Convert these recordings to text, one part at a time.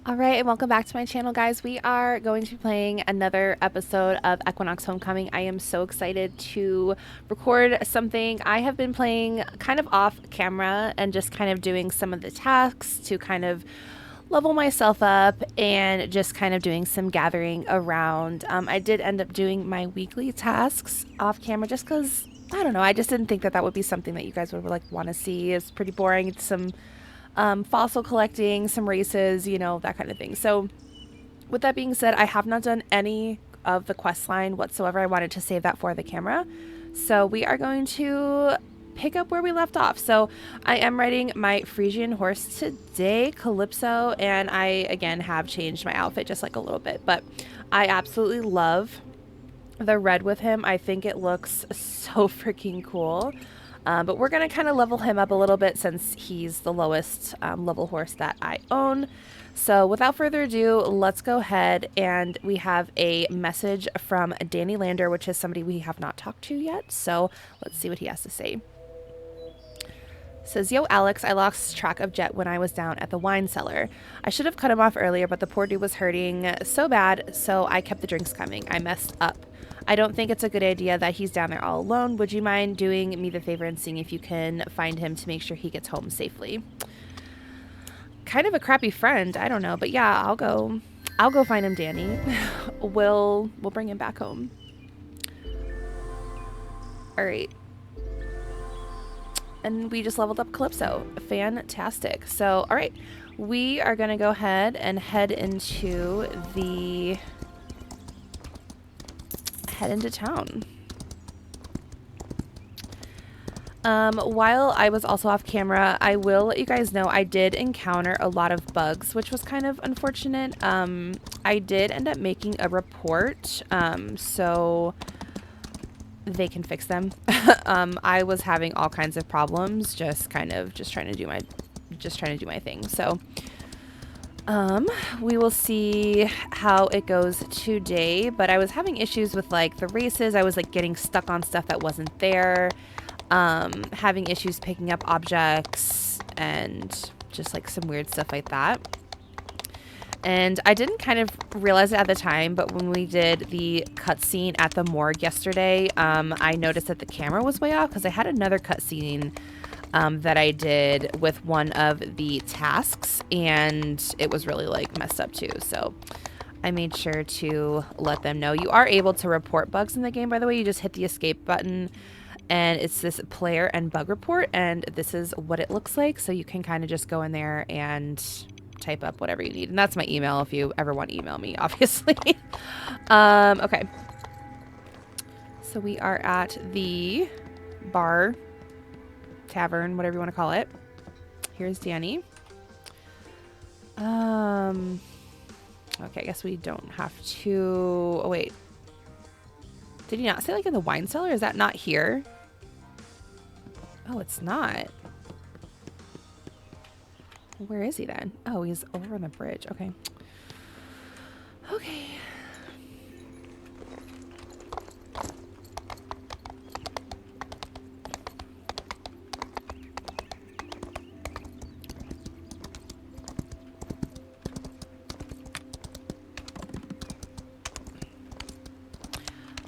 Alright, and welcome back to my channel, guys. We are going to be playing another episode of Equinox Homecoming. I am so excited to record something. I have been playing kind of off camera and just kind of doing some of the tasks to kind of level myself up and just kind of doing some gathering around. I did end up doing my weekly tasks off camera just because, I don't know, I just didn't think that that would be something that you guys would like want to see. It's pretty boring. It's some fossil collecting, some races, you know, that kind of thing. So with that being said, I have not done any of the quest line whatsoever. I wanted to save that for the camera. So we are going to pick up where we left off. So I am riding my Frisian horse today, Calypso, and I, again, have changed my outfit just like a little bit. But I absolutely love the red with him. I think it looks so freaking cool. But we're going to kind of level him up a little bit since he's the lowest level horse that I own. So without further ado, let's go ahead, and we have a message from Danny Lander, which is somebody we have not talked to yet. So let's see what he has to say. It says, "Yo, Alex, I lost track of Jet when I was down at the wine cellar. I should have cut him off earlier, but the poor dude was hurting so bad, so I kept the drinks coming. I messed up. I don't think it's a good idea that he's down there all alone. Would you mind doing me the favor and seeing if you can find him to make sure he gets home safely?" Kind of a crappy friend, I don't know, but yeah, I'll go find him, Danny. We'll bring him back home. All right. And we just leveled up Calypso. Fantastic. So, all right, we are going to go ahead and head into town. While I was also off camera, I will let you guys know I did encounter a lot of bugs, which was kind of unfortunate. I did end up making a report, so they can fix them. I was having all kinds of problems, just trying to do my thing. So we will see how it goes today, but I was having issues with like the races. I was like getting stuck on stuff that wasn't there, having issues picking up objects and just like some weird stuff like that. And I didn't kind of realize it at the time, but when we did the cutscene at the morgue yesterday, I noticed that the camera was way off because I had another cutscene that I did with one of the tasks, and it was really like messed up too. So I made sure to let them know. You are able to report bugs in the game, by the way. You just hit the escape button and it's this player and bug report, and this is what it looks like. So you can kind of just go in there and type up whatever you need, and that's my email if you ever want to email me, obviously. Okay, so we are at the bar, tavern, whatever you want to call it. Here's Danny. Okay, I guess we don't have to. Oh wait, did he not say like in the wine cellar? Is that not here? Oh, it's not. Where is he then? Oh, he's over on the bridge. Okay. Okay.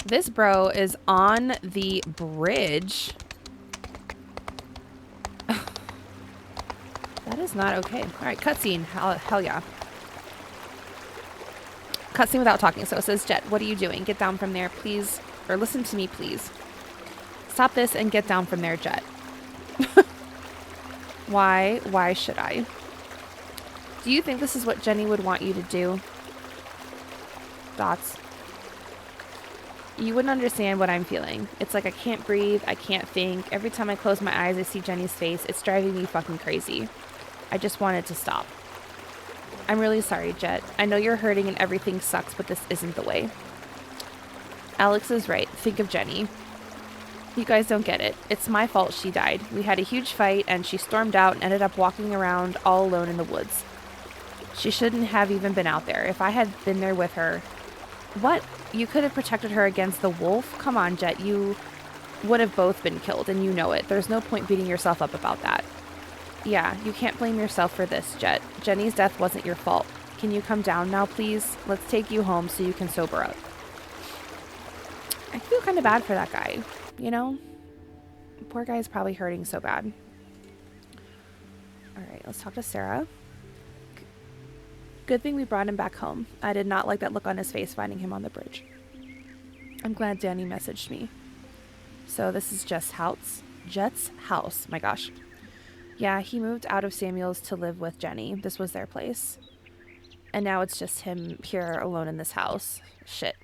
This bro is on the bridge. That is not okay. All right, cutscene. Hell yeah. Cutscene without talking. So it says, "Jet, what are you doing? Get down from there, please. Or listen to me, please. Stop this and get down from there, Jet." Why? Why should I? Do you think this is what Jenny would want you to do? Thoughts? You wouldn't understand what I'm feeling. It's like I can't breathe. I can't think. Every time I close my eyes, I see Jenny's face. It's driving me fucking crazy. I just want it to stop. I'm really sorry, Jet. I know you're hurting and everything sucks, but this isn't the way. Alex is right. Think of Jenny. You guys don't get it. It's my fault she died. We had a huge fight and she stormed out and ended up walking around all alone in the woods. She shouldn't have even been out there. If I had been there with her... What? You could have protected her against the wolf? Come on, Jet. You would have both been killed, and you know it. There's no point beating yourself up about that. Yeah, you can't blame yourself for this, Jet. Jenny's death wasn't your fault. Can you come down now, please? Let's take you home so you can sober up. I feel kind of bad for that guy, you know? Poor guy's probably hurting so bad. Alright, let's talk to Sarah. Good thing we brought him back home. I did not like that look on his face finding him on the bridge. I'm glad Danny messaged me. So this is Jet's house. My gosh. Yeah, he moved out of Samuel's to live with Jenny. This was their place. And now it's just him here alone in this house. Shit.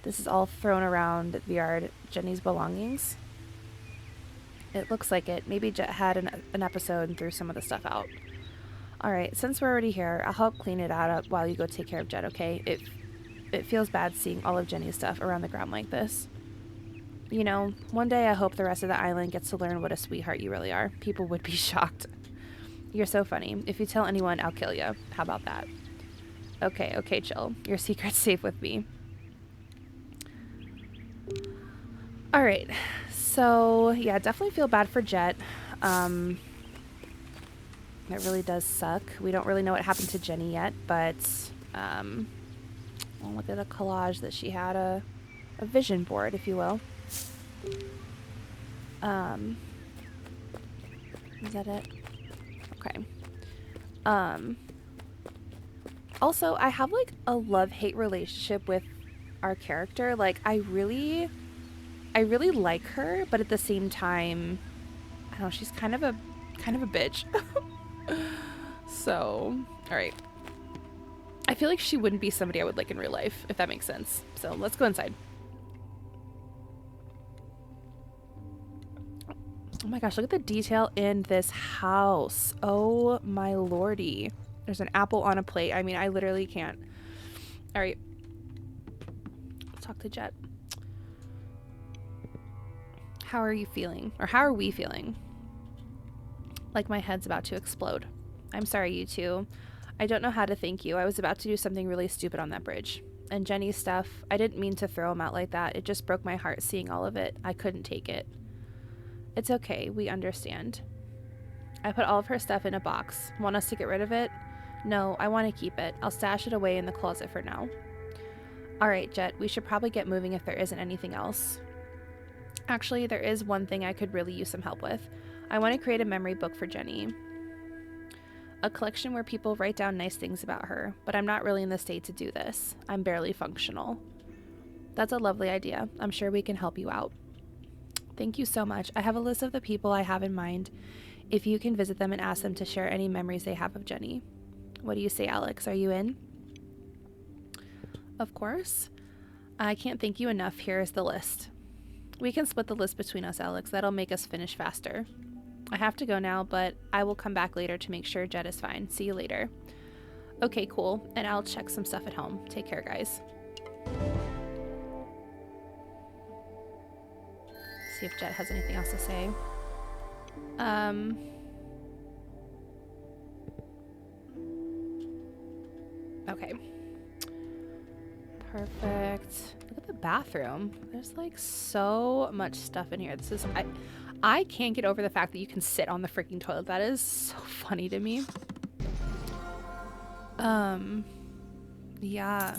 This is all thrown around the yard. Jenny's belongings. It looks like it. Maybe Jet had an episode and threw some of the stuff out. Alright, since we're already here, I'll help clean it out up while you go take care of Jet, okay? It feels bad seeing all of Jenny's stuff around the ground like this. You know, one day I hope the rest of the island gets to learn what a sweetheart you really are. People would be shocked. You're so funny. If you tell anyone, I'll kill you. How about that? Okay, chill. Your secret's safe with me. Alright, so yeah, definitely feel bad for Jet. It really does suck. We don't really know what happened to Jenny yet, but I'll look at a collage that she had, a vision board, if you will. Is that it? Okay. Also, I have like a love-hate relationship with our character. Like, I really like her, but at the same time, I don't know, she's kind of a bitch. So, alright. I feel like she wouldn't be somebody I would like in real life, if that makes sense. So, let's go inside. Oh my gosh, look at the detail in this house. Oh my lordy. There's an apple on a plate. I mean, I literally can't. Alright. Let's talk to Jet. How are you feeling? Or how are we feeling? Like my head's about to explode. I'm sorry, you two. I don't know how to thank you. I was about to do something really stupid on that bridge. And Jenny's stuff, I didn't mean to throw him out like that. It just broke my heart seeing all of it. I couldn't take it. It's okay. We understand. I put all of her stuff in a box. Want us to get rid of it? No, I want to keep it. I'll stash it away in the closet for now. Alright, Jet. We should probably get moving if there isn't anything else. Actually, there is one thing I could really use some help with. I want to create a memory book for Jenny. A collection where people write down nice things about her, but I'm not really in the state to do this. I'm barely functional. That's a lovely idea. I'm sure we can help you out. Thank you so much. I have a list of the people I have in mind. If you can visit them and ask them to share any memories they have of Jenny. What do you say, Alex? Are you in? Of course. I can't thank you enough. Here is the list. We can split the list between us, Alex. That'll make us finish faster. I have to go now, but I will come back later to make sure Jet is fine. See you later. Okay, cool. And I'll check some stuff at home. Take care, guys. See if Jet has anything else to say. Okay. Perfect. Look at the bathroom. There's like so much stuff in here. This is I can't get over the fact that you can sit on the freaking toilet. That is so funny to me. Yeah.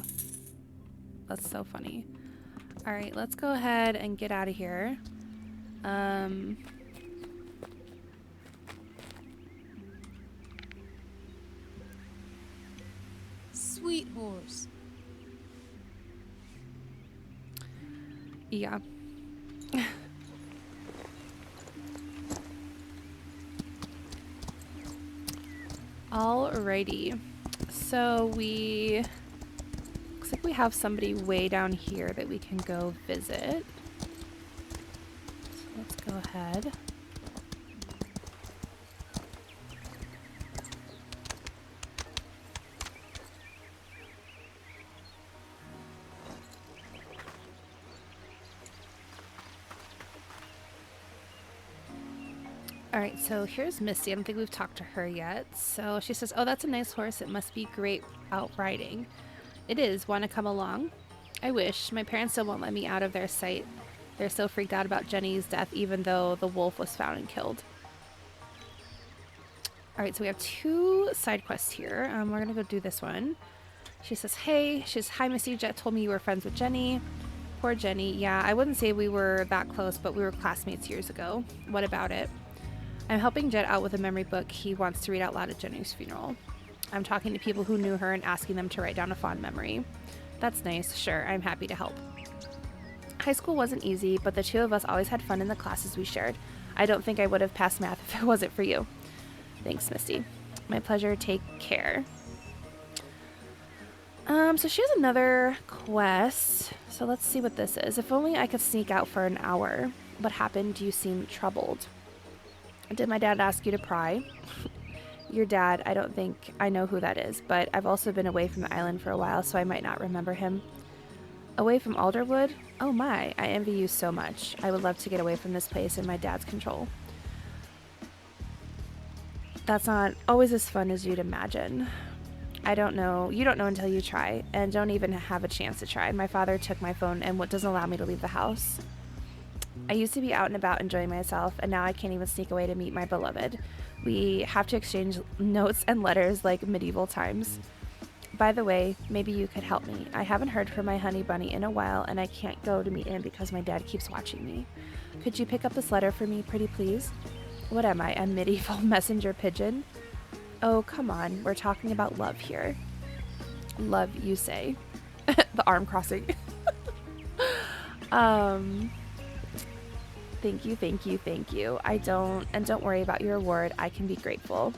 That's so funny. All right, let's go ahead and get out of here. Sweet horse. Yeah. Alrighty. So looks like we have somebody way down here that we can go visit. So let's go ahead. Alright, so here's Misty. I don't think we've talked to her yet. So she says, oh, that's a nice horse. It must be great out riding. It is. Want to come along? I wish. My parents still won't let me out of their sight. They're so freaked out about Jenny's death, even though the wolf was found and killed. All right, so we have 2 side quests here. We're gonna go do this one. She says, hey. She says, hi, Missy. Jet told me you were friends with Jenny. Poor Jenny. Yeah, I wouldn't say we were that close, but we were classmates years ago. What about it? I'm helping Jet out with a memory book he wants to read out loud at Jenny's funeral. I'm talking to people who knew her and asking them to write down a fond memory. That's nice. Sure, I'm happy to help. High school wasn't easy, but the 2 of us always had fun in the classes we shared. I don't think I would have passed math if it wasn't for you. Thanks, Misty. My pleasure. Take care. So she has another quest. So let's see what this is. If only I could sneak out for an hour. What happened? You seem troubled. Did my dad ask you to pry? Your dad, I don't think I know who that is, but I've also been away from the island for a while, so I might not remember him. Away from Alderwood? Oh my, I envy you so much. I would love to get away from this place in my dad's control. That's not always as fun as you'd imagine. I don't know. You don't know until you try, and don't even have a chance to try. My father took my phone and doesn't allow me to leave the house. I used to be out and about enjoying myself, and now I can't even sneak away to meet my beloved. We have to exchange notes and letters like medieval times. By the way, maybe you could help me. I haven't heard from my honey bunny in a while, and I can't go to meet him because my dad keeps watching me. Could you pick up this letter for me, pretty please? What am I, a medieval messenger pigeon? Oh, come on. We're talking about love here. Love, you say. The arm crossing. Thank you, thank you, thank you. Don't worry about your reward. I can be grateful.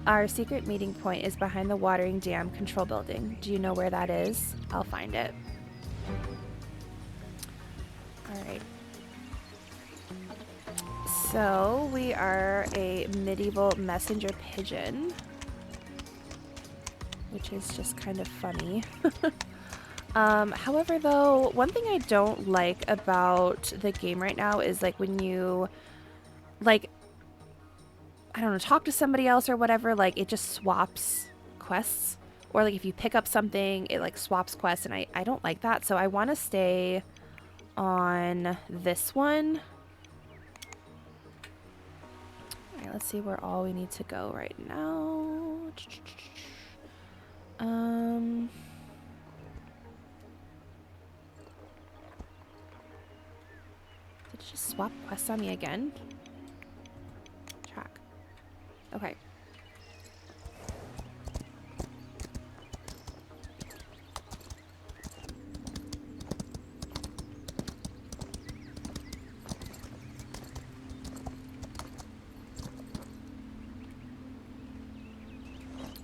Our secret meeting point is behind the watering dam control building. Do you know where that is? I'll find it. All right. So we are a medieval messenger pigeon, which is just kind of funny. However, though, one thing I don't like about the game right now is like when you, like, I don't know, talk to somebody else or whatever, like it just swaps quests. Or like if you pick up something, it like swaps quests, and I don't like that. So I want to stay on this one. All right, let's see where all we need to go right now. Did it just swap quests on me again? Track. Okay.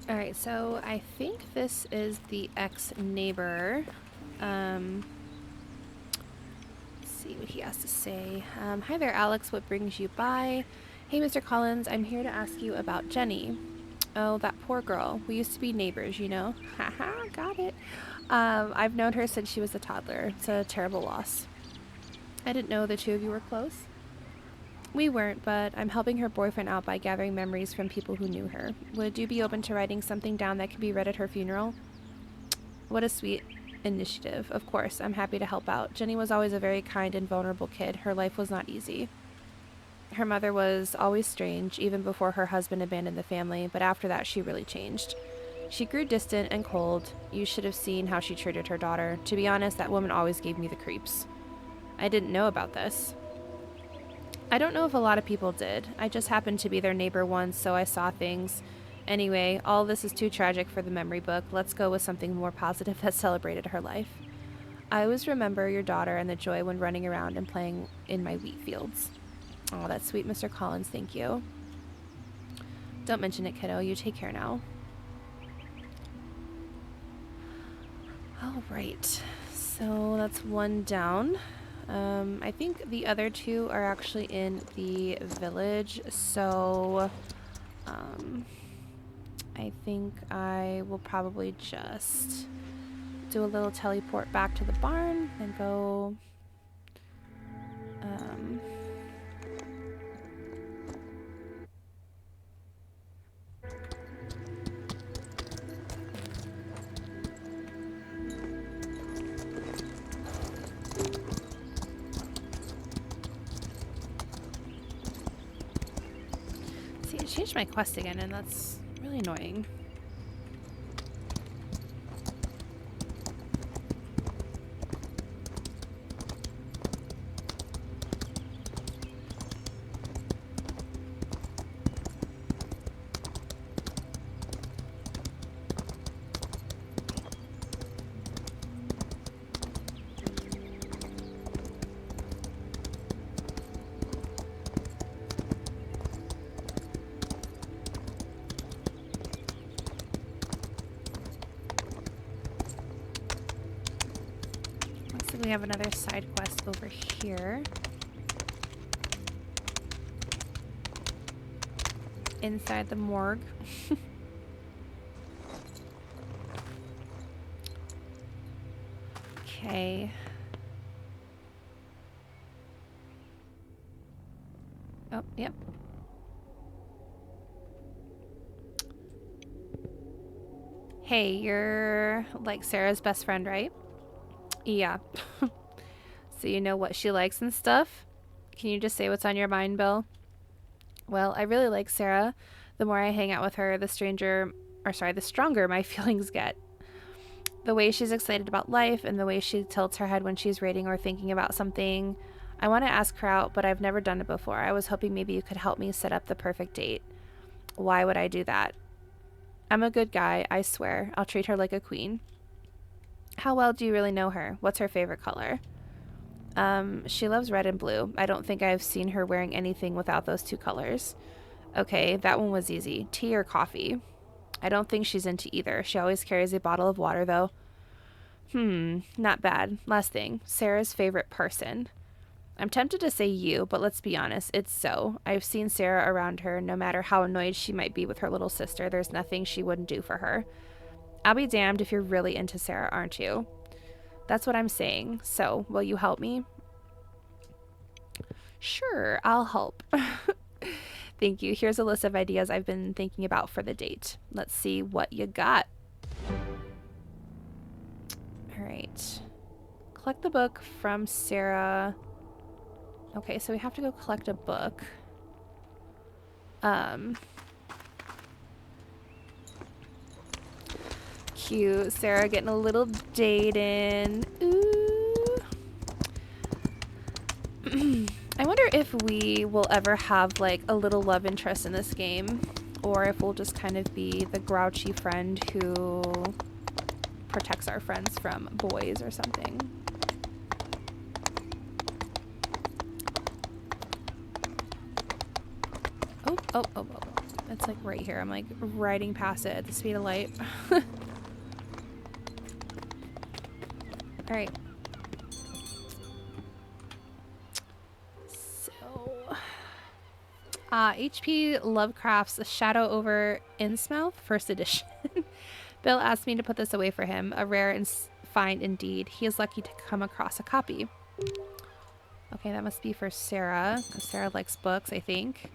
All right, so I think this is the ex-neighbor. Let's see what he has to say. Hi there, Alex. What brings you by? Hey, Mr. Collins. I'm here to ask you about Jenny. Oh, that poor girl. We used to be neighbors, you know. Haha, got it. I've known her since she was a toddler. It's a terrible loss. I didn't know the 2 of you were close. We weren't, but I'm helping her boyfriend out by gathering memories from people who knew her. Would you be open to writing something down that could be read at her funeral? What a sweet initiative. Of course, I'm happy to help out. Jenny was always a very kind and vulnerable kid. Her life was not easy. Her mother was always strange, even before her husband abandoned the family, but after that she really changed. She grew distant and cold. You should have seen how she treated her daughter. To be honest, that woman always gave me the creeps. I didn't know about this. I don't know if a lot of people did. I just happened to be their neighbor once, so I saw things. Anyway, all this is too tragic for the memory book. Let's go with something more positive that celebrated her life. I always remember your daughter and the joy when running around and playing in my wheat fields. Oh, that's sweet, Mr. Collins. Thank you. Don't mention it, kiddo. You take care now. All right. So that's one down. I think the other 2 are actually in the village, so I think I will probably just do a little teleport back to the barn and go changed my quest again, and that's really annoying. We have another side quest over here. Inside the morgue. Okay. Oh, yep. Hey, you're like Sarah's best friend, right? Yeah. So you know what she likes and stuff? Can you just say what's on your mind, Bill? Well, I really like Sarah. The more I hang out with her, the stronger my feelings get. The way she's excited about life and the way she tilts her head when she's reading or thinking about something. I want to ask her out, but I've never done it before. I was hoping maybe you could help me set up the perfect date. Why would I do that? I'm a good guy, I swear. I'll treat her like a queen. How well do you really know her? What's her favorite color? She loves red and blue. I don't think I've seen her wearing anything without those two colors. Okay, that one was easy. Tea or coffee? I don't think she's into either. She always carries a bottle of water, though. Not bad. Last thing. Sarah's favorite person. I'm tempted to say you, but let's be honest, it's so. I've seen Sarah around her. No matter how annoyed she might be with her little sister, there's nothing she wouldn't do for her. I'll be damned if you're really into Sarah, aren't you? That's what I'm saying. So, will you help me? Sure, I'll help. Thank you. Here's a list of ideas I've been thinking about for the date. Let's see what you got. All right. Collect the book from Sarah. Okay, so we have to go collect a book. Cute. Sarah getting a little date in. Ooh. I wonder if we will ever have like a little love interest in this game, or if we'll just kind of be the grouchy friend who protects our friends from boys or something. Oh. It's like right here. I'm like riding past it at the speed of light. All right. So, H.P. Lovecraft's Shadow over Innsmouth, first edition. Bill asked me to put this away for him, a rare and find indeed. He is lucky to come across a copy. Okay, that must be for Sarah, because Sarah likes books, I think.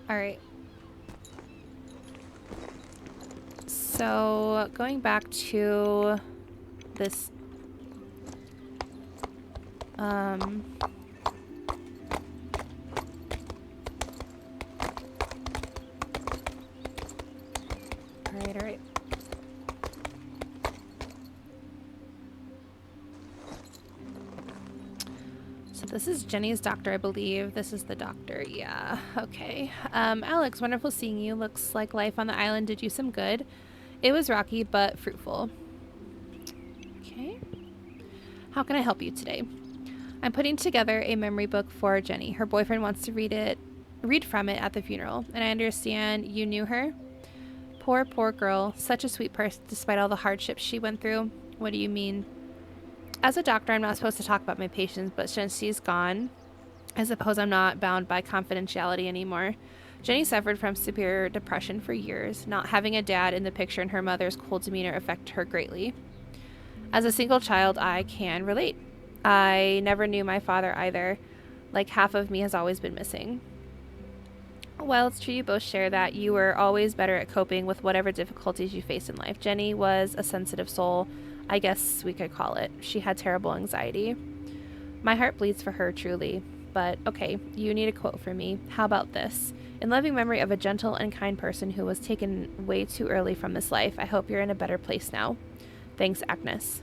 All right. So, going back to this all right. So this is Jenny's doctor, I believe. This is the doctor, yeah. Okay. Alex, wonderful seeing you. Looks like life on the island did you some good. It was rocky, but fruitful. Okay. How can I help you today? I'm putting together a memory book for Jenny. Her boyfriend wants to read from it at the funeral, and I understand you knew her? Poor girl. Such a sweet person despite all the hardships she went through. What do you mean? As a doctor, I'm not supposed to talk about my patients, but since she's gone, I suppose I'm not bound by confidentiality anymore. Jenny suffered from severe depression for years. Not having a dad in the picture and her mother's cold demeanor affected her greatly. As a single child, I can relate. I never knew my father either. Like half of me has always been missing. Well, it's true you both share that. You were always better at coping with whatever difficulties you faced in life. Jenny was a sensitive soul, I guess we could call it. She had terrible anxiety. My heart bleeds for her, truly. But okay, you need a quote from me. How about this? In loving memory of a gentle and kind person who was taken way too early from this life, I hope you're in a better place now. Thanks, Agnes.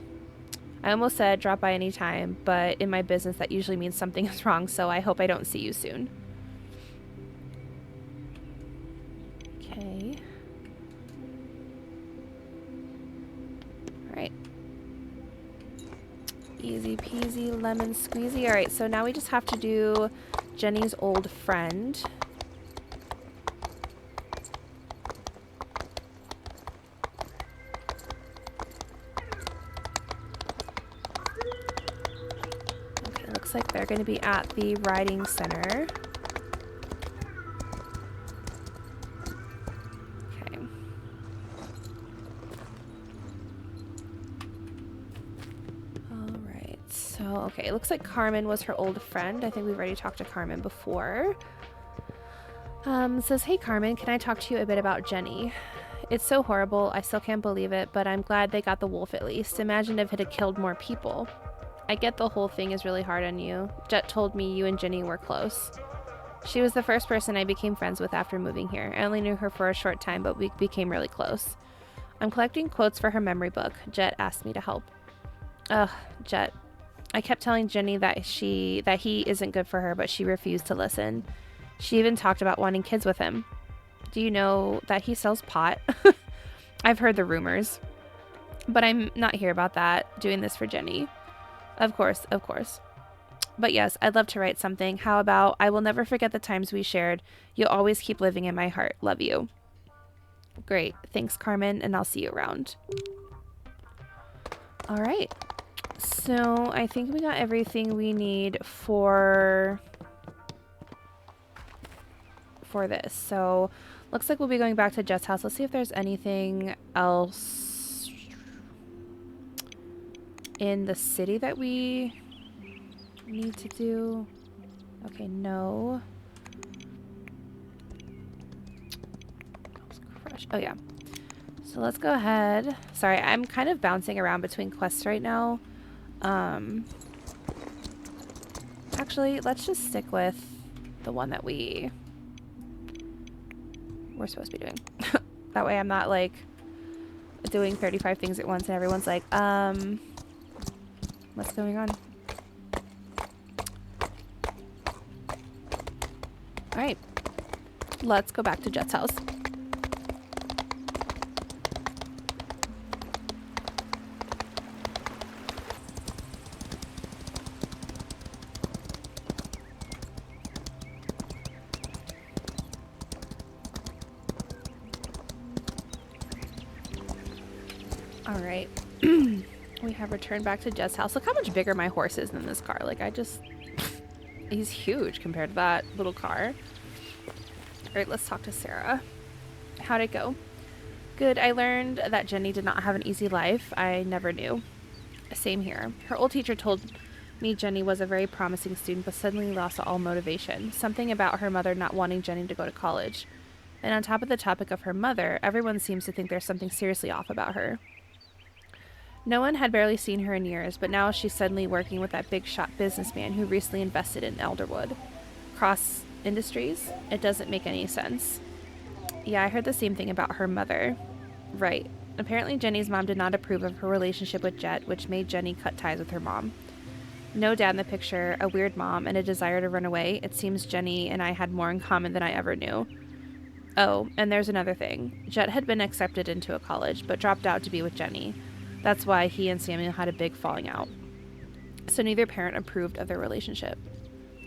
I almost said drop by any time, but in my business that usually means something is wrong, so I hope I don't see you soon. Okay. Alright. Easy peasy lemon squeezy. Alright, so now we just have to do Jenny's old friend. Okay, looks like they're going to be at the riding center. Okay. Alright, so, okay, it looks like Carmen was her old friend. I think we've already talked to Carmen before. It says, hey Carmen, can I talk to you a bit about Jenny? It's so horrible, I still can't believe it, but I'm glad they got the wolf at least. Imagine if it had killed more people. I get the whole thing is really hard on you. Jet told me you and Jenny were close. She was the first person I became friends with after moving here. I only knew her for a short time, but we became really close. I'm collecting quotes for her memory book. Jet asked me to help. Ugh, Jet. I kept telling Jenny that he isn't good for her, but she refused to listen. She even talked about wanting kids with him. Do you know that he sells pot? I've heard the rumors. But I'm not here about that, doing this for Jenny. Of course, of course. But yes, I'd love to write something. How about, I will never forget the times we shared. You'll always keep living in my heart. Love you. Great. Thanks, Carmen, and I'll see you around. All right. So I think we got everything we need for this. So looks like we'll be going back to Jet's house. Let's see if there's anything else in the city that we need to do. Okay, no. Oh yeah. So let's go ahead. Sorry, I'm kind of bouncing around between quests right now. Actually, let's just stick with the one that we're supposed to be doing. That way I'm not like doing 35 things at once and everyone's like, what's going on? Alright. Let's go back to Jet's house. Alright. We have returned back to Jet's house. Look how much bigger my horse is than this car. Like, he's huge compared to that little car. Alright, let's talk to Sarah. How'd it go? Good. I learned that Jenny did not have an easy life. I never knew. Same here. Her old teacher told me Jenny was a very promising student, but suddenly lost all motivation. Something about her mother not wanting Jenny to go to college. And on top of the topic of her mother, everyone seems to think there's something seriously off about her. No one had barely seen her in years, but now she's suddenly working with that big shot businessman who recently invested in Elderwood. Cross Industries? It doesn't make any sense. Yeah, I heard the same thing about her mother. Right. Apparently Jenny's mom did not approve of her relationship with Jet, which made Jenny cut ties with her mom. No dad in the picture, a weird mom, and a desire to run away. It seems Jenny and I had more in common than I ever knew. Oh, and there's another thing. Jet had been accepted into a college, but dropped out to be with Jenny. That's why he and Samuel had a big falling out. So neither parent approved of their relationship.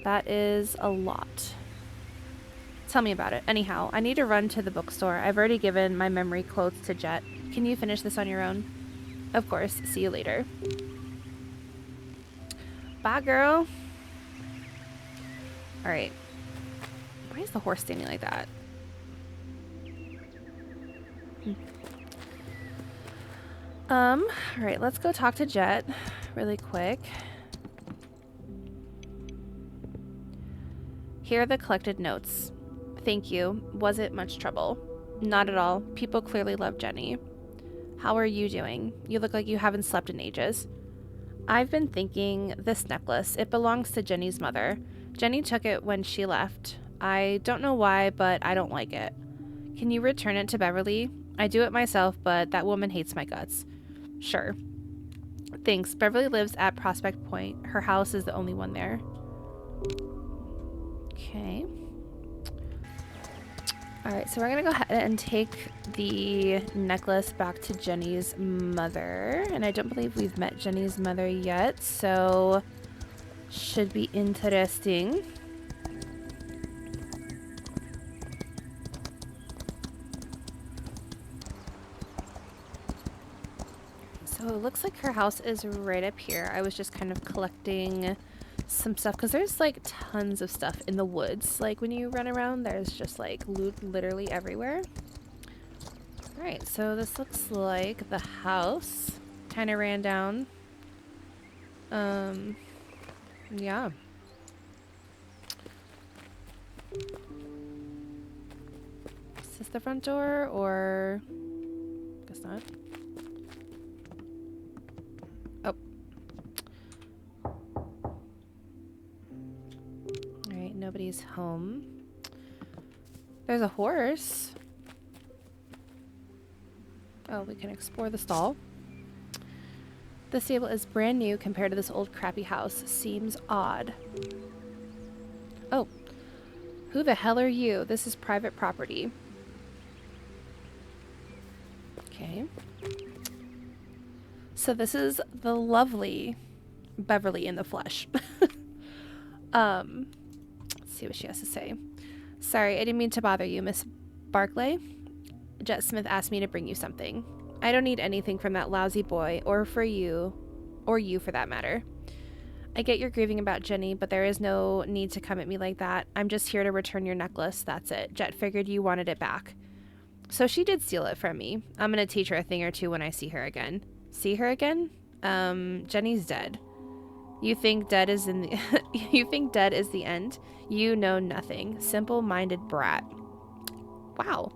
That is a lot. Tell me about it. Anyhow, I need to run to the bookstore. I've already given my memory quotes to Jet. Can you finish this on your own? Of course. See you later. Bye, girl. Alright. Why is the horse standing like that? Alright, let's go talk to Jet really quick. Here are the collected notes. Thank you. Was it much trouble? Not at all. People clearly love Jenny. How are you doing? You look like you haven't slept in ages. I've been thinking, this necklace, it belongs to Jenny's mother. Jenny took it when she left. I don't know why, but I don't like it. Can you return it to Beverly? I do it myself, but that woman hates my guts. Sure. Thanks. Beverly lives at Prospect Point. Her house is the only one there. Okay. Alright, so we're gonna go ahead and take the necklace back to Jenny's mother. And I don't believe we've met Jenny's mother yet, so should be interesting. So it looks like her house is right up here. I was just kind of collecting some stuff because there's like tons of stuff in the woods. Like when you run around, there's just like loot literally everywhere. All right, so this looks like the house kind of ran down. Yeah. Is this the front door or guess not? Oh. Alright, nobody's home. There's a horse. Oh, we can explore the stall. The stable is brand new compared to this old crappy house. Seems odd. Oh. Who the hell are you? This is private property. Okay. So this is the lovely Beverly in the flesh. Let's see what she has to say. Sorry, I didn't mean to bother you, Miss Barclay. Jet Smith asked me to bring you something. I don't need anything from that lousy boy, or for you, or you for that matter. I get you're grieving about Jenny, but there is no need to come at me like that. I'm just here to return your necklace, that's it. Jet figured you wanted it back. So she did steal it from me. I'm gonna teach her a thing or two when I see her again. See her again? Jenny's dead. You think dead is in the you think dead is the end? You know nothing. Simple-minded brat. Wow.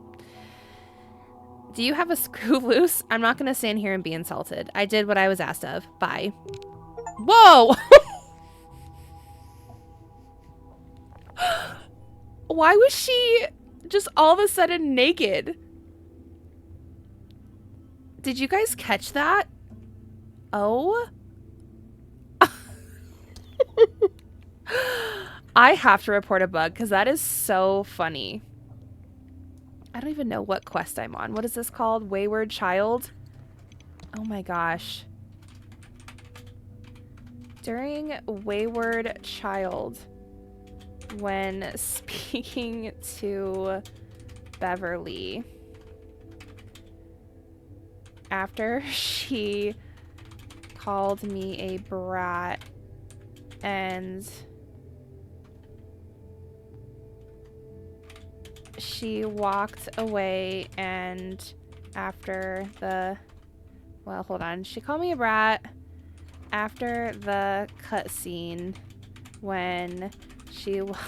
Do you have a screw loose? I'm not gonna stand here and be insulted. I did what I was asked of. Bye. Whoa! Why was she just all of a sudden naked? Did you guys catch that? Oh. I have to report a bug because that is so funny. I don't even know what quest I'm on. What is this called? Wayward Child? Oh my gosh. During Wayward Child, when speaking to Beverly, after she called me a brat and she walked away, and after the, well, hold on. She called me a brat after the cutscene. When she was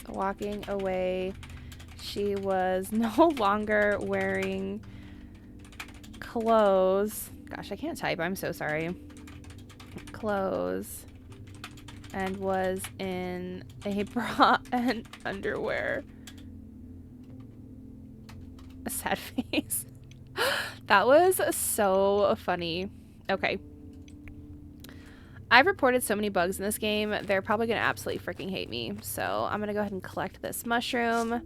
walking away, she was no longer wearing clothes. Gosh, I can't type. I'm so sorry. Clothes. And was in a bra and underwear. A sad face. That was so funny. Okay. I've reported so many bugs in this game. They're probably going to absolutely freaking hate me. So I'm going to go ahead and collect this mushroom.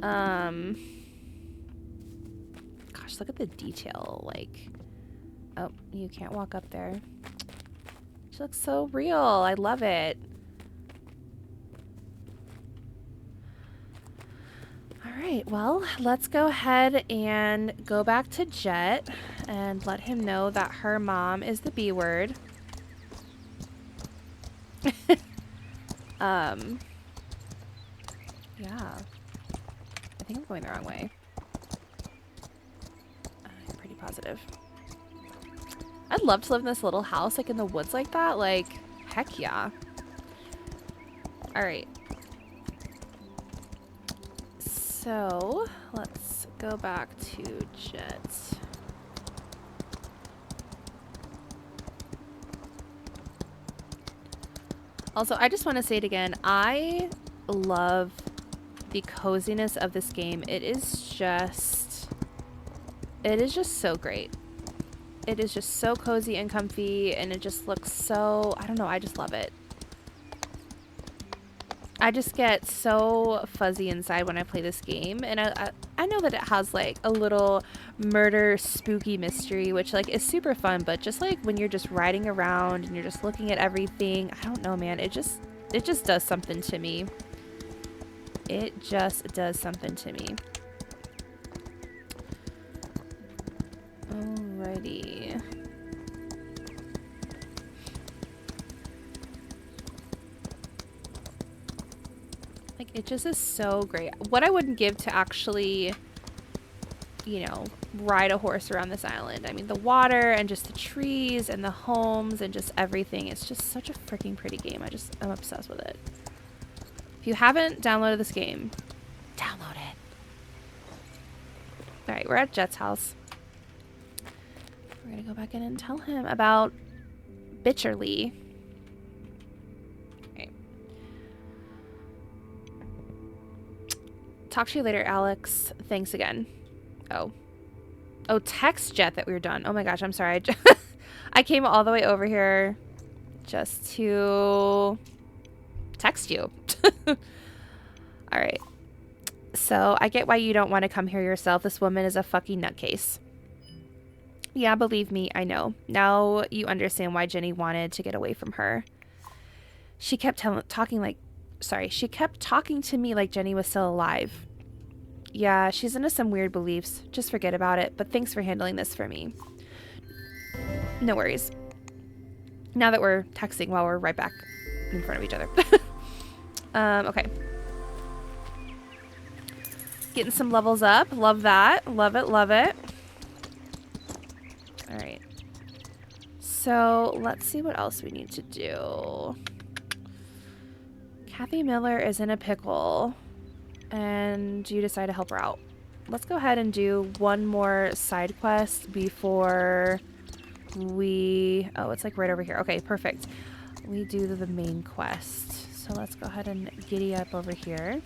Gosh, look at the detail. Like, oh, you can't walk up there. She looks so real. I love it. Alright, well, let's go ahead and go back to Jet and let him know that her mom is the B word. Yeah. I think I'm going the wrong way. I'm pretty positive. I'd love to live in this little house, like in the woods like that. Like, heck yeah. Alright. So, let's go back to Jet. Also, I just want to say it again. I love the coziness of this game. It is just so great. It is just so cozy and comfy, and it just looks so, I don't know, I just love it. I just get so fuzzy inside when I play this game, and I know that it has like a little murder spooky mystery, which like is super fun, but just like when you're just riding around and you're just looking at everything, I don't know, man, it just does something to me. It just does something to me. Alrighty. Like, it just is so great. What I wouldn't give to actually, you know, ride a horse around this island. I mean, the water and just the trees and the homes and just everything. It's just such a freaking pretty game. I'm obsessed with it. If you haven't downloaded this game, download it. Alright, we're at Jet's house. We're gonna go back in and tell him about Bitcherly. Okay. Talk to you later, Alex. Thanks again. Oh, text Jet that we were done. Oh my gosh, I'm sorry. I came all the way over here just to text you. Alright. So, I get why you don't want to come here yourself. This woman is a fucking nutcase. Yeah, believe me, I know. Now you understand why Jenny wanted to get away from her. She kept talking to me like Jenny was still alive. Yeah, she's into some weird beliefs. Just forget about it, but thanks for handling this for me. No worries. Now that we're texting while we're right back in front of each other. Okay. Getting some levels up. Love that. Love it, love it. Alright. So, let's see what else we need to do. Kathy Miller is in a pickle, and you decide to help her out. Let's go ahead and do one more side quest before we... Oh, it's like right over here. Okay, perfect. We do the main quest. So let's go ahead and giddy up over here.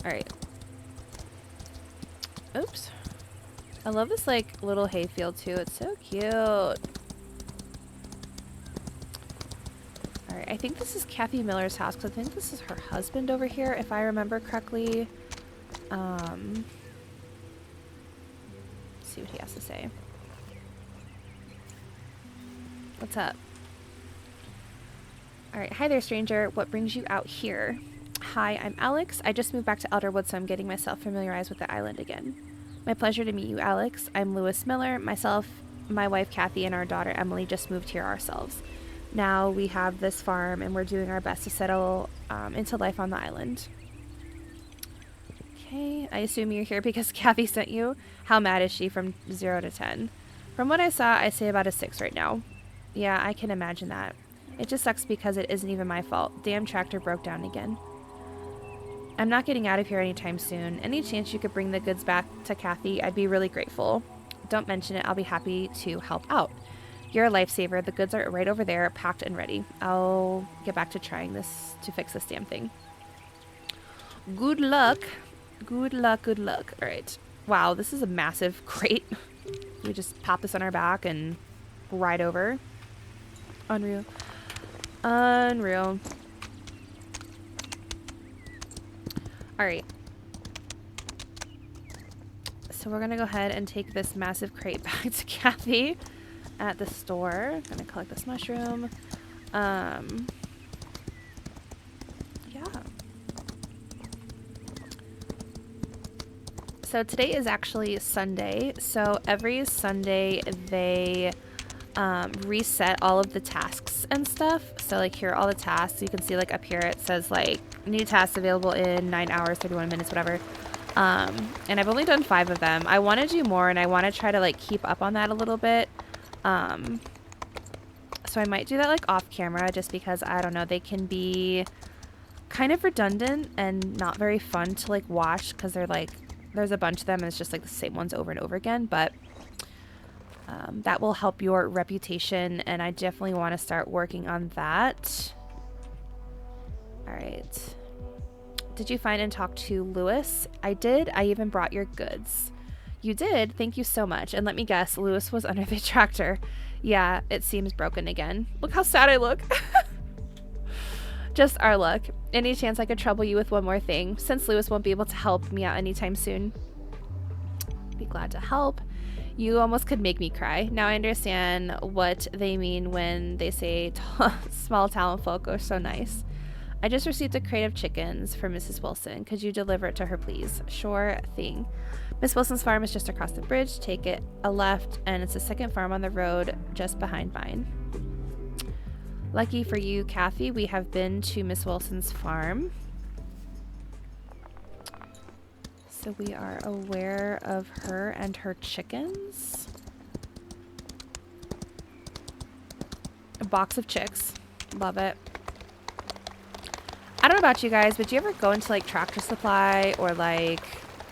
Alright. Oops. I love this like little hayfield too. It's so cute. Alright, I think this is Kathy Miller's house because I think this is her husband over here, if I remember correctly. Let's see what he has to say. What's up? Alright, hi there, stranger. What brings you out here? Hi, I'm Alex. I just moved back to Elderwood, so I'm getting myself familiarized with the island again. My pleasure to meet you, Alex. I'm Lewis Miller. Myself, my wife, Kathy, and our daughter, Emily, just moved here ourselves. Now we have this farm, and we're doing our best to settle into life on the island. Okay, I assume you're here because Kathy sent you. How mad is she from 0 to 10? From what I saw, I say about a 6 right now. Yeah, I can imagine that. It just sucks because it isn't even my fault. Damn tractor broke down again. I'm not getting out of here anytime soon. Any chance you could bring the goods back to Kathy, I'd be really grateful. Don't mention it. I'll be happy to help out. You're a lifesaver. The goods are right over there, packed and ready. I'll get back to trying to fix this damn thing. Good luck. Good luck, good luck. All right. Wow, this is a massive crate. We just pop this on our back and ride over. Unreal. Unreal. Alright. So we're going to go ahead and take this massive crate back to Kathy at the store. I'm going to collect this mushroom. Yeah. So today is actually Sunday. So every Sunday they reset all of the tasks and stuff. So like here are all the tasks. You can see like up here it says like new tasks available in 9 hours, 31 minutes, whatever. And I've only done 5 of them. I want to do more and I want to try to like keep up on that a little bit. So I might do that like off camera just because I don't know, they can be kind of redundant and not very fun to like watch because they're there's a bunch of them and it's just like the same ones over and over again, but that will help your reputation, and I definitely want to start working on that. All right. Did you find and talk to Lewis? I did. I even brought your goods. You did? Thank you so much. And let me guess, Lewis was under the tractor. Yeah, it seems broken again. Look how sad I look. Just our luck. Any chance I could trouble you with one more thing? Since Lewis won't be able to help me out anytime soon. Be glad to help. You almost could make me cry. Now I understand what they mean when they say small town folk are so nice. I just received a crate of chickens for Mrs. Wilson. Could you deliver it to her, please? Sure thing. Miss Wilson's farm is just across the bridge. Take it a left, and it's the second farm on the road just behind mine. Lucky for you, Kathy, we have been to Miss Wilson's farm. So we are aware of her and her chickens. A box of chicks. Love it. I don't know about you guys, but do you ever go into like Tractor Supply or like,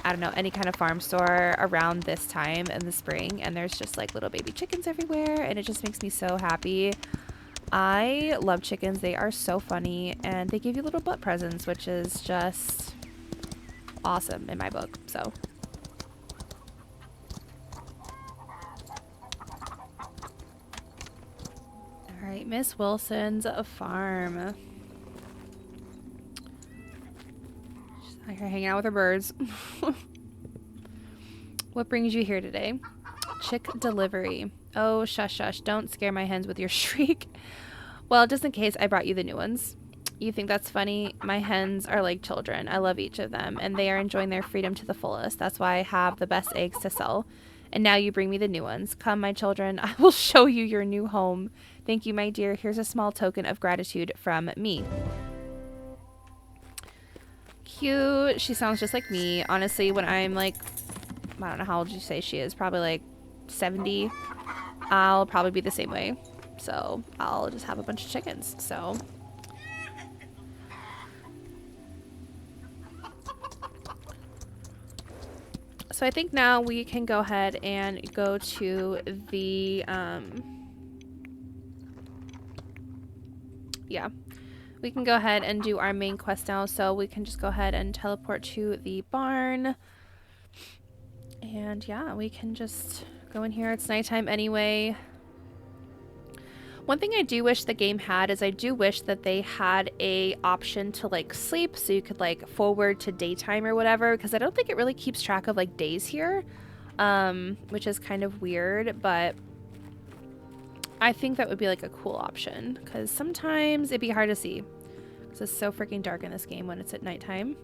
I don't know, any kind of farm store around this time in the spring, and there's just like little baby chickens everywhere, and it just makes me so happy. I love chickens. They are so funny, and they give you little butt presents, which is just awesome in my book. So all right, Miss Wilson's farm. She's out here hanging out with her birds. What brings you here today? Chick delivery. Oh, shush shush, don't scare my hens with your shriek. Well, just in case, I brought you the new ones. You think that's funny? My hens are like children. I love each of them, and they are enjoying their freedom to the fullest. That's why I have the best eggs to sell. And now you bring me the new ones. Come, my children, I will show you your new home. Thank you, my dear. Here's a small token of gratitude from me. Cute. She sounds just like me. Honestly, when I'm like, I don't know how old you say she is, probably like 70, I'll probably be the same way. So I'll just have a bunch of chickens. So I think now we can go ahead and go to the, yeah, we can go ahead and do our main quest now. So we can just go ahead and teleport to the barn. And yeah, we can just go in here. It's nighttime anyway. One thing I do wish the game had is I do wish that they had a option to like sleep, so you could like forward to daytime or whatever, because I don't think it really keeps track of like days here, which is kind of weird, but I think that would be like a cool option, because sometimes it'd be hard to see because it's so freaking dark in this game when it's at nighttime.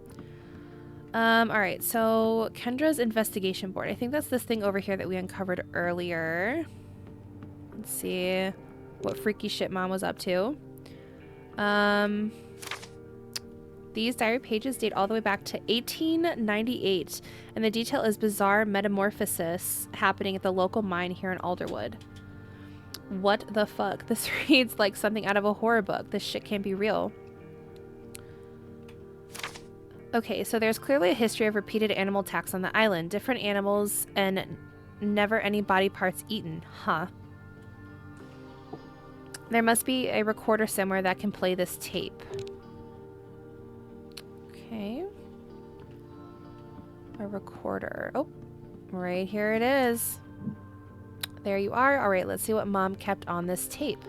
All right, so Kendra's investigation board. I think that's this thing over here that we uncovered earlier. Let's see what freaky shit Mom was up to. These diary pages date all the way back to 1898, and the detail is bizarre metamorphosis happening at the local mine here in Alderwood. What the fuck? This reads like something out of a horror book. This shit can't be real. Okay, so there's clearly a history of repeated animal attacks on the island. Different animals and never any body parts eaten. Huh. There must be a recorder somewhere that can play this tape. Okay. A recorder. Oh, right here it is. There you are. All right, let's see what Mom kept on this tape.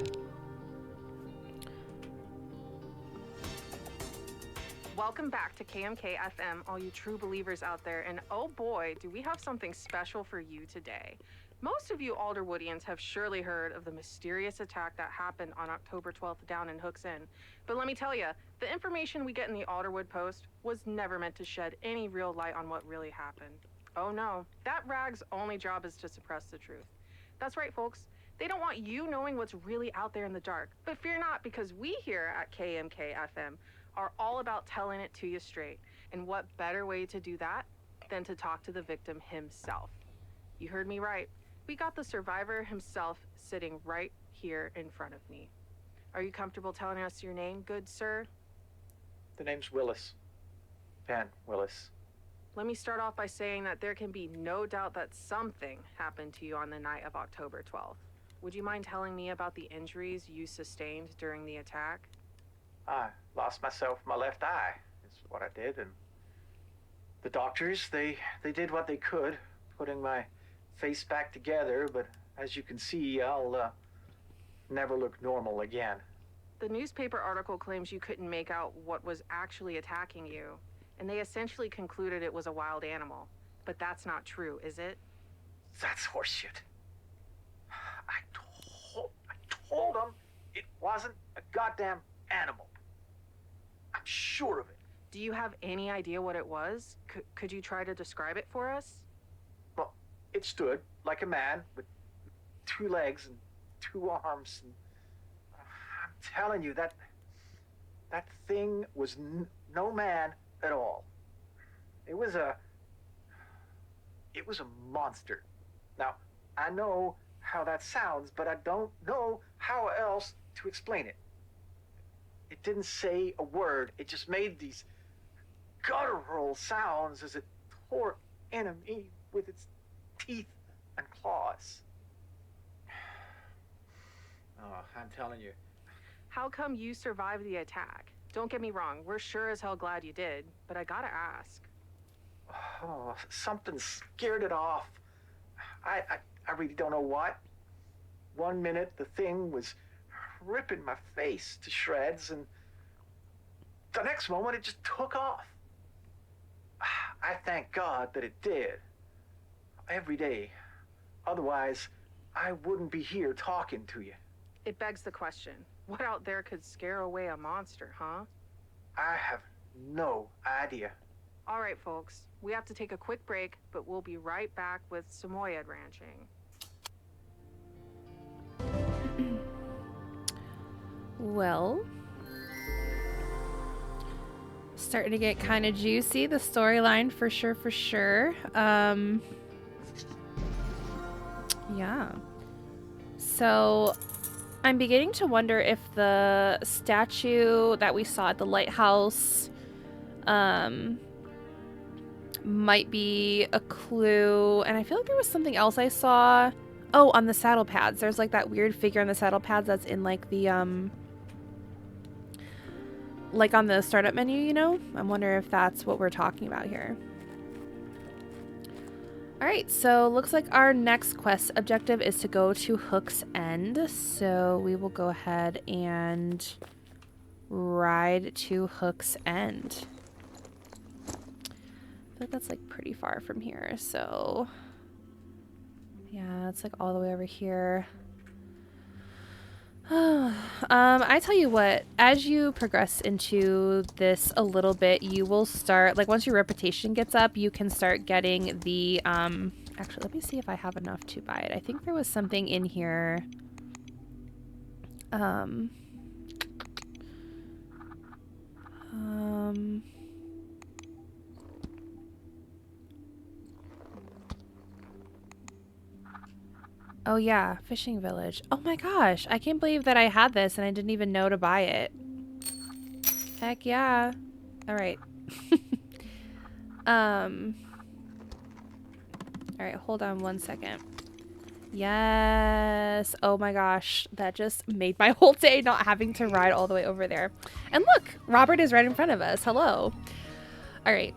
Welcome back to KMK FM, all you true believers out there, and oh boy, do we have something special for you today. Most of you Alderwoodians have surely heard of the mysterious attack that happened on October 12th down in Hooks Inn. But let me tell you, the information we get in the Alderwood Post was never meant to shed any real light on what really happened. Oh no, that rag's only job is to suppress the truth. That's right, folks. They don't want you knowing what's really out there in the dark. But fear not, because we here at KMK FM are all about telling it to you straight. And what better way to do that than to talk to the victim himself? You heard me right. We got the survivor himself sitting right here in front of me. Are you comfortable telling us your name, good sir? The name's Willis. Van Willis. Let me start off by saying that there can be no doubt that something happened to you on the night of October 12th. Would you mind telling me about the injuries you sustained during the attack? I lost myself my left eye, is what I did, and the doctors, they did what they could, putting my face back together, but as you can see, I'll never look normal again. The newspaper article claims you couldn't make out what was actually attacking you, and they essentially concluded it was a wild animal. But that's not true, is it? That's horseshit. I told them it wasn't a goddamn animal. I'm sure of it. Do you have any idea what it was? Could you try to describe it for us? Well, it stood like a man with 2 legs and 2 arms, and I'm telling you that thing was no man at all. It was a monster. Now, I know how that sounds, but I don't know how else to explain it. It didn't say a word. It just made these guttural sounds as it tore into me with its teeth and claws. Oh, I'm telling you. How come you survived the attack? Don't get me wrong, we're sure as hell glad you did, but I gotta ask. Oh, something scared it off. I really don't know what. One minute the thing was ripping my face to shreds, and the next moment it just took off. I thank God that it did. Every day. Otherwise, I wouldn't be here talking to you. It begs the question, what out there could scare away a monster, huh? I have no idea. All right, folks, we have to take a quick break, but we'll be right back with Samoyed ranching. Well, starting to get kind of juicy, the storyline for sure. Yeah. So I'm beginning to wonder if the statue that we saw at the lighthouse might be a clue. And I feel like there was something else I saw. Oh, on the saddle pads. There's like that weird figure on the saddle pads that's in like the like on the startup menu, you know? I'm wondering if that's what we're talking about here. Alright, so looks like our next quest objective is to go to Hook's End. So we will go ahead and ride to Hook's End. I feel like that's like pretty far from here, so yeah, it's like all the way over here. I tell you what, as you progress into this a little bit, you will start, like once your reputation gets up, you can start getting the, actually, let me see if I have enough to buy it. I think there was something in here. Oh yeah, fishing village. Oh my gosh, I can't believe that I had this and I didn't even know to buy it. Heck yeah. All right. All right, hold on one second. Yes. Oh my gosh, that just made my whole day not having to ride all the way over there. And look, Robert is right in front of us. Hello. All right.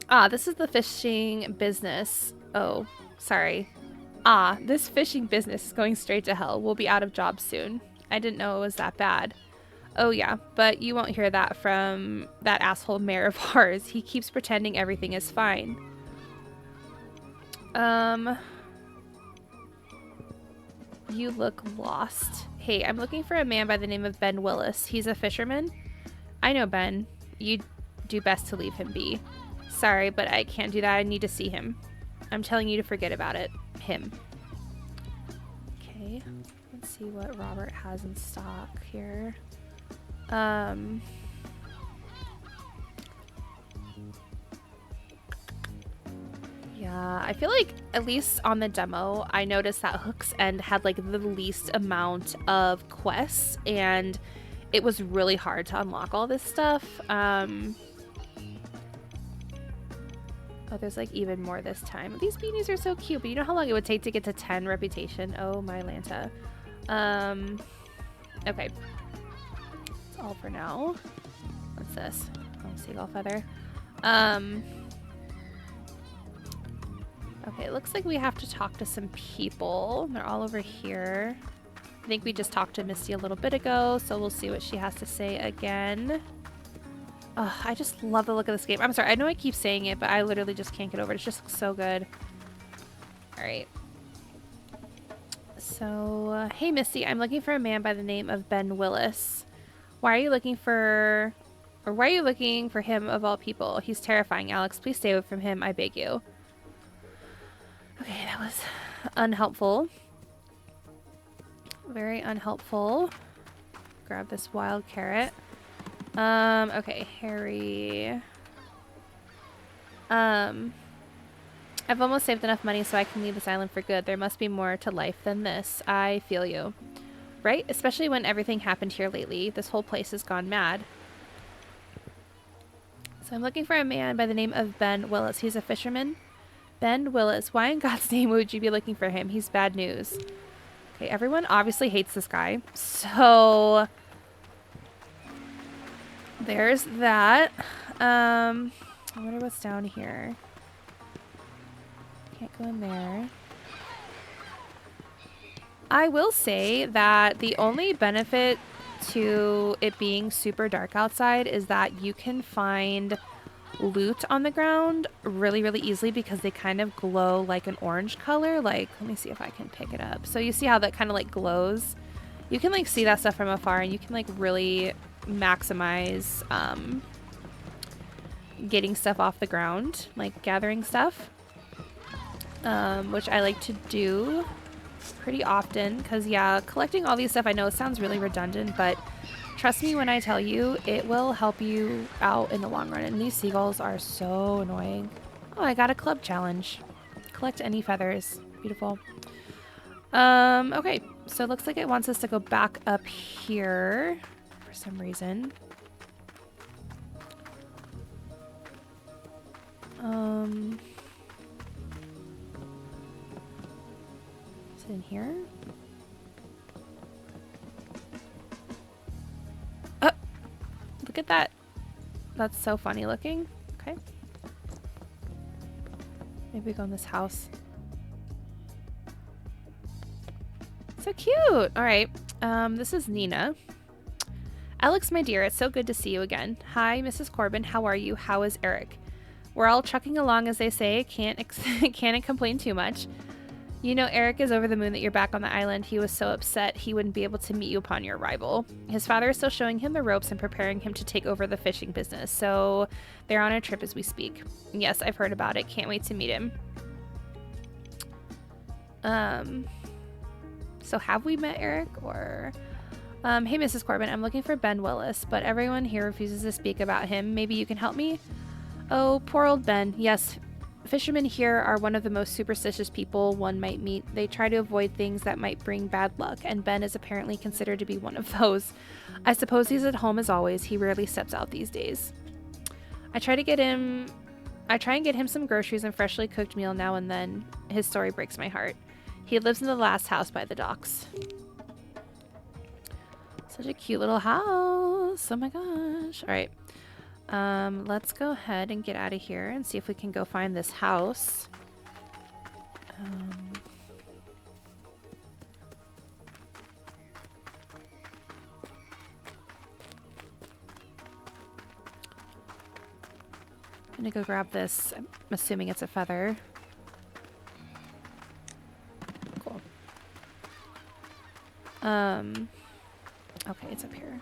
Ah, this is the fishing business. Oh, sorry. Ah, this fishing business is going straight to hell. We'll be out of jobs soon. I didn't know it was that bad. Oh yeah, but you won't hear that from that asshole mayor of ours. He keeps pretending everything is fine. You look lost. Hey, I'm looking for a man by the name of Ben Willis. He's a fisherman. I know Ben. You'd do best to leave him be. Sorry, but I can't do that. I need to see him. I'm telling you to forget about it. Him. Okay, let's see what Robert has in stock here. Yeah, I feel like at least on the demo, I noticed that Hook's End had like the least amount of quests, and it was really hard to unlock all this stuff. Oh, there's like even more this time. These beanies are so cute, but you know how long it would take to get to 10 reputation? Oh my Lanta. Okay. That's all for now. What's this? Oh, seagull feather. Okay, it looks like we have to talk to some people. They're all over here. I think we just talked to Misty a little bit ago, so we'll see what she has to say again. Oh, I just love the look of this game. I'm sorry, I know I keep saying it, but I literally just can't get over it. It just looks so good. Alright. So, hey Misty, I'm looking for a man by the name of Ben Willis. Why are you looking for... Or why are you looking for him of all people? He's terrifying, Alex. Please stay away from him, I beg you. Okay, that was unhelpful. Very unhelpful. Grab this wild carrot. Okay, Harry. I've almost saved enough money so I can leave this island for good. There must be more to life than this. I feel you. Right? Especially when everything happened here lately. This whole place has gone mad. So I'm looking for a man by the name of Ben Willis. He's a fisherman. Ben Willis. Why in God's name would you be looking for him? He's bad news. Okay, everyone obviously hates this guy. So... there's that. I wonder what's down here. Can't go in there. I will say that the only benefit to it being super dark outside is that you can find loot on the ground really, really easily because they kind of glow like an orange color. Like, let me see if I can pick it up. So you see how that kind of like glows? You can like see that stuff from afar and you can like really maximize getting stuff off the ground, like gathering stuff, which I like to do pretty often because yeah, collecting all these stuff, I know it sounds really redundant, but trust me when I tell you it will help you out in the long run. And these seagulls are so annoying. Oh, I got a club challenge. Collect any feathers. Beautiful. Okay, so it looks like it wants us to go back up here for some reason. Is it in here? Oh, look at that. That's so funny looking. Okay. Maybe we go in this house. So cute. All right. This is Nina. Alex, my dear, it's so good to see you again. Hi, Mrs. Corbin. How are you? How is Eric? We're all trucking along, as they say. Can't complain too much. You know, Eric is over the moon that you're back on the island. He was so upset he wouldn't be able to meet you upon your arrival. His father is still showing him the ropes and preparing him to take over the fishing business. So they're on a trip as we speak. Yes, I've heard about it. Can't wait to meet him. So have we met Eric or... hey, Mrs. Corbin, I'm looking for Ben Willis, but everyone here refuses to speak about him. Maybe you can help me? Oh, poor old Ben. Yes, fishermen here are one of the most superstitious people one might meet. They try to avoid things that might bring bad luck, and Ben is apparently considered to be one of those. I suppose he's at home as always. He rarely steps out these days. I try and get him some groceries and freshly cooked meal now and then. His story breaks my heart. He lives in the last house by the docks. Such a cute little house. Oh my gosh. All right. Let's go ahead and get out of here and see if we can go find this house. I'm gonna go grab this. I'm assuming it's a feather. Cool. Okay, it's up here.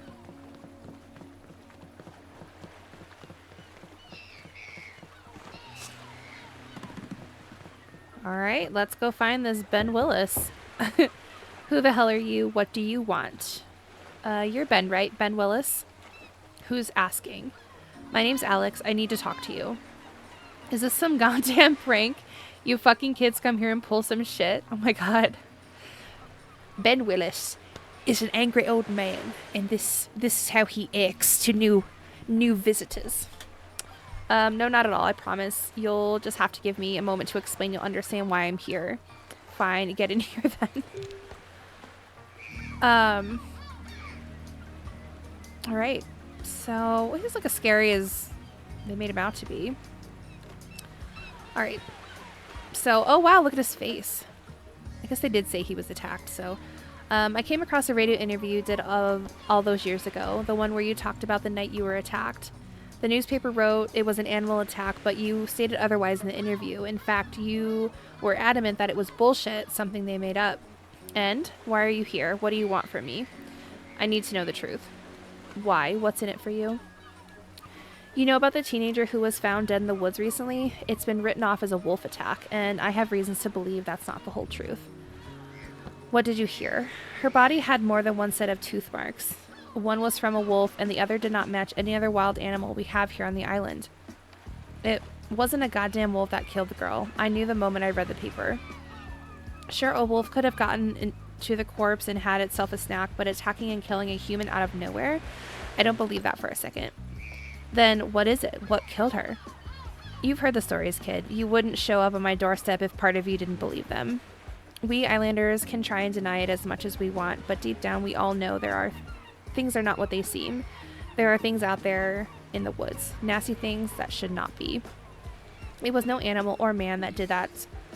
Alright, let's go find this Ben Willis. Who the hell are you? What do you want? You're Ben, right? Ben Willis? Who's asking? My name's Alex. I need to talk to you. Is this some goddamn prank? You fucking kids come here and pull some shit? Oh my god. Ben Willis is an angry old man, and this is how he acts to new visitors. No, not at all. I promise. You'll just have to give me a moment to explain. You'll understand why I'm here. Fine, get in here then. Alright. So, he's like as scary as they made him out to be. Alright. So, oh wow, look at his face. I guess they did say he was attacked, so. I came across a radio interview you did of all those years ago. The one where you talked about the night you were attacked. The newspaper wrote it was an animal attack, but you stated otherwise in the interview. In fact, you were adamant that it was bullshit, something they made up. And why are you here? What do you want from me? I need to know the truth. Why? What's in it for you? You know about the teenager who was found dead in the woods recently? It's been written off as a wolf attack, and I have reasons to believe that's not the whole truth. What did you hear? Her body had more than one set of tooth marks. One was from a wolf, and the other did not match any other wild animal we have here on the island. It wasn't a goddamn wolf that killed the girl. I knew the moment I read the paper. Sure, a wolf could have gotten into the corpse and had itself a snack, but attacking and killing a human out of nowhere? I don't believe that for a second. Then what is it? What killed her? You've heard the stories, kid. You wouldn't show up on my doorstep if part of you didn't believe them. We islanders can try and deny it as much as we want, but deep down we all know things are not what they seem. There are things out there in the woods. Nasty things that should not be. It was no animal or man that did that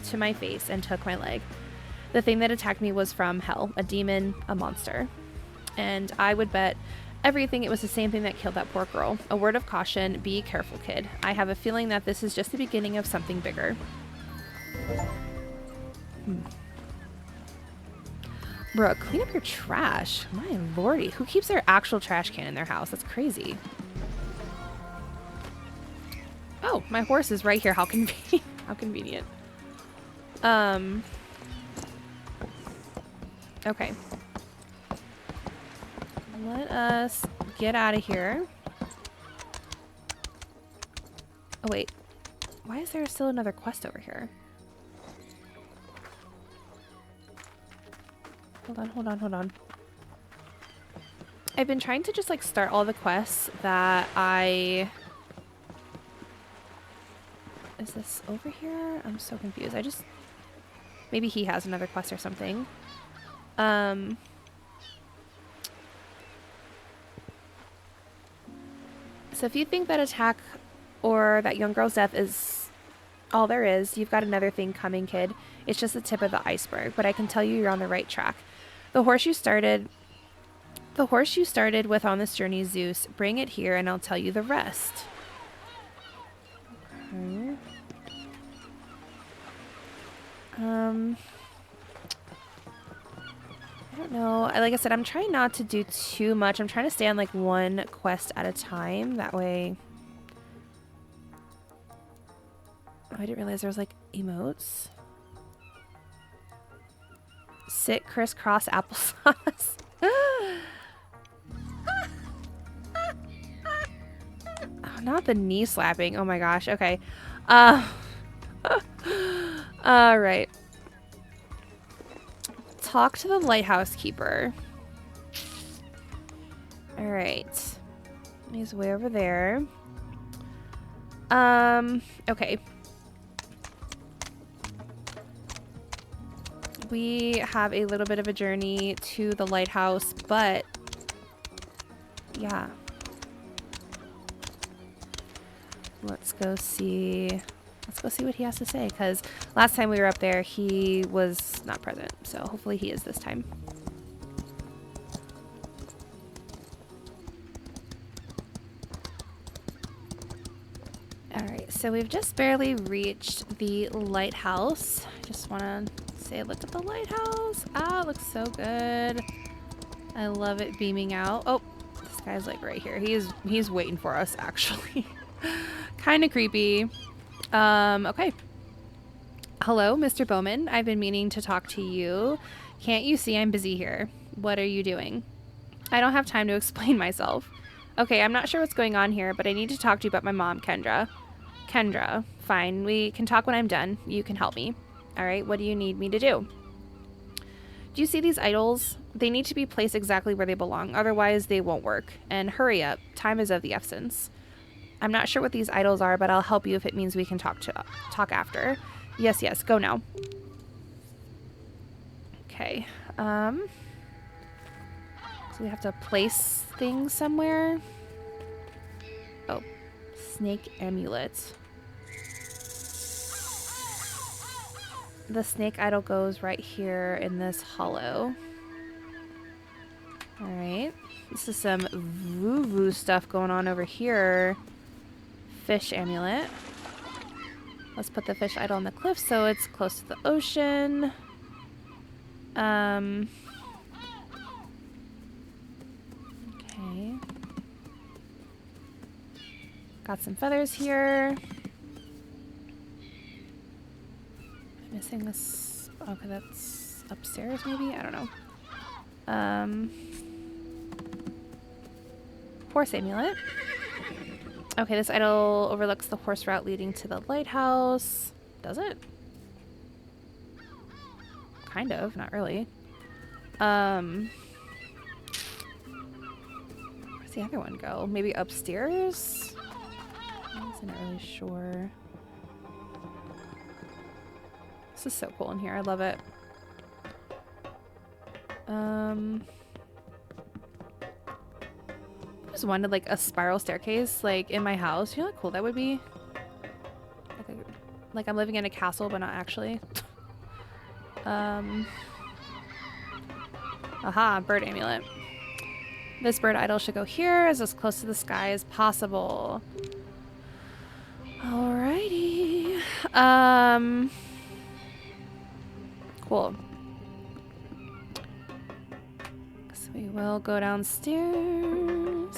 to my face and took my leg. The thing that attacked me was from hell. A demon, a monster. And I would bet everything it was the same thing that killed that poor girl. A word of caution, be careful, kid. I have a feeling that this is just the beginning of something bigger. Bro, clean up your trash. My lordy. Who keeps their actual trash can in their house? That's crazy. Oh, my horse is right here. How convenient. How convenient. Okay. Let us get out of here. Oh, wait. Why is there still another quest over here? Hold on. I've been trying to just like start all the quests that Is this over here? I'm so confused. Maybe he has another quest or something. So if you think that attack or that young girl's death is all there is, you've got another thing coming, kid. It's just the tip of the iceberg, but I can tell you you're on the right track. The horse you started with on this journey, Zeus. Bring it here and I'll tell you the rest. Okay. I don't know. Like I said, I'm trying not to do too much. I'm trying to stay on like one quest at a time. That way. Oh, I didn't realize there was like emotes. Sit crisscross applesauce. Oh, not the knee slapping. Oh my gosh. Okay. All right. Talk to the lighthouse keeper. All right. He's way over there. Okay. We have a little bit of a journey to the lighthouse, but yeah. Let's go see what he has to say, because last time we were up there, he was not present, so hopefully he is this time. Alright, so we've just barely reached the lighthouse. Just want to say look at the lighthouse. Ah, it looks so good. I love it beaming out. Oh, this guy's like right here. He's waiting for us, actually. Kind of creepy. Okay. Hello, Mr. Bowman. I've been meaning to talk to you. Can't you see I'm busy here? What are you doing? I don't have time to explain myself. Okay, I'm not sure what's going on here, but I need to talk to you about my mom, Kendra. Kendra, fine. We can talk when I'm done. You can help me. All right, what do you need me to do? Do you see these idols? They need to be placed exactly where they belong. Otherwise, they won't work. And hurry up. Time is of the essence. I'm not sure what these idols are, but I'll help you if it means we can talk after. Yes, yes, go now. Okay. So we have to place things somewhere. Oh, snake amulet. The snake idol goes right here in this hollow. Alright. This is some woo-woo stuff going on over here. Fish amulet. Let's put the fish idol on the cliff so it's close to the ocean. Okay. Got some feathers here. Missing this. Okay, that's upstairs maybe? I don't know. Horse amulet. Okay, this idol overlooks the horse route leading to the lighthouse. Does it? Kind of, not really. Where's the other one go? Maybe upstairs? I wasn't really sure. This is so cool in here. I love it. I just wanted like a spiral staircase like in my house. You know how cool that would be? Like I'm living in a castle, but not actually. Aha, bird amulet. This bird idol should go here, as close to the sky as possible. Alrighty. Cool. So we will go downstairs,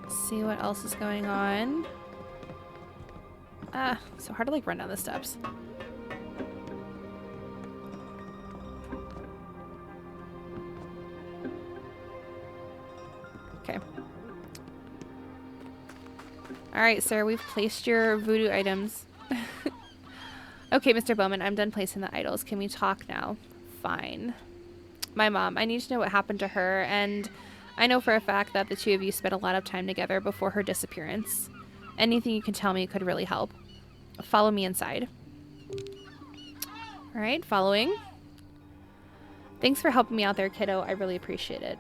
see what else is going on. Ah, so hard to like run down the steps. Okay. Alright, sir, we've placed your voodoo items. Okay, Mr. Bowman, I'm done placing the idols. Can we talk now? Fine. My mom, I need to know what happened to her, and I know for a fact that the two of you spent a lot of time together before her disappearance. Anything you can tell me could really help. Follow me inside. Alright, following. Thanks for helping me out there, kiddo. I really appreciate it.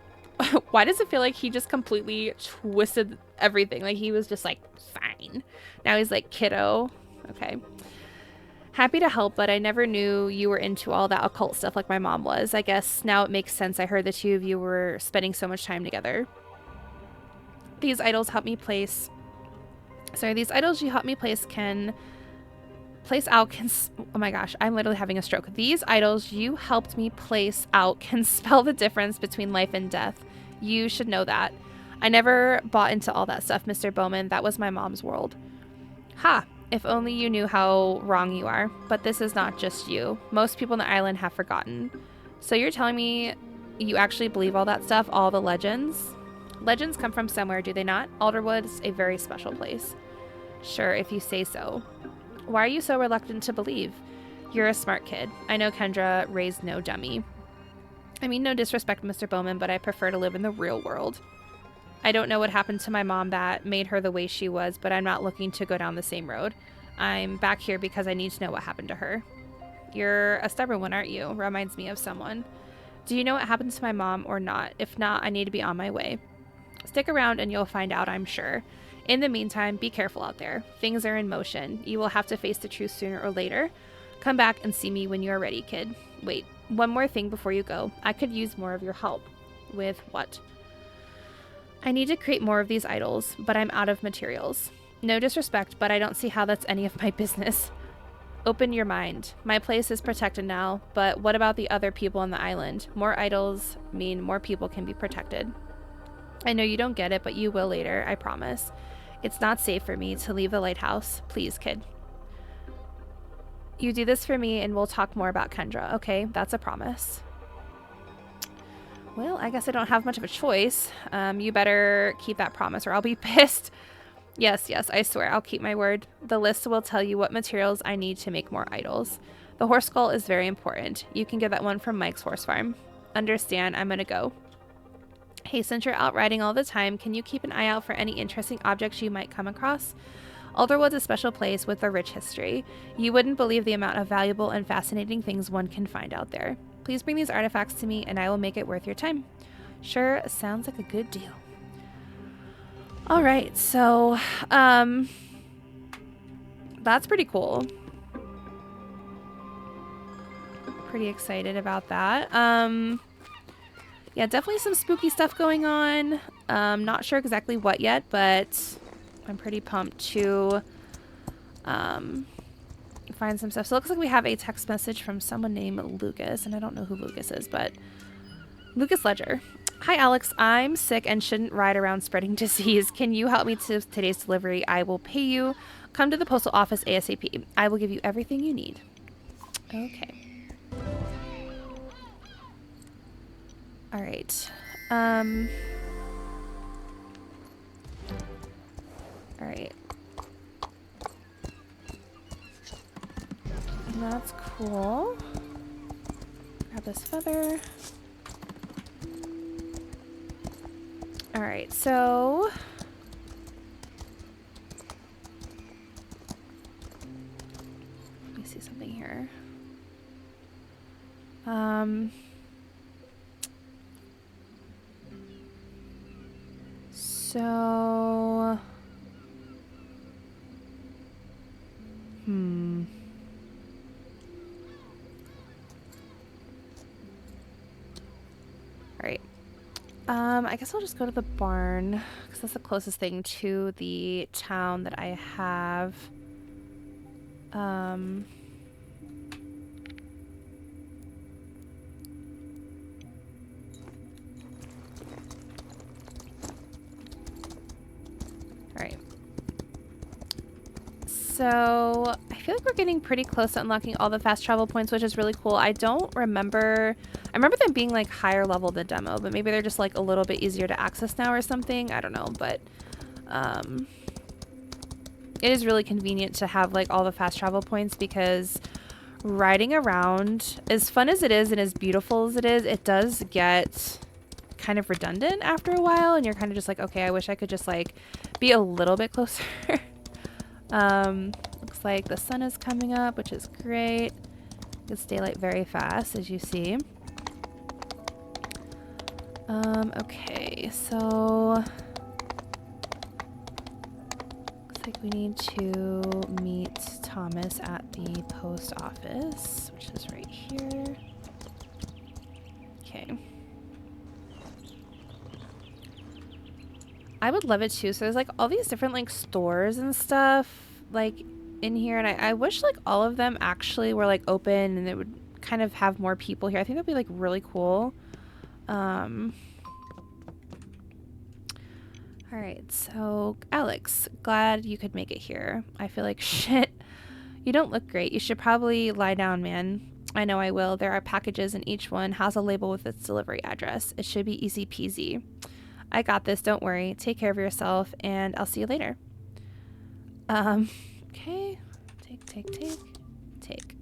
Why does it feel like he just completely twisted everything? Like he was just like, fine. Now he's like, kiddo. Okay. Happy to help, but I never knew you were into all that occult stuff like my mom was. I guess now it makes sense. I heard the two of you were spending so much time together. These idols help me place... Sorry, these idols you help me place can... oh my gosh, I'm literally having a stroke. These idols you helped me place out can spell the difference between life and death. You should know that. I never bought into all that stuff, Mr. Bowman. That was my mom's world. Ha! If only you knew how wrong you are. But this is not just you. Most people on the island have forgotten. So you're telling me you actually believe all that stuff? All the legends? Legends come from somewhere, do they not? Alderwood's a very special place. Sure, if you say so. Why are you so reluctant to believe? You're a smart kid. I know Kendra raised no dummy. I mean, no disrespect, Mr. Bowman, but I prefer to live in the real world. I don't know what happened to my mom that made her the way she was, but I'm not looking to go down the same road. I'm back here because I need to know what happened to her. You're a stubborn one, aren't you? Reminds me of someone. Do you know what happened to my mom or not? If not, I need to be on my way. Stick around and you'll find out, I'm sure. In the meantime, be careful out there. Things are in motion. You will have to face the truth sooner or later. Come back and see me when you are ready, kid. Wait, one more thing before you go. I could use more of your help. With what? I need to create more of these idols, but I'm out of materials. No disrespect, but I don't see how that's any of my business. Open your mind. My place is protected now, but what about the other people on the island? More idols mean more people can be protected. I know you don't get it, but you will later, I promise. It's not safe for me to leave the lighthouse. Please, kid. You do this for me and we'll talk more about Kendra, okay? That's a promise. Well, I guess I don't have much of a choice. You better keep that promise or I'll be pissed. Yes, I swear, I'll keep my word. The list will tell you what materials I need to make more idols. The horse skull is very important. You can get that one from Mike's horse farm. Understand, I'm gonna go. Hey, since you're out riding all the time, can you keep an eye out for any interesting objects you might come across? Alderwood's a special place with a rich history. You wouldn't believe the amount of valuable and fascinating things one can find out there. Please bring these artifacts to me and I will make it worth your time. Sure, sounds like a good deal. All right, so that's pretty cool. Pretty excited about that. Yeah, definitely some spooky stuff going on. Not sure exactly what yet, but I'm pretty pumped to find some stuff. So it looks like we have a text message from someone named Lucas, and I don't know who Lucas is, but Lucas Ledger. Hi, Alex. I'm sick and shouldn't ride around spreading disease. Can you help me to today's delivery? I will pay you. Come to the postal office ASAP. I will give you everything you need. Okay. All right. All right. That's cool. Grab this feather. All right, so let me see something here. So all right. I guess I'll just go to the barn because that's the closest thing to the town that I have. All right. So I feel like we're getting pretty close to unlocking all the fast travel points, which is really cool. I don't remember. I remember them being like higher level than demo, but maybe they're just like a little bit easier to access now or something. I don't know, but it is really convenient to have like all the fast travel points because riding around, as fun as it is and as beautiful as it is, it does get kind of redundant after a while, and you're kind of just like, okay, I wish I could just like be a little bit closer. Looks like the sun is coming up, which is great. It's daylight very fast, as you see. Okay, so looks like we need to meet Thomas at the post office, which is right here. Okay. I would love it too. So there's like all these different like stores and stuff like in here, and I wish like all of them actually were like open and it would kind of have more people here. I think that'd be like really cool. All right, so Alex, glad you could make it here. I feel like shit. You don't look great. You should probably lie down, man. I know I will. There are packages and each one has a label with its delivery address. It should be easy peasy. I got this, don't worry. Take care of yourself, and I'll see you later. Okay. Take.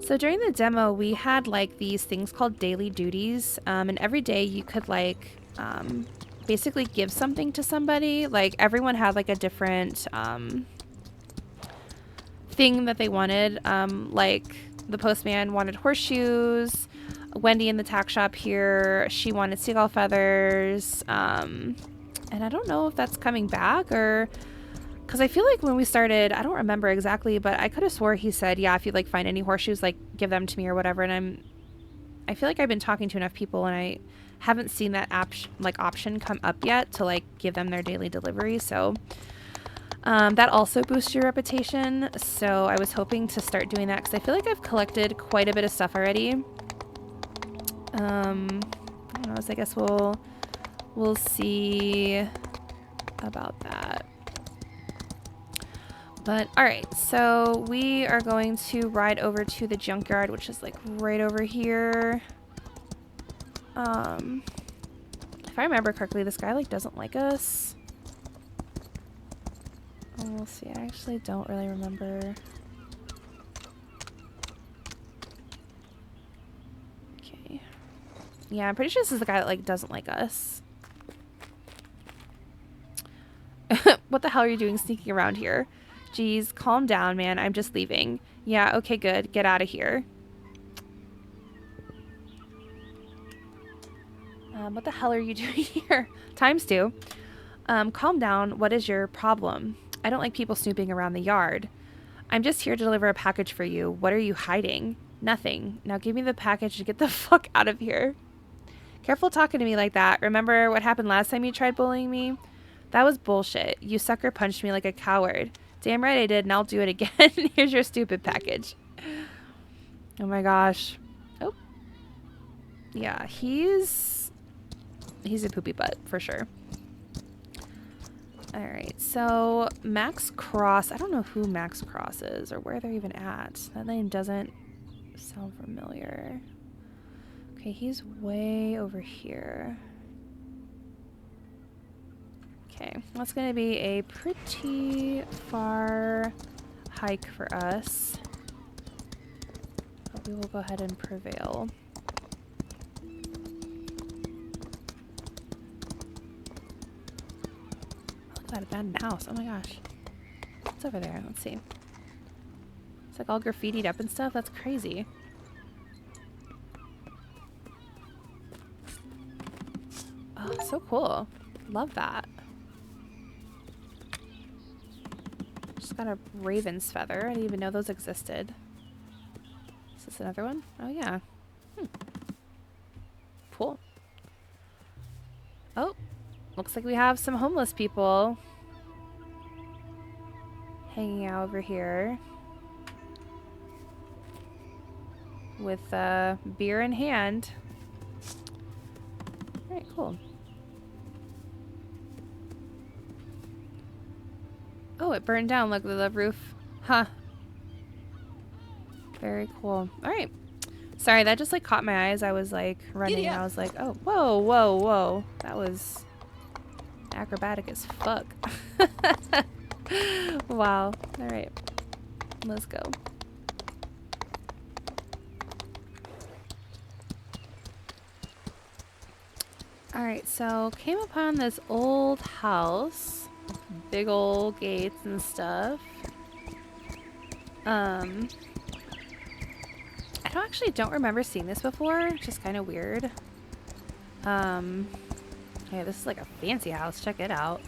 So during the demo, we had like these things called daily duties, and every day you could like basically give something to somebody. Like everyone had like a different thing that they wanted. Like the postman wanted horseshoes. Wendy in the tack shop here, she wanted seagull feathers. And I don't know if that's coming back or... Because I feel like when we started, I don't remember exactly, but I could have swore he said, yeah, if you like find any horseshoes, like give them to me or whatever. And I feel like I've been talking to enough people and I haven't seen that option come up yet to like give them their daily delivery. So that also boosts your reputation. So I was hoping to start doing that because I feel like I've collected quite a bit of stuff already. I don't know, so I guess we'll see about that. But all right, so we are going to ride over to the junkyard, which is like right over here. If I remember correctly, this guy like doesn't like us. Oh, we'll see. I actually don't really remember. I don't know if this guy's like doesn't like us. Oh, we'll see. I actually don't really remember. Yeah, I'm pretty sure this is the guy that, like, doesn't like us. What the hell are you doing sneaking around here? Jeez, calm down, man. I'm just leaving. Yeah, okay, good. Get out of here. What the hell are you doing here? Times two. Calm down. What is your problem? I don't like people snooping around the yard. I'm just here to deliver a package for you. What are you hiding? Nothing. Now give me the package and get the fuck out of here. Careful talking to me like that. Remember what happened last time you tried bullying me? That was bullshit. You sucker punched me like a coward. Damn right I did, and I'll do it again. Here's your stupid package. Oh my gosh. Oh. Yeah, he's a poopy butt, for sure. Alright, so Max Cross. I don't know who Max Cross is or where they're even at. That name doesn't sound familiar. Okay, he's way over here. Okay, that's going to be a pretty far hike for us. But we will go ahead and prevail. Look at that abandoned house. Oh my gosh. What's over there? Let's see. It's like all graffitied up and stuff. That's crazy. Oh, so cool. Love that. Just got a raven's feather. I didn't even know those existed. Is this another one? Oh, yeah. Cool. Oh, looks like we have some homeless people hanging out over here with beer in hand. All right, cool. Oh, it burned down. Look at the roof. Huh. Very cool. All right. Sorry, that just like caught my eyes. I was like running and I was like, oh, whoa, whoa, whoa. That was acrobatic as fuck. Wow. All right. Let's go. All right, so came upon this old house. Big old gates and stuff. I don't remember seeing this before. It's just kind of weird. Yeah, this is like a fancy house. Check it out.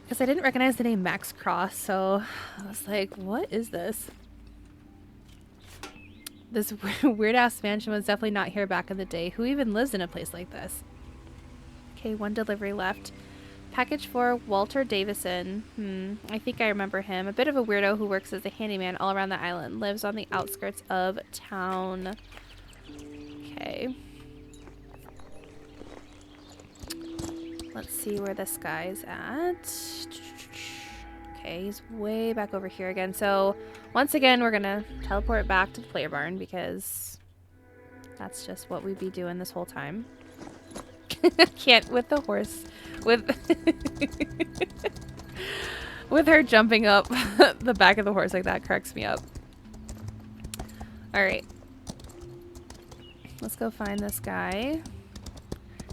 Because I didn't recognize the name Max Cross, so I was like, what is this? This weird-ass mansion was definitely not here back in the day. Who even lives in a place like this? Okay, one delivery left. Package for Walter Davison. I think I remember him. A bit of a weirdo who works as a handyman all around the island. Lives on the outskirts of town. Okay. Let's see where this guy's at. Okay, he's way back over here again. So, once again, we're gonna teleport back to the player barn because that's just what we'd be doing this whole time. Can't with the horse. With with her jumping up the back of the horse like that cracks me up. Alright. Let's go find this guy.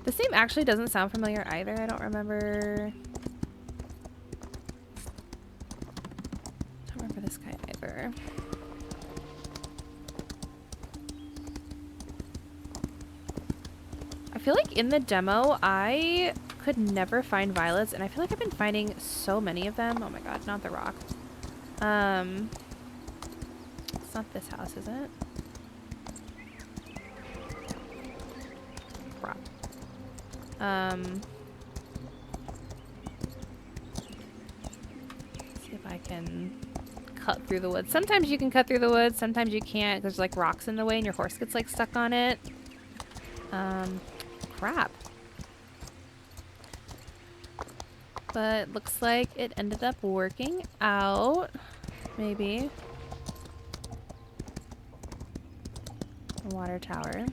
This name actually doesn't sound familiar either. I don't remember this guy either. I feel like in the demo, I could never find violets, and I feel like I've been finding so many of them. Oh my god, not the rock. It's not this house, is it? Crap. See if I can cut through the woods. Sometimes you can cut through the woods, sometimes you can't. There's like rocks in the way and your horse gets like stuck on it. Crap. But looks like it ended up working out. Maybe. A water tower.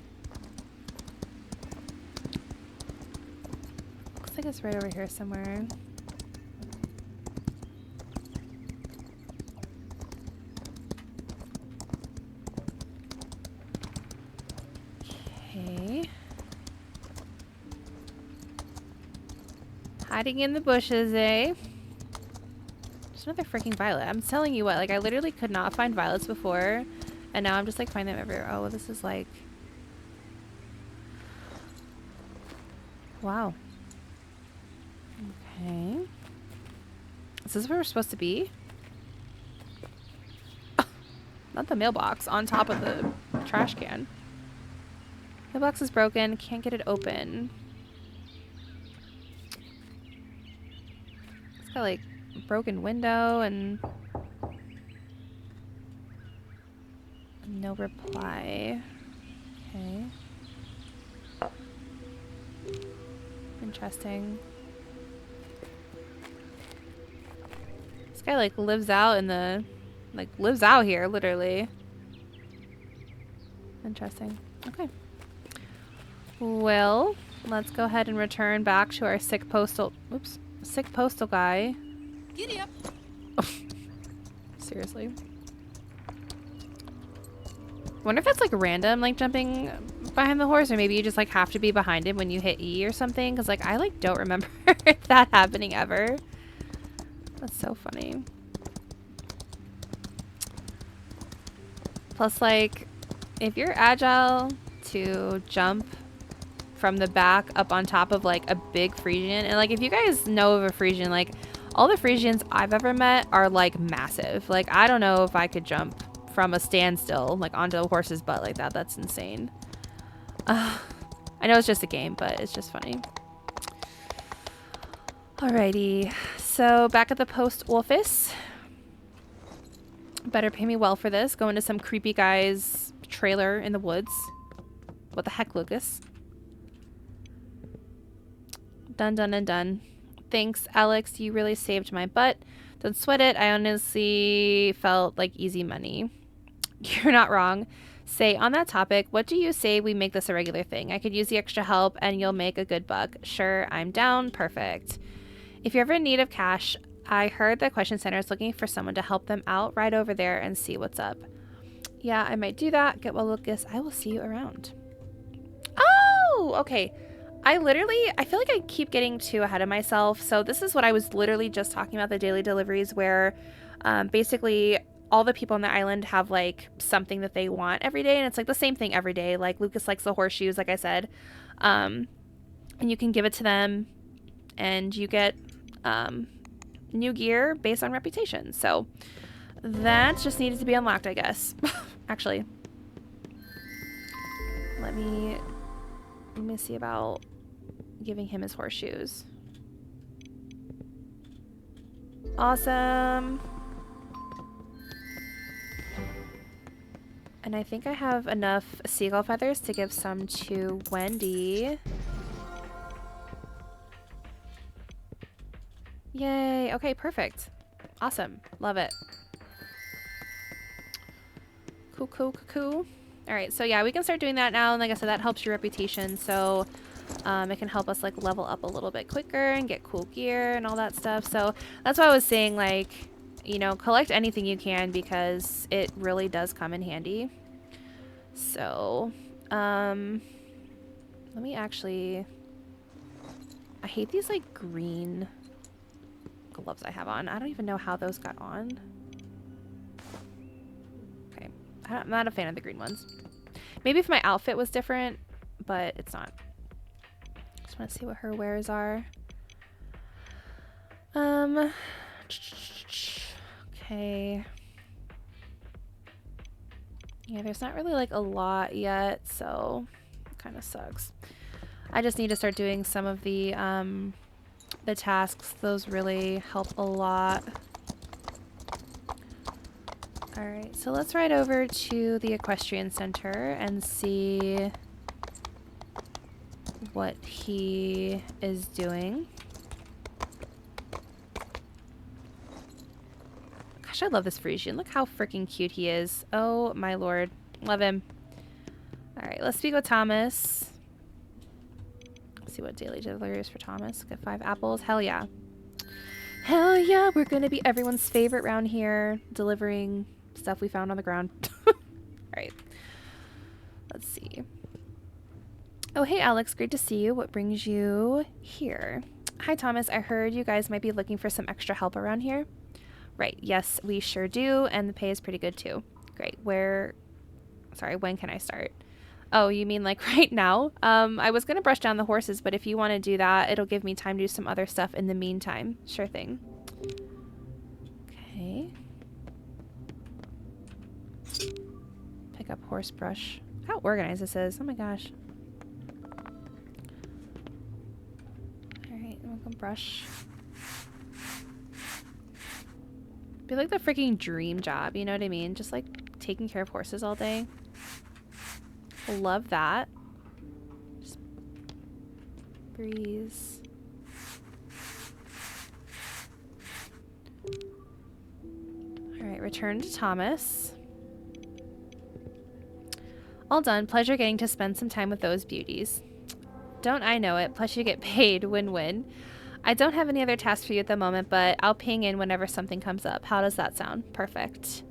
Looks like it's right over here somewhere. Hiding in the bushes, eh? There's another freaking violet. I'm telling you what, like I literally could not find violets before, and now I'm just like finding them everywhere. Oh, this is like... Wow. Okay. Is this where we're supposed to be? Not the mailbox, on top of the trash can. Mailbox is broken, can't get it open. It's got like a broken window and no reply. Okay. Interesting. This guy like lives out in the... Like, lives out here, literally. Interesting. Okay. Well, let's go ahead and return back to our sick postal... Oops. Sick postal guy. Giddy up. Seriously. Wonder if that's, like, random, like, jumping behind the horse, or maybe you just, like, have to be behind him when you hit E or something, because, like, I, like, don't remember that happening ever. That's so funny. Plus, like, if you're agile to jump from the back up on top of, like, a big Frisian, and, like, if you guys know of a Frisian, like, all the Frisians I've ever met are, like, massive. Like, I don't know if I could jump from a standstill, like, onto a horse's butt like that. That's insane. I know it's just a game, but it's just funny. Alrighty. So, back at the post office. Better pay me well for this. Going to some creepy guy's trailer in the woods. What the heck, Lucas? Done, done, and done. Thanks, Alex. You really saved my butt. Don't sweat it. I honestly felt like easy money. You're not wrong. Say, on that topic, what do you say we make this a regular thing? I could use the extra help and you'll make a good buck. Sure, I'm down. Perfect. If you're ever in need of cash, I heard the Question Center is looking for someone to help them out. Right over there and see what's up. Yeah, I might do that. Get well, Lucas. I will see you around. Oh, okay. I feel like I keep getting too ahead of myself. So this is what I was literally just talking about, the daily deliveries, where basically all the people on the island have like something that they want every day. And it's like the same thing every day. Like Lucas likes the horseshoes, like I said. And you can give it to them and you get new gear based on reputation. So that just needed to be unlocked, I guess. Actually, let me see about giving him his horseshoes. Awesome. And I think I have enough seagull feathers to give some to Wendy. Yay. Okay, perfect. Awesome. Love it. Cool, cool, cool, cool. Alright, so yeah, we can start doing that now. And like I said, that helps your reputation. So it can help us like level up a little bit quicker and get cool gear and all that stuff. So that's why I was saying, like, you know, collect anything you can because it really does come in handy. So, let me actually... I hate these like green gloves I have on. I don't even know how those got on. Okay. I'm not a fan of the green ones. Maybe if my outfit was different, but it's not. Just want to see what her wares are. Okay. Yeah, there's not really like a lot yet, so it kind of sucks. I just need to start doing some of the tasks. Those really help a lot. Alright, so let's ride over to the Equestrian Center and see what he is doing. Gosh, I love this Frisian. Look how freaking cute he is. Oh my lord. Love him. Alright, let's speak with Thomas. Let's see what daily delivery is for Thomas. Get 5 apples. Hell yeah. Hell yeah, we're gonna be everyone's favorite around here, delivering stuff we found on the ground. Alright. Let's see. Oh, hey Alex, great to see you. What brings you here? Hi, Thomas. I heard you guys might be looking for some extra help around here. Right. Yes, we sure do. And the pay is pretty good, too. Great. Sorry, when can I start? Oh, you mean like right now? I was going to brush down the horses, but if you want to do that, it'll give me time to do some other stuff in the meantime. Sure thing. Okay. Pick up horse brush. How organized this is. Oh my gosh. Alright, we'll go brush. Be like the freaking dream job, you know what I mean? Just like taking care of horses all day. Love that. Just breeze. Alright, return to Thomas. All done. Pleasure getting to spend some time with those beauties. Don't I know it? Plus you get paid. Win-win. I don't have any other tasks for you at the moment, but I'll ping in whenever something comes up. How does that sound? Perfect.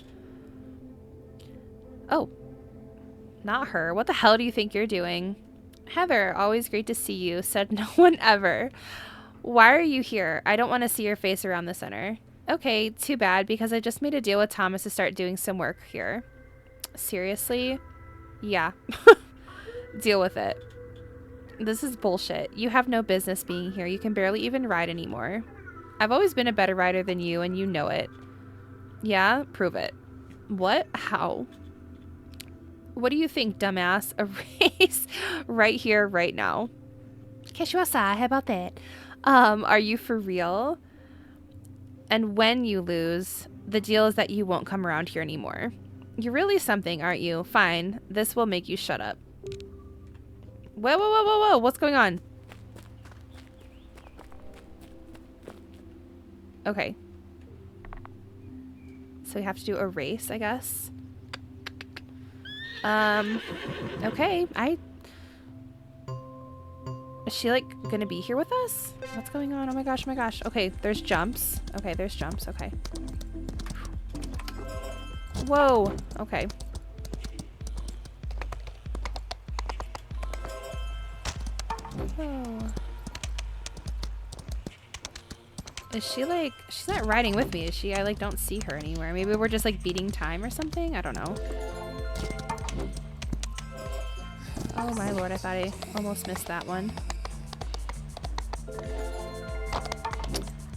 Oh. Not her. What the hell do you think you're doing? Heather, always great to see you, said no one ever. Why are you here? I don't want to see your face around the center. Okay, too bad, because I just made a deal with Thomas to start doing some work here. Seriously? Yeah. Deal with it. This is bullshit. You have no business being here. You can barely even ride anymore. I've always been a better rider than you, and you know it. Yeah? Prove it. What? How? What do you think, dumbass? A race right here, right now. Keshuasa, how about that? Are you for real? And when you lose, the deal is that you won't come around here anymore. You're really something, aren't you? Fine. This will make you shut up. Whoa, whoa, whoa, whoa, whoa. What's going on? Okay. So we have to do a race, I guess. Okay. Is she, like, gonna be here with us? What's going on? Oh my gosh, oh my gosh. Okay, there's jumps. Okay, there's jumps. Okay. Whoa. Okay. Whoa. Is she, like... She's not riding with me, is she? I, like, don't see her anywhere. Maybe we're just, like, beating time or something? I don't know. Oh my lord, I thought I almost missed that one.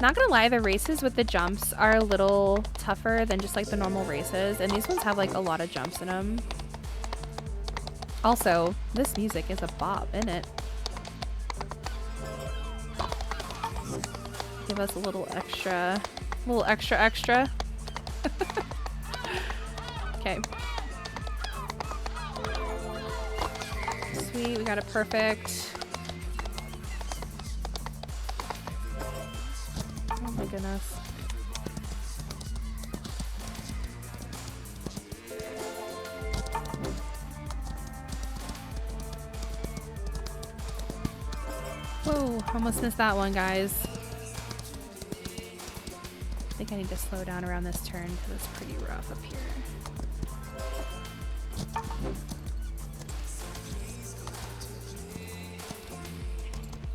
Not gonna lie, the races with the jumps are a little tougher than just like the normal races, and these ones have like a lot of jumps in them. Also, this music is a bop, isn't it? Give us a little extra. Okay. Sweet, we got it perfect. Oh my goodness. Whoa, almost missed that one, guys. I think I need to slow down around this turn because it's pretty rough up here.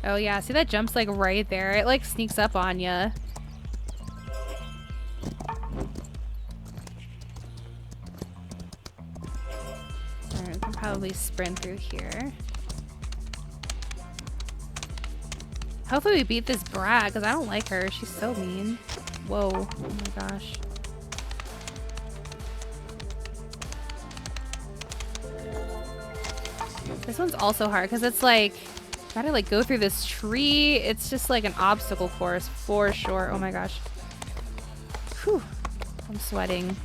Oh yeah, see that jump's like right there. It like sneaks up on ya. Alright, we can probably sprint through here. Hopefully we beat this brat, because I don't like her. She's so mean. Whoa. Oh my gosh. This one's also hard, because it's like... Gotta like go through this tree. It's just like an obstacle course for sure. Oh my gosh. Whew. I'm sweating.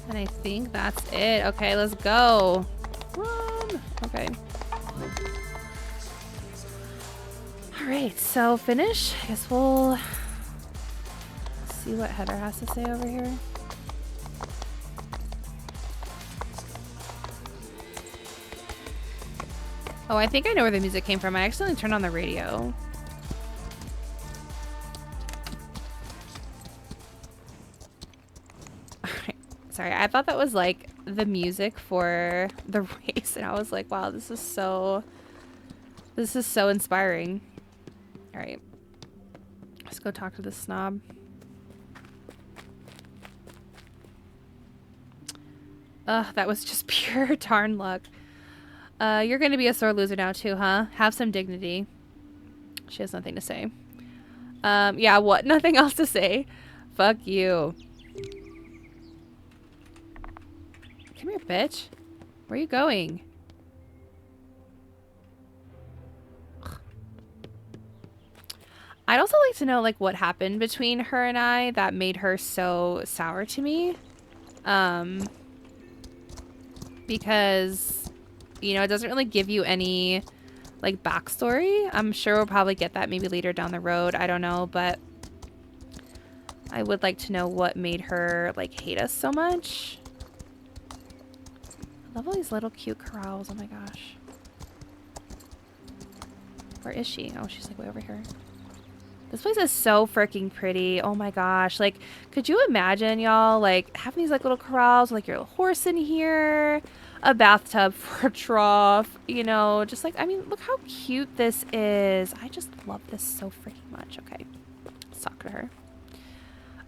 And I think that's it. Okay, let's go. Run. Okay. Alright, so finish. I guess we'll see what Heather has to say over here. Oh, I think I know where the music came from. I accidentally turned on the radio. Alright. Sorry, I thought that was like the music for the race, and I was like, wow, this This is so inspiring. All right. Let's go talk to this snob. Ugh, that was just pure darn luck. You're gonna be a sore loser now too, huh? Have some dignity. She has nothing to say. Yeah, what? Nothing else to say. Fuck you. Come here, bitch. Where are you going? I'd also like to know, like, what happened between her and I that made her so sour to me. Because, you know, it doesn't really give you any, like, backstory. I'm sure we'll probably get that maybe later down the road. I don't know, but I would like to know what made her, like, hate us so much. I love all these little cute corrals. Oh my gosh. Where is she? Oh, she's, like, way over here. This place is so freaking pretty. Oh my gosh. Like, could you imagine, y'all, like, having these, like, little corrals, like, your little horse in here, a bathtub for a trough, you know, just, like, I mean, look how cute this is. I just love this so freaking much. Okay. Let's talk to her.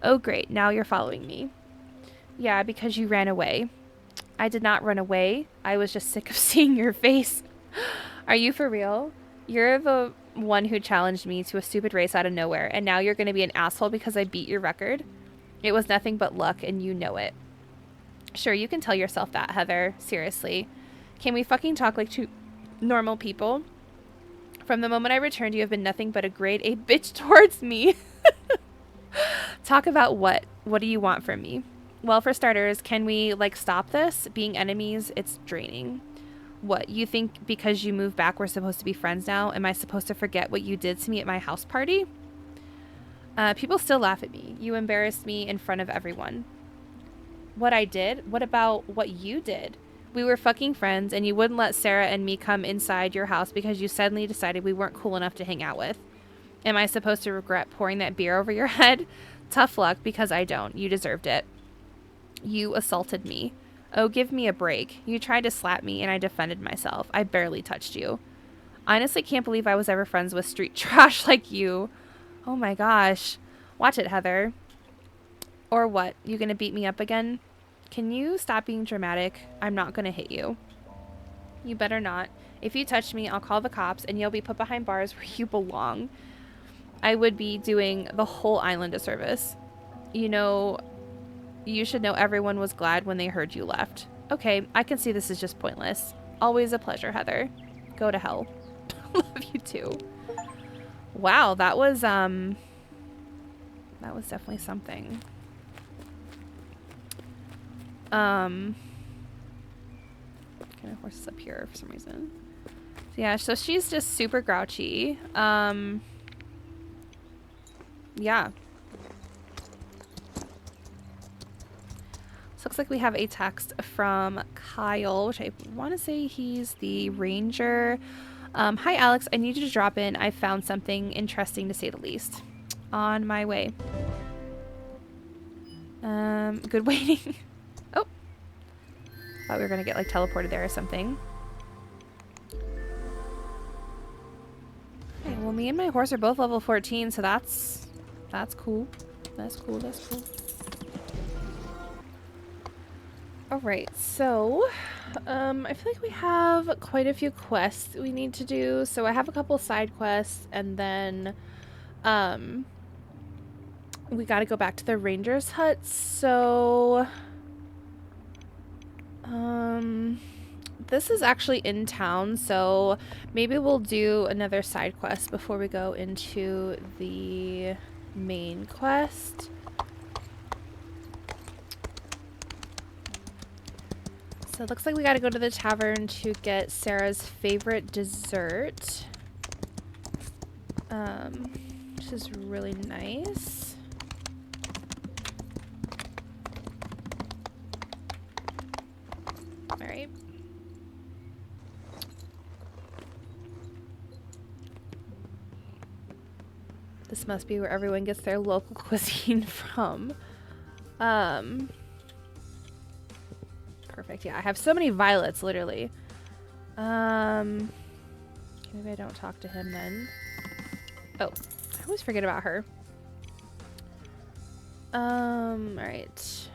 Oh, great. Now you're following me. Yeah, because you ran away. I did not run away. I was just sick of seeing your face. Are you for real? You're the one who challenged me to a stupid race out of nowhere, and now you're going to be an asshole because I beat your record? It was nothing but luck, and you know it. Sure, you can tell yourself that, Heather. Seriously. Can we fucking talk like two normal people? From the moment I returned, you have been nothing but a grade A bitch towards me. Talk about what? What do you want from me? Well, for starters, can we, like, stop this? Being enemies, it's draining. What, you think because you moved back we're supposed to be friends now? Am I supposed to forget what you did to me at my house party? People still laugh at me. You embarrassed me in front of everyone. What I did? What about what you did? We were fucking friends and you wouldn't let Sarah and me come inside your house because you suddenly decided we weren't cool enough to hang out with. Am I supposed to regret pouring that beer over your head? Tough luck, because I don't. You deserved it. You assaulted me. Oh, give me a break. You tried to slap me and I defended myself. I barely touched you. I honestly can't believe I was ever friends with street trash like you. Oh my gosh. Watch it, Heather. Or what? You gonna beat me up again? Can you stop being dramatic? I'm not gonna hit you. You better not. If you touch me, I'll call the cops and you'll be put behind bars where you belong. I would be doing the whole island a service. You know, you should know everyone was glad when they heard you left. Okay, I can see this is just pointless. Always a pleasure, Heather. Go to hell. Love you too. Wow, that was definitely something. Okay, my horse is up here for some reason. So yeah, so she's just super grouchy. Yeah. So looks like we have a text from Kyle, which I want to say he's the ranger. Hi, Alex. I need you to drop in. I found something interesting, to say the least. On my way. Good waiting. Oh. Thought we were going to get, like, teleported there or something. Okay, well, me and my horse are both level 14, so that's cool. That's cool. That's cool. Alright, so I feel like we have quite a few quests we need to do. So I have a couple side quests, and then we gotta go back to the ranger's hut. So this is actually in town, so maybe we'll do another side quest before we go into the main quest. So it looks like we gotta go to the tavern to get Sarah's favorite dessert. Which is really nice. Alright. This must be where everyone gets their local cuisine from. Perfect. Yeah, I have so many violets, literally. Maybe I don't talk to him then. Oh, I always forget about her. Alright.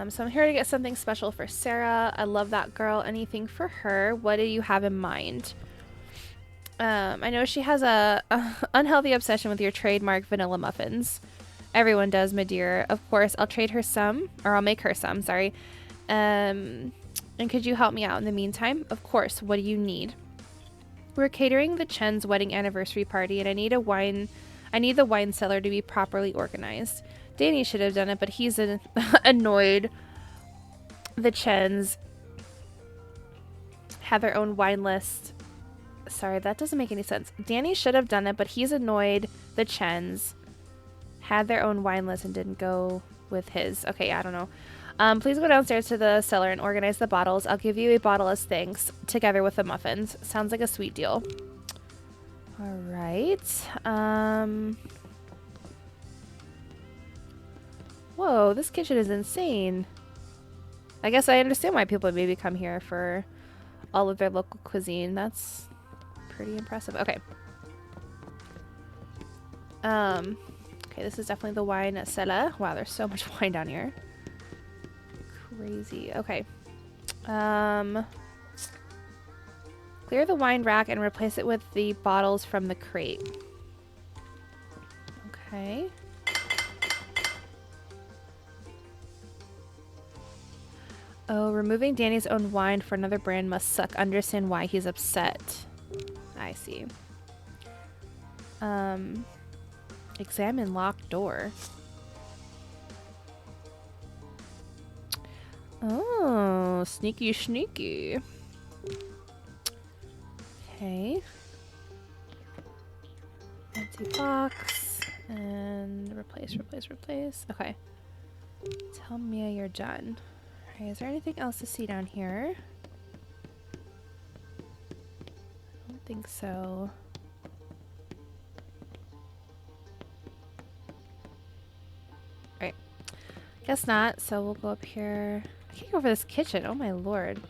So I'm here to get something special for Sarah. I love that girl. Anything for her? What do you have in mind? I know she has a unhealthy obsession with your trademark vanilla muffins. Everyone does, my dear. Of course, I'll trade her some, or I'll make her some, sorry. And could you help me out in the meantime? Of course. What do you need? We're catering the Chen's wedding anniversary party, and I need the wine cellar to be properly organized. Danny should have done it, but he's annoyed. The Chens have their own wine list. Sorry, that doesn't make any sense. Danny should have done it, but he's annoyed. The Chens had their own wine list and didn't go with his. Okay, I don't know. Please go downstairs to the cellar and organize the bottles. I'll give you a bottle as thanks, together with the muffins. Sounds like a sweet deal. All right. Whoa, this kitchen is insane. I guess I understand why people maybe come here for all of their local cuisine. That's pretty impressive. Okay. Okay, this is definitely the wine cellar. Wow, there's so much wine down here. Crazy. Okay. Clear the wine rack and replace it with the bottles from the crate. Okay. Oh, removing Danny's own wine for another brand must suck. Understand why he's upset. I see. Examine locked door. Oh, sneaky, sneaky. Okay. Empty box. And replace, replace, replace. Okay. Tell Mia you're done. Okay, is there anything else to see down here? I don't think so. Alright. Guess not, so we'll go up here. I can't go over this kitchen. Oh my lord.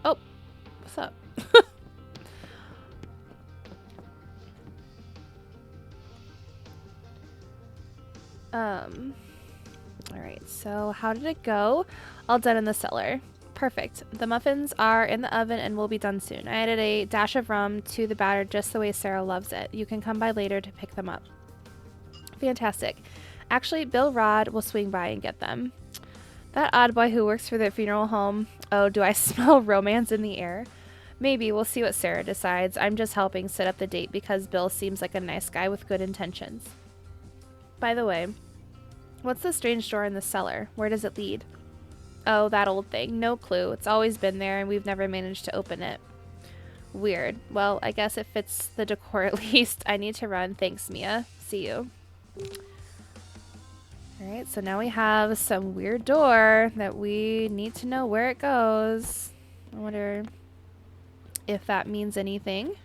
Oh, what's up? Alright, so how did it go? All done in the cellar. Perfect. The muffins are in the oven and will be done soon. I added a dash of rum to the batter just the way Sarah loves it. You can come by later to pick them up. Fantastic. Actually, Bill Rod will swing by and get them. That odd boy who works for the funeral home. Oh, do I smell romance in the air? Maybe. We'll see what Sarah decides. I'm just helping set up the date because Bill seems like a nice guy with good intentions. By the way, what's the strange door in the cellar? Where does it lead? Oh, that old thing. No clue. It's always been there and we've never managed to open it. Weird. Well, I guess it fits the decor at least. I need to run. Thanks, Mia. See you. Alright, so now we have some weird door that we need to know where it goes. I wonder if that means anything.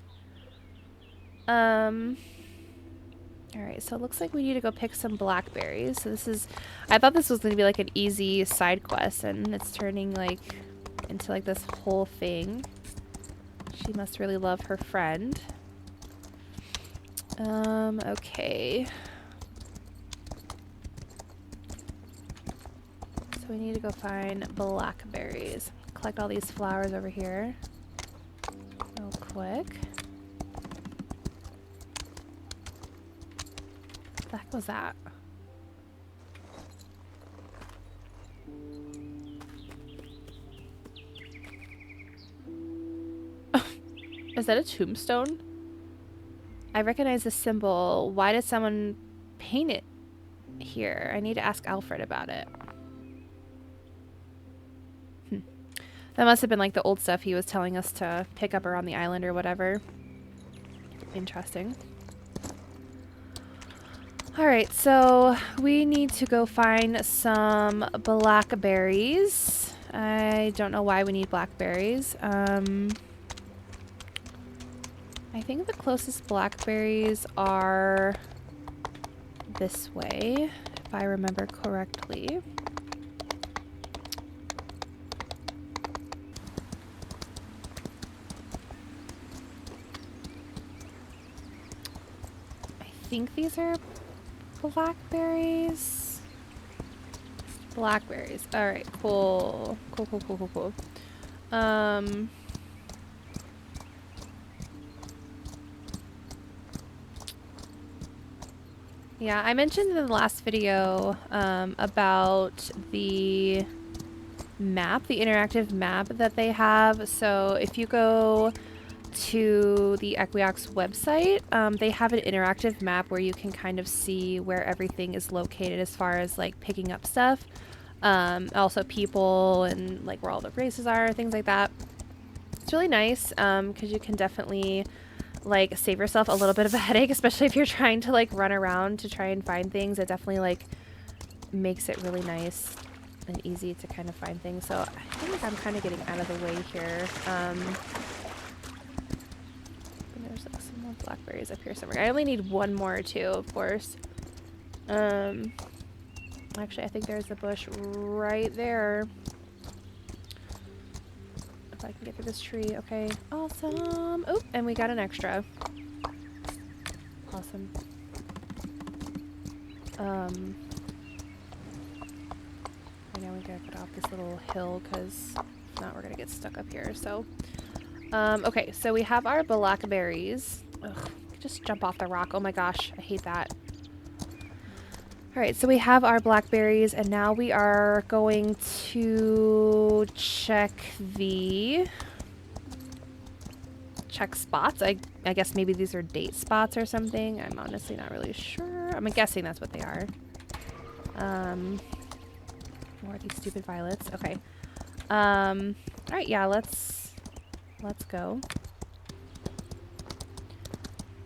Alright, so it looks like we need to go pick some blackberries. So this is... I thought this was going to be like an easy side quest, and it's turning like into like this whole thing. She must really love her friend. Okay. So we need to go find blackberries. Collect all these flowers over here. Real quick. What the heck was that? Is that a tombstone? I recognize the symbol. Why did someone paint it here? I need to ask Alfred about it. That must have been like the old stuff he was telling us to pick up around the island or whatever. Interesting. Alright, so we need to go find some blackberries. I don't know why we need blackberries. I think the closest blackberries are this way, if I remember correctly. think these are blackberries. Blackberries. All right, cool. Cool. Yeah, I mentioned in the last video about the map, the interactive map that they have. So if you go to the Equinox website, they have an interactive map where you can kind of see where everything is located as far as like picking up stuff. Also people and like where all the races are, things like that. It's really nice because you can definitely like save yourself a little bit of a headache, especially if you're trying to like run around to try and find things. It definitely like makes it really nice and easy to kind of find things. So I think I'm kind of getting out of the way here. There's like some more blackberries up here somewhere. I only need one more too, of course. Actually, I think there's a bush right there. If I can get through this tree. Okay, awesome. Oh, and we got an extra. Awesome. I know we gotta get off this little hill because if not, we're gonna get stuck up here. So, okay, so we have our blackberries. Ugh, just jump off the rock. Oh my gosh, I hate that. Alright, so we have our blackberries, and now we are going to check spots. I guess maybe these are date spots or something. I'm honestly not really sure. I'm guessing that's what they are. More of these stupid violets. Okay. Alright, yeah, let's go.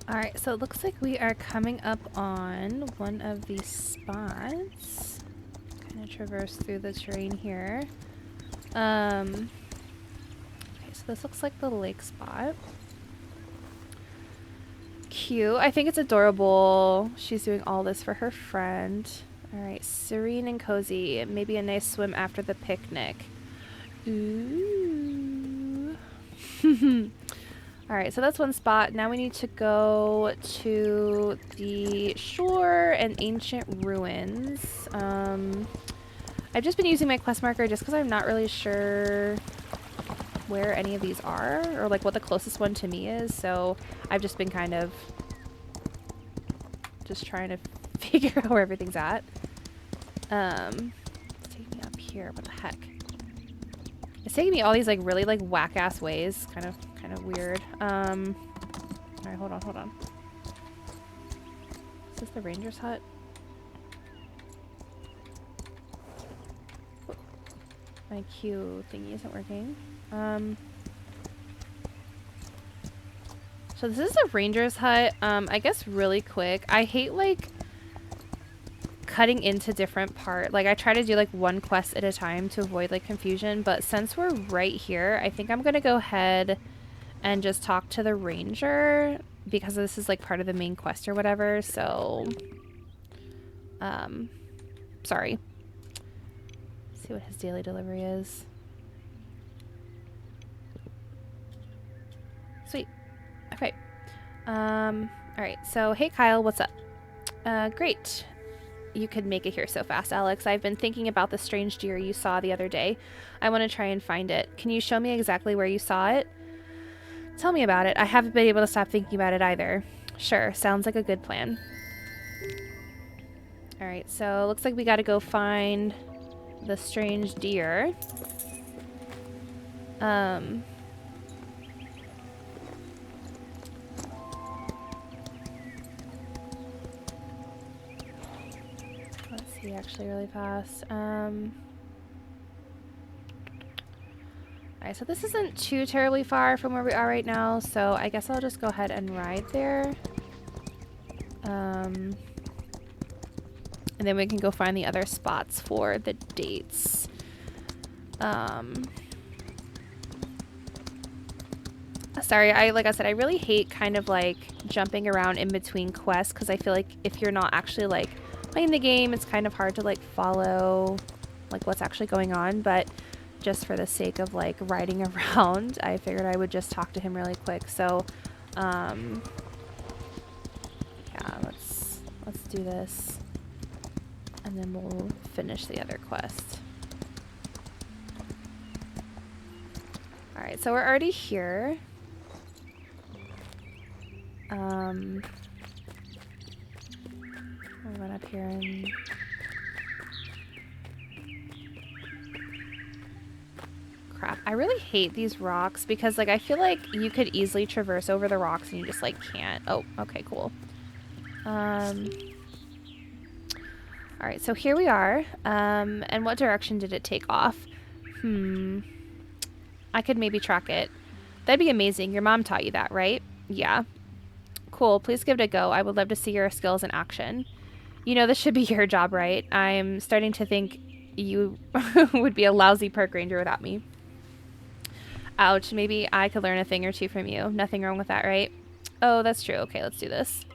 Alright, so it looks like we are coming up on one of these spots. Kind of traverse through the terrain here. Okay, so this looks like the lake spot. Cute. I think it's adorable. She's doing all this for her friend. Alright, serene and cozy. Maybe a nice swim after the picnic. Ooh. Alright, so that's one spot. Now we need to go to the shore and ancient ruins. I've just been using my quest marker just because I'm not really sure where any of these are or like what the closest one to me is. So I've just been kind of just trying to figure out where everything's at. It's taking me up here. What the heck? It's taking me all these like really like whack-ass ways. Kind of weird. Alright, hold on. Is this the ranger's hut? Oh, my Q thingy isn't working. So this is a ranger's hut. I guess really quick. I hate like cutting into different part. Like I try to do like one quest at a time to avoid like confusion, but since we're right here, I think I'm gonna go ahead and just talk to the ranger because this is like part of the main quest or whatever. So sorry. Let's see what his daily delivery is. Sweet. Okay. Alright, so hey Kyle, what's up? Great. You could make it here so fast, Alex. I've been thinking about the strange deer you saw the other day. I want to try and find it. Can you show me exactly where you saw it? Tell me about it. I haven't been able to stop thinking about it either. Sure, sounds like a good plan. Alright, so looks like we gotta go find the strange deer. Let's see actually really fast. Alright, so this isn't too terribly far from where we are right now, so I guess I'll just go ahead and ride there. And then we can go find the other spots for the dates. Sorry, like I said, I really hate kind of like jumping around in between quests because I feel like if you're not actually like playing the game, it's kind of hard to like follow like what's actually going on, but just for the sake of like riding around, I figured I would just talk to him really quick. So, yeah, let's let's do this. And then we'll finish the other quest. Alright, so we're already here. I'll run up here and... Crap. I really hate these rocks because, like, I feel like you could easily traverse over the rocks and you just, like, can't. Oh, okay, cool. Alright, so here we are. And what direction did it take off? I could maybe track it. That'd be amazing. Your mom taught you that, right? Yeah. Cool. Please give it a go. I would love to see your skills in action. You know, this should be your job, right? I'm starting to think you would be a lousy park ranger without me. Ouch. Maybe I could learn a thing or two from you. Nothing wrong with that, right? Oh, that's true. Okay, let's do this.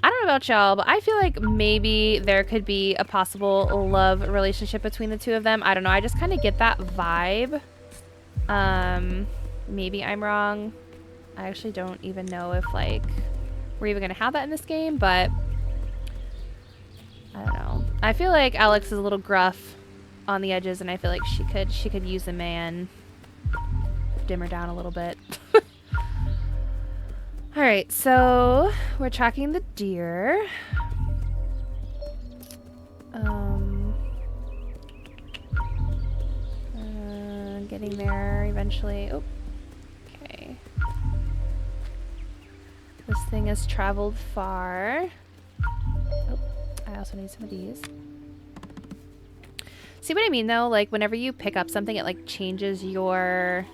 I don't know about y'all, but I feel like maybe there could be a possible love relationship between the two of them. I don't know. I just kind of get that vibe. Maybe I'm wrong. I actually don't even know if, like, we're even going to have that in this game, but I don't know. I feel like Alex is a little gruff on the edges, and I feel like she could use a man. Dim her down a little bit. Alright, so we're tracking the deer. Getting there eventually. Oh, okay. This thing has traveled far. Oh, I also need some of these. See what I mean, though? Like, whenever you pick up something, it, like, changes your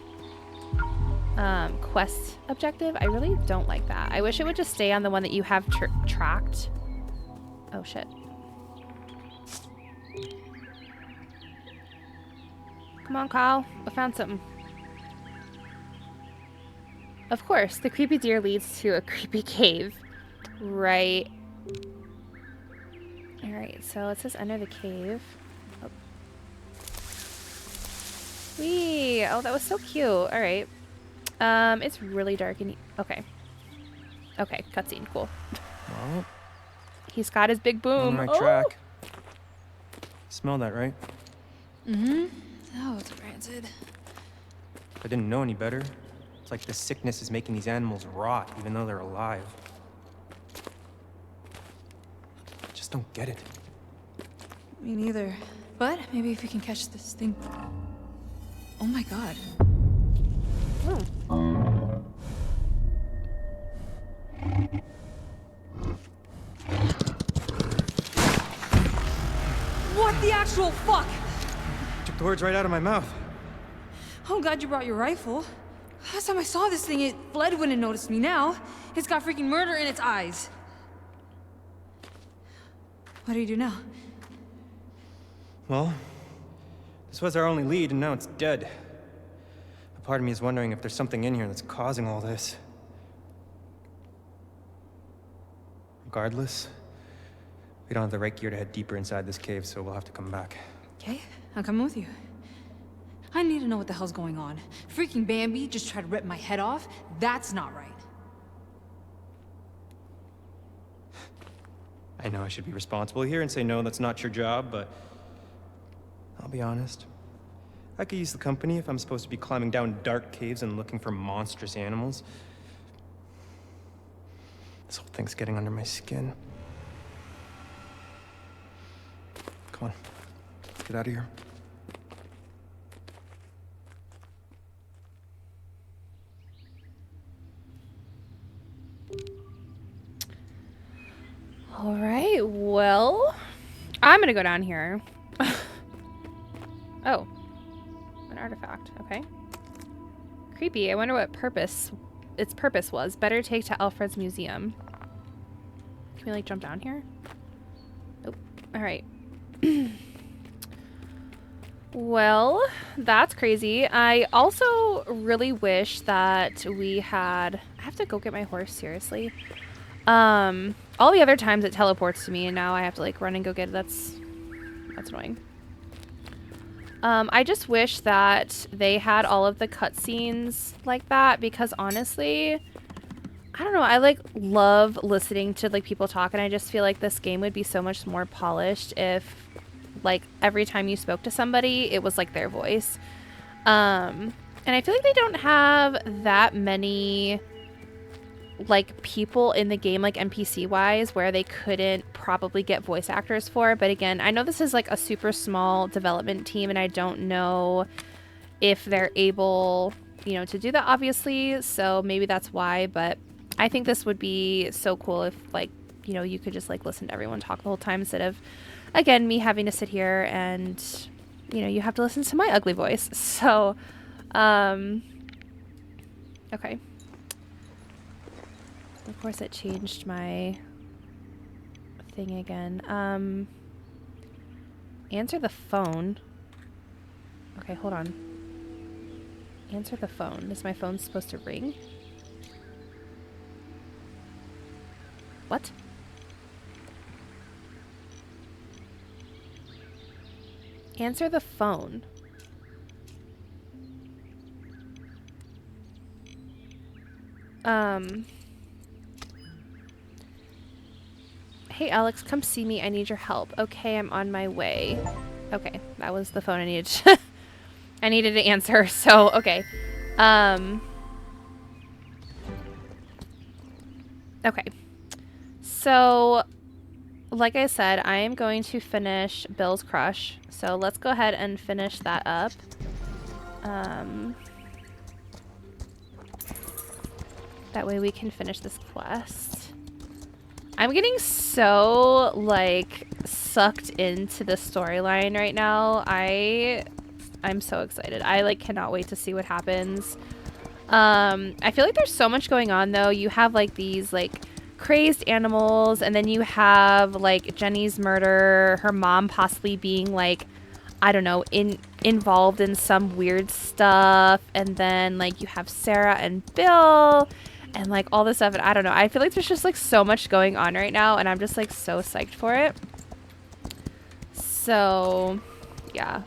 quest objective. I really don't like that. I wish it would just stay on the one that you have tracked. Oh, shit. Come on, Kyle. I found something. Of course, the creepy deer leads to a creepy cave. Right. Alright, so it says enter the cave. Oh. Whee! Oh, that was so cute. Alright. It's really dark and... Okay. Okay, cutscene. Cool. Well, he's got his big boom. on the right track. Smell that, right? Mm-hmm. Oh, it's rancid. If I didn't know any better, it's like the sickness is making these animals rot, even though they're alive. I just don't get it. Me neither. But maybe if we can catch this thing... Oh my god. What the actual fuck? Took the words right out of my mouth. Oh, I'm glad you brought your rifle. Last time I saw this thing, it fled when it noticed me. Now, it's got freaking murder in its eyes. What do you do now? Well, this was our only lead, and now it's dead. A part of me is wondering if there's something in here that's causing all this. Regardless, we don't have the right gear to head deeper inside this cave, so we'll have to come back. Okay, I'll come with you. I need to know what the hell's going on. Freaking Bambi just tried to rip my head off. That's not right. I know I should be responsible here and say no, that's not your job, but I'll be honest. I could use the company if I'm supposed to be climbing down dark caves and looking for monstrous animals. This whole thing's getting under my skin. Come on, let's get out of here. All right, well, I'm gonna go down here. Oh, an artifact. Okay. Creepy. I wonder what its purpose was. Better take to Alfred's museum. Can we, like, jump down here? Nope. All right. Well, that's crazy. I also really wish that we had... I have to go get my horse, seriously. All the other times it teleports to me, and now I have to, like, run and go get it. That's annoying. I just wish that they had all of the cutscenes like that, because honestly, I don't know. I like love listening to like people talk, and I just feel like this game would be so much more polished if like every time you spoke to somebody, it was like their voice. And I feel like they don't have that many like people in the game, like NPC wise, where they couldn't probably get voice actors for. But again, I know this is like a super small development team, and I don't know if they're able, you know, to do that, obviously. So maybe that's why. But I think this would be so cool if, like, you know, you could just like listen to everyone talk the whole time instead of, again, me having to sit here and, you know, you have to listen to my ugly voice. So, okay. Of course, it changed my thing again. Answer the phone. Okay, hold on. Answer the phone. Is my phone supposed to ring? What? Answer the phone. Hey Alex, come see me. I need your help. Okay, I'm on my way. Okay, that was the phone I needed. I needed to answer, so okay. Okay. So, like I said, I am going to finish Bill's Crush. So let's go ahead and finish that up. That way we can finish this quest. I'm getting so, like, sucked into the storyline right now. I'm so excited. I, like, cannot wait to see what happens. I feel like there's so much going on, though. You have, like, these, like, crazed animals, and then you have, like, Jenny's murder, her mom possibly being, like, I don't know, involved in some weird stuff, and then, like, you have Sarah and Bill, and like all this stuff, and I don't know. I feel like there's just like so much going on right now, and I'm just like so psyched for it. So, yeah.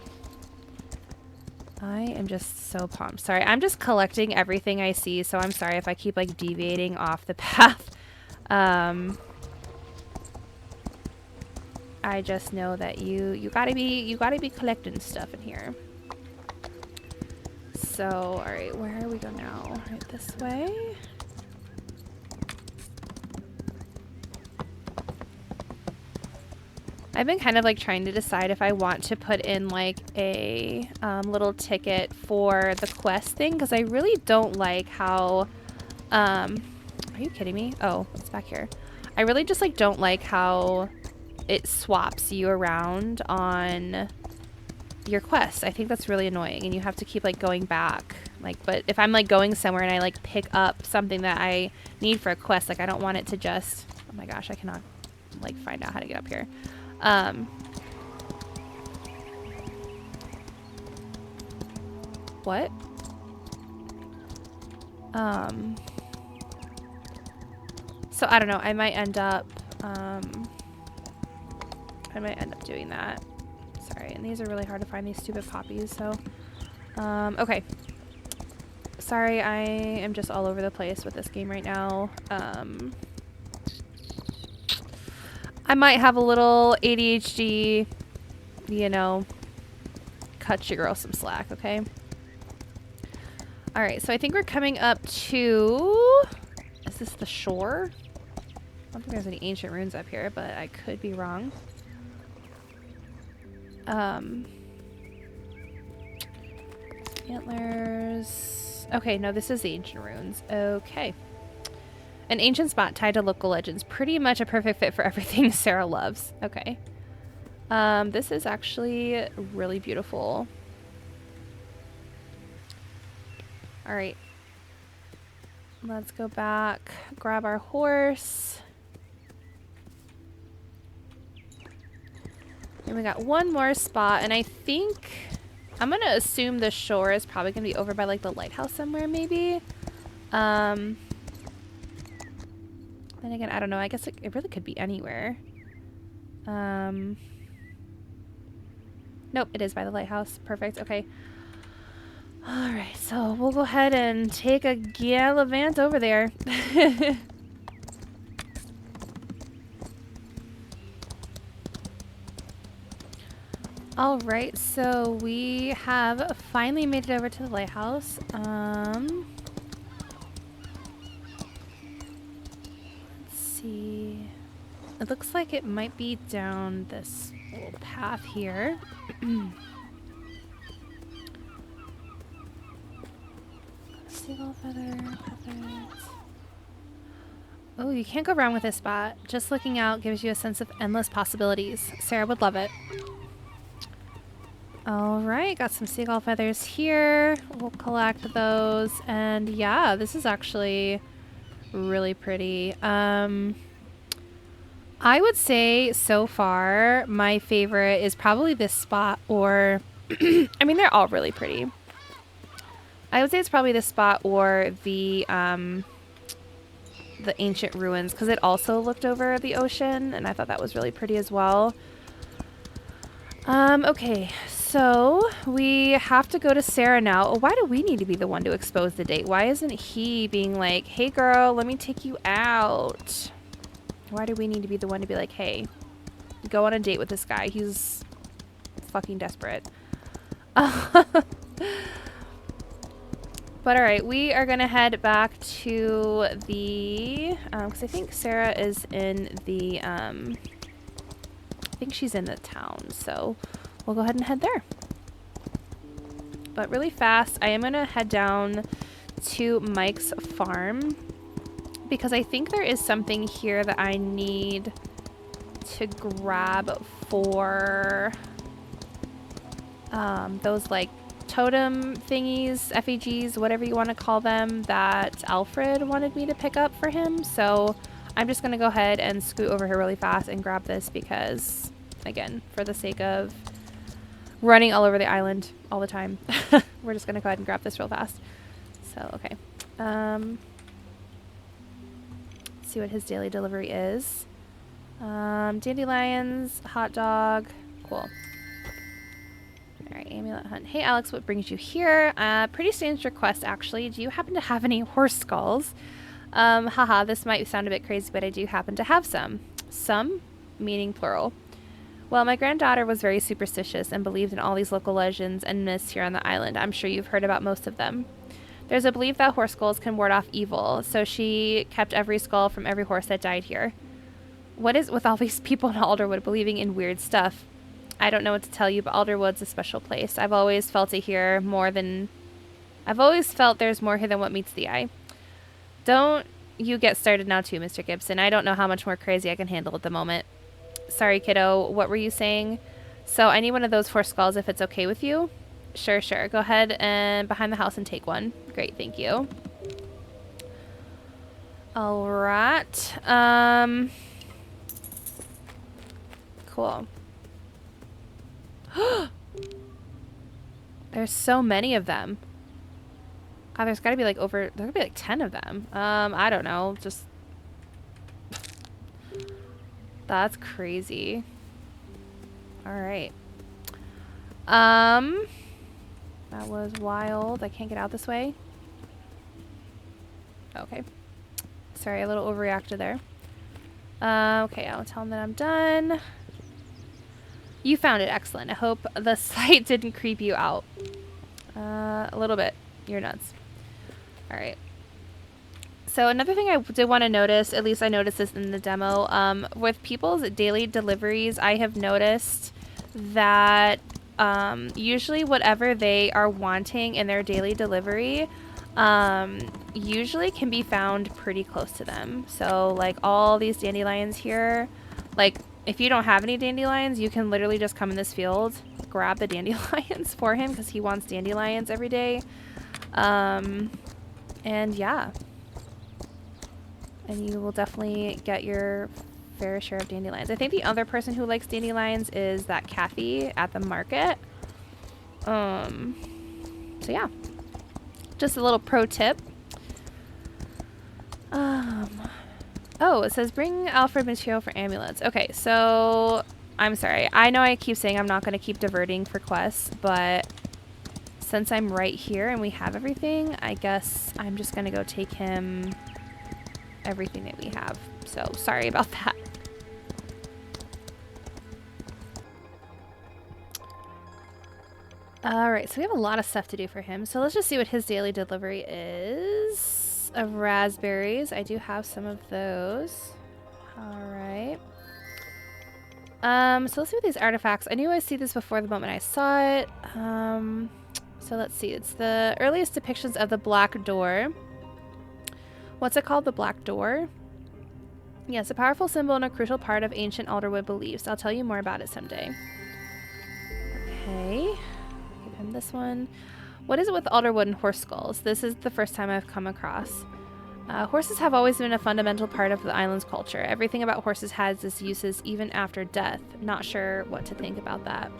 I am just so pumped. Sorry, I'm just collecting everything I see, so I'm sorry if I keep like deviating off the path. I just know that you gotta be collecting stuff in here. So, all right, where are we going now? Right this way. I've been kind of like trying to decide if I want to put in like a little ticket for the quest thing, because I really don't like how are you kidding me? Oh, it's back here. I really just like don't like how it swaps you around on your quest. I think that's really annoying, and you have to keep like going back. Like, but if I'm like going somewhere and I like pick up something that I need for a quest, like I don't want it to just, oh my gosh, I cannot like find out how to get up here. What? So I don't know, I might end up doing that. Sorry, and these are really hard to find, these stupid poppies, so okay. Sorry, I am just all over the place with this game right now. I might have a little ADHD, you know, cut your girl some slack, okay? Alright, so I think we're coming up to... Is this the shore? I don't think there's any ancient ruins up here, but I could be wrong. Antlers... Okay, no, this is the ancient ruins. Okay. An ancient spot tied to local legends. Pretty much a perfect fit for everything Sarah loves. Okay. This is actually really beautiful. Alright. Let's go back, grab our horse. And we got one more spot, and I think... I'm gonna assume the shore is probably gonna be over by like the lighthouse somewhere, maybe. Then again, I don't know. I guess it really could be anywhere. Nope, it is by the lighthouse. Perfect. Okay. Alright, so we'll go ahead and take a gallivant over there. Alright, so we have finally made it over to the lighthouse. Let's see. It looks like it might be down this little path here. Seagull feather, feathers. Oh, you can't go wrong with this spot. Just looking out gives you a sense of endless possibilities. Sarah would love it. Alright, got some seagull feathers here. We'll collect those. And yeah, this is actually really pretty. I would say so far my favorite is probably this spot, or I mean, they're all really pretty. I would say it's probably this spot or the ancient ruins, because it also looked over the ocean and I thought that was really pretty as well. Okay, so we have to go to Sarah now. Why do we need to be the one to expose the date? Why isn't he being like, hey girl, let me take you out? Why do we need to be the one to be like, hey, go on a date with this guy? He's fucking desperate. But alright, we are going to head back to the, because I think Sarah is in the, I think she's in the town, so we'll go ahead and head there. But really fast, I am going to head down to Mike's farm, because I think there is something here that I need to grab for those like totem thingies, effigies, whatever you want to call them, that Alfred wanted me to pick up for him. So I'm just going to go ahead and scoot over here really fast and grab this because, again, for the sake of running all over the island all the time, we're just going to go ahead and grab this real fast. So, okay. See what his daily delivery is. Dandelions, hot dog. Cool. Alright, amulet hunt. Hey Alex, what brings you here? Pretty strange request actually. Do you happen to have any horse skulls? Haha, this might sound a bit crazy, but I do happen to have some. Some? Meaning plural. Well, my granddaughter was very superstitious and believed in all these local legends and myths here on the island. I'm sure you've heard about most of them. There's a belief that horse skulls can ward off evil, so she kept every skull from every horse that died here. What is with all these people in Alderwood believing in weird stuff? I don't know what to tell you, but Alderwood's a special place. I've always felt there's more here than what meets the eye. Don't you get started now too, Mr. Gibson. I don't know how much more crazy I can handle at the moment. Sorry, kiddo. What were you saying? So I need one of those 4 skulls if it's okay with you. Sure. Go ahead and behind the house and take one. Great, thank you. All right. Cool. There's so many of them. God, there's gotta be like there's gotta be like 10 of them. I don't know. Just. That's crazy. Alright. That was wild. I can't get out this way. Okay. Sorry, a little overreacted there. Okay, I'll tell him that I'm done. You found it. Excellent. I hope the sight didn't creep you out. A little bit. You're nuts. Alright. So another thing I did want to notice, at least I noticed this in the demo, with people's daily deliveries, I have noticed that usually whatever they are wanting in their daily delivery usually can be found pretty close to them. So like all these dandelions here, like if you don't have any dandelions, you can literally just come in this field, grab the dandelions for him because he wants dandelions every day. And yeah. And you will definitely get your fair share of dandelions. I think the other person who likes dandelions is that Kathy at the market. So yeah. Just a little pro tip. Oh, it says bring Alfred material for amulets. Okay, so I'm sorry. I know I keep saying I'm not going to keep diverting for quests, but since I'm right here and we have everything, I guess I'm just gonna go take him everything that we have. So sorry about that. Alright, so we have a lot of stuff to do for him. So let's just see what his daily delivery is. Of raspberries. I do have some of those. Alright. So let's see what these artifacts. I knew I'd see this before the moment I saw it. So let's see. It's the earliest depictions of the Black Door. What's it called? The Black Door? Yes, a powerful symbol and a crucial part of ancient Alderwood beliefs. I'll tell you more about it someday. Okay. Give him this one. What is it with Alderwood and horse skulls? This is the first time I've come across. Horses have always been a fundamental part of the island's culture. Everything about horses has its uses even after death. Not sure what to think about that.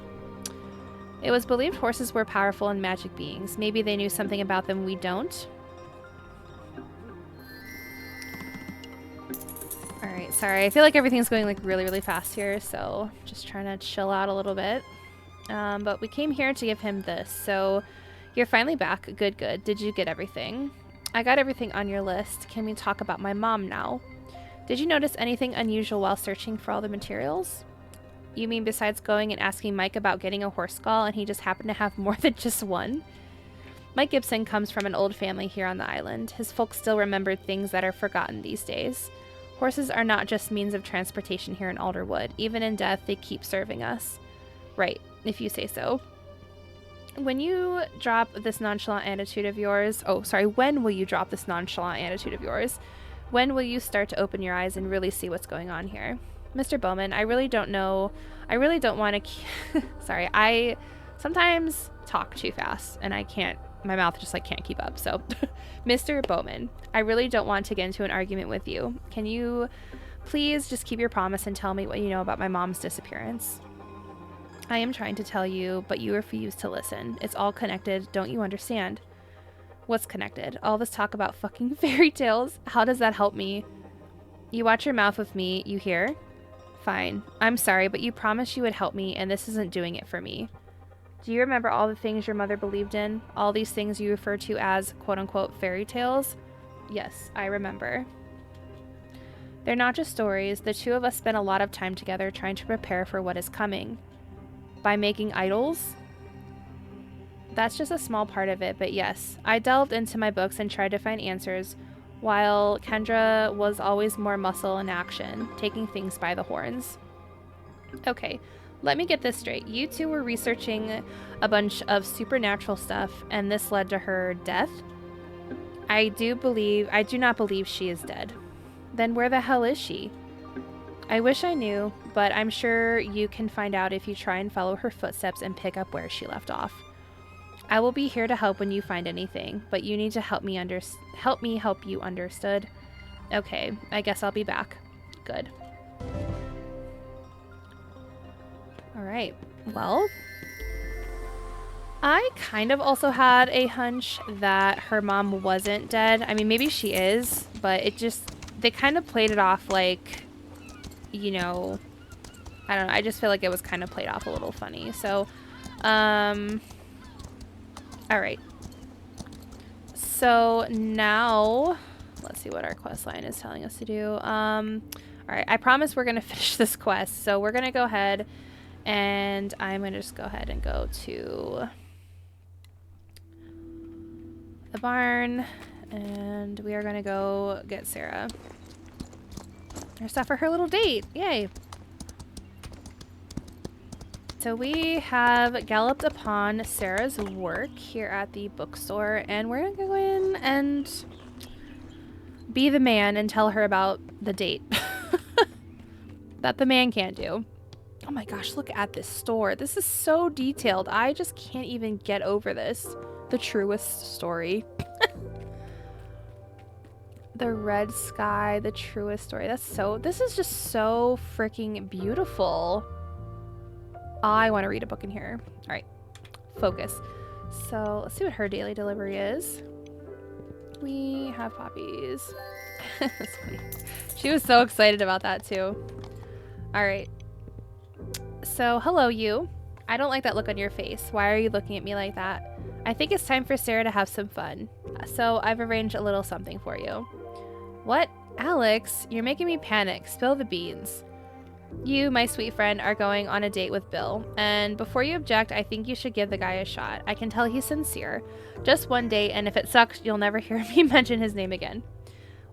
It was believed horses were powerful and magic beings. Maybe they knew something about them we don't. Alright, sorry. I feel like everything's going like really, really fast here, so just trying to chill out a little bit. But we came here to give him this, so you're finally back. Good, good. Did you get everything? I got everything on your list. Can we talk about my mom now? Did you notice anything unusual while searching for all the materials? You mean besides going and asking Mike about getting a horse skull and he just happened to have more than just one? Mike Gibson comes from an old family here on the island. His folks still remember things that are forgotten these days. Horses are not just means of transportation here in Alderwood. Even in death, they keep serving us. Right, if you say so. When you drop this nonchalant attitude of yours... Oh, sorry. When will you drop this nonchalant attitude of yours? When will you start to open your eyes and really see what's going on here? Mr. Bowman, I really don't know. I really don't want to... Sorry, I sometimes talk too fast and I can't... My mouth just like can't keep up. So, Mr. Bowman, I really don't want to get into an argument with you. Can you please just keep your promise and tell me what you know about my mom's disappearance? I am trying to tell you, but you refuse to listen. It's all connected. Don't you understand? What's connected? All this talk about fucking fairy tales. How does that help me? You watch your mouth with me, you hear? Fine. I'm sorry, but you promised you would help me, and this isn't doing it for me. Do you remember all the things your mother believed in? All these things you refer to as quote-unquote fairy tales? Yes, I remember. They're not just stories. The two of us spent a lot of time together trying to prepare for what is coming. By making idols? That's just a small part of it, but yes. I delved into my books and tried to find answers, while Kendra was always more muscle and action, taking things by the horns. Okay, let me get this straight. You two were researching a bunch of supernatural stuff, and this led to her death? I do not believe she is dead. Then where the hell is she? I wish I knew, but I'm sure you can find out if you try and follow her footsteps and pick up where she left off. I will be here to help when you find anything, but you need to help me help you, understood? Okay, I guess I'll be back. Good. Alright, well, I kind of also had a hunch that her mom wasn't dead. I mean, maybe she is, but they kind of played it off like, you know, I don't know. I just feel like it was kind of played off a little funny. So, all right. So now, let's see what our quest line is telling us to do. All right. I promise we're going to finish this quest. So we're going to go ahead and I'm going to just go ahead and go to the barn and we are going to go get Sarah her stuff for her little date. Yay. So we have galloped upon Sarah's work here at the bookstore, and we're gonna go in and be the man and tell her about the date that the man can't do. Oh my gosh, look at this store. This is so detailed. I just can't even get over this. The truest story. The red sky, the truest story. This is just so freaking beautiful. I want to read a book in here. All right, focus. So let's see what her daily delivery is. We have poppies. That's funny. She was so excited about that too. All right. So hello, you. I don't like that look on your face. Why are you looking at me like that? I think it's time for Sarah to have some fun. So I've arranged a little something for you. What? Alex, you're making me panic. Spill the beans. You, my sweet friend, are going on a date with Bill. And before you object, I think you should give the guy a shot. I can tell he's sincere. Just one date, and if it sucks, you'll never hear me mention his name again.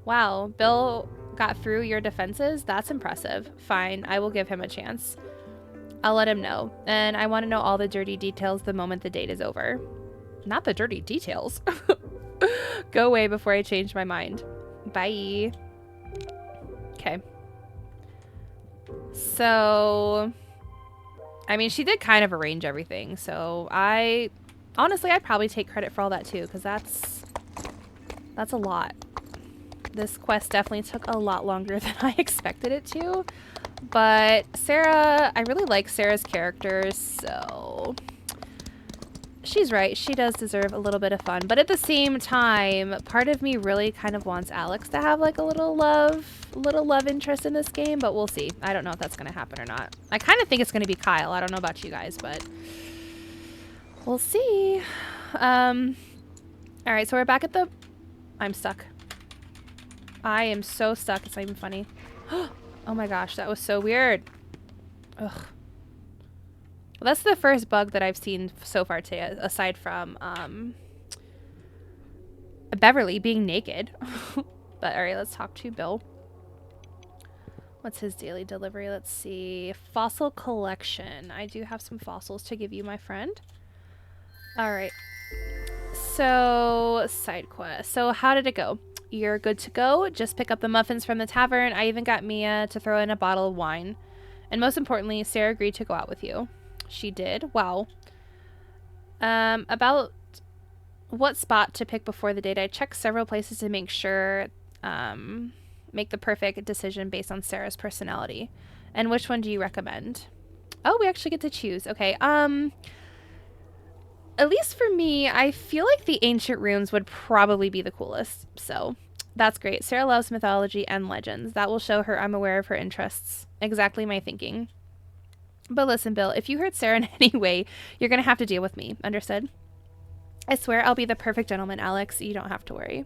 Wow, Bill got through your defenses? That's impressive. Fine, I will give him a chance. I'll let him know. And I want to know all the dirty details the moment the date is over. Not the dirty details. Go away before I change my mind. Bye. Okay. So, I mean, she did kind of arrange everything. So honestly, I'd probably take credit for all that too, because that's a lot. This quest definitely took a lot longer than I expected it to. But Sarah, I really like Sarah's character, so she's right. She does deserve a little bit of fun. But at the same time, part of me really kind of wants Alex to have like a little love interest in this game, but we'll see. I don't know if that's going to happen or not. I kind of think it's going to be Kyle. I don't know about you guys, but we'll see. All right, so we're back at the... I'm stuck. I am so stuck. It's not even funny. Oh my gosh, that was so weird. Ugh. Well, that's the first bug that I've seen so far today, aside from Beverly being naked. But alright, let's talk to Bill. What's his daily delivery? Let's see. Fossil collection. I do have some fossils to give you, my friend. Alright. So, side quest. So, how did it go? You're good to go. Just pick up the muffins from the tavern. I even got Mia to throw in a bottle of wine. And most importantly, Sarah agreed to go out with you. She did. Wow. About what spot to pick before the date, I checked several places to make sure, make the perfect decision based on Sarah's personality. And which one do you recommend? Oh, we actually get to choose. Okay. At least for me, I feel like the ancient runes would probably be the coolest. So that's great. Sarah loves mythology and legends. That will show her I'm aware of her interests. Exactly my thinking. But listen, Bill, if you hurt Sarah in any way, you're going to have to deal with me. Understood? I swear I'll be the perfect gentleman, Alex. You don't have to worry.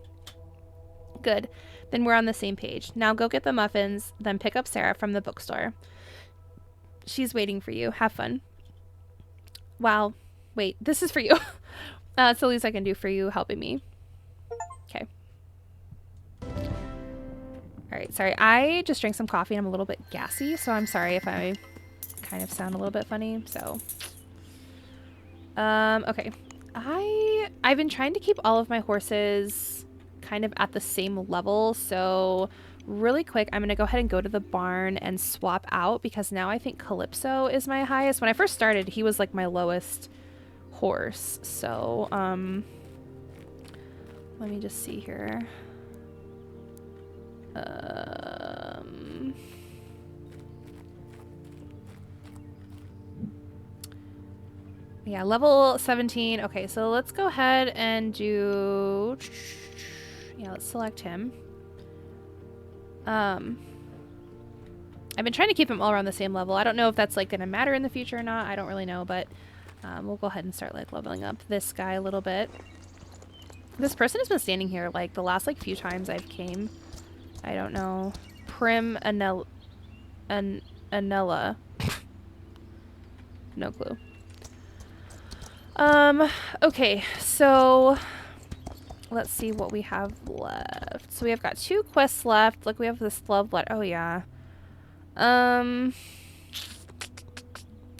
Good. Then we're on the same page. Now go get the muffins, then pick up Sarah from the bookstore. She's waiting for you. Have fun. Wow. Wait, this is for you. It's the least I can do for you helping me. Okay. Alright, sorry. I just drank some coffee and I'm a little bit gassy, so I'm sorry if I kind of sound a little bit funny. So, okay. I've been trying to keep all of my horses kind of at the same level, so really quick, I'm going to go ahead and go to the barn and swap out because now I think Calypso is my highest. When I first started, he was like my lowest horse. So, let me just see here. Yeah, level 17. Okay, so let's go ahead and do... Yeah, let's select him. I've been trying to keep them all around the same level. I don't know if that's like going to matter in the future or not. I don't really know, but we'll go ahead and start like leveling up this guy a little bit. This person has been standing here like the last like few times I've came. I don't know. Prim Anella. No clue. Okay, so let's see what we have left. So we have got 2 quests left. Like we have this love letter. Oh yeah. I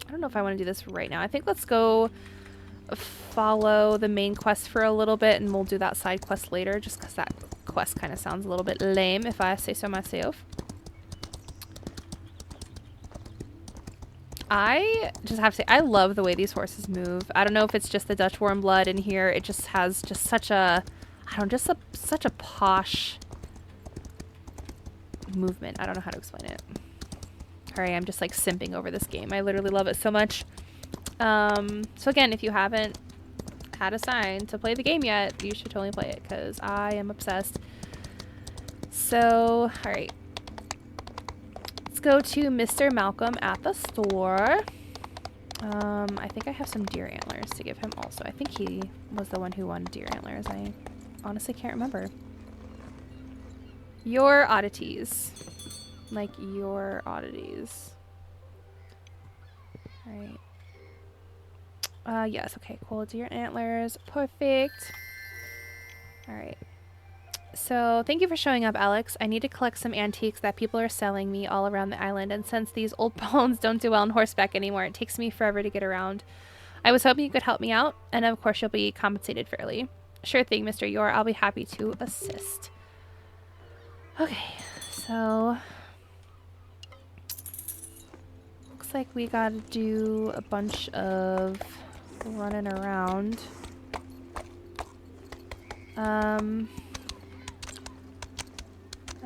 don't know if I want to do this right now. I think let's go follow the main quest for a little bit and we'll do that side quest later just because that quest kind of sounds a little bit lame if I say so myself. I just have to say, I love the way these horses move. I don't know if it's just the Dutch warm blood in here. It just has just such a, I don't know, just such a posh movement. I don't know how to explain it. Sorry, I'm just like simping over this game. I literally love it so much. So again, if you haven't had a sign to play the game yet, you should totally play it because I am obsessed. So, all right. Let's go to Mr. Malcolm at the store. I think I have some deer antlers to give him also. I think he was the one who wanted deer antlers. I honestly can't remember. Your oddities. Like your oddities. Alright. Yes, okay, cool. Deer antlers. Perfect. Alright. So, thank you for showing up, Alex. I need to collect some antiques that people are selling me all around the island, and since these old bones don't do well on horseback anymore, it takes me forever to get around. I was hoping you could help me out, and of course you'll be compensated fairly. Sure thing, Mr. Yor. I'll be happy to assist. Okay, so... looks like we gotta do a bunch of running around.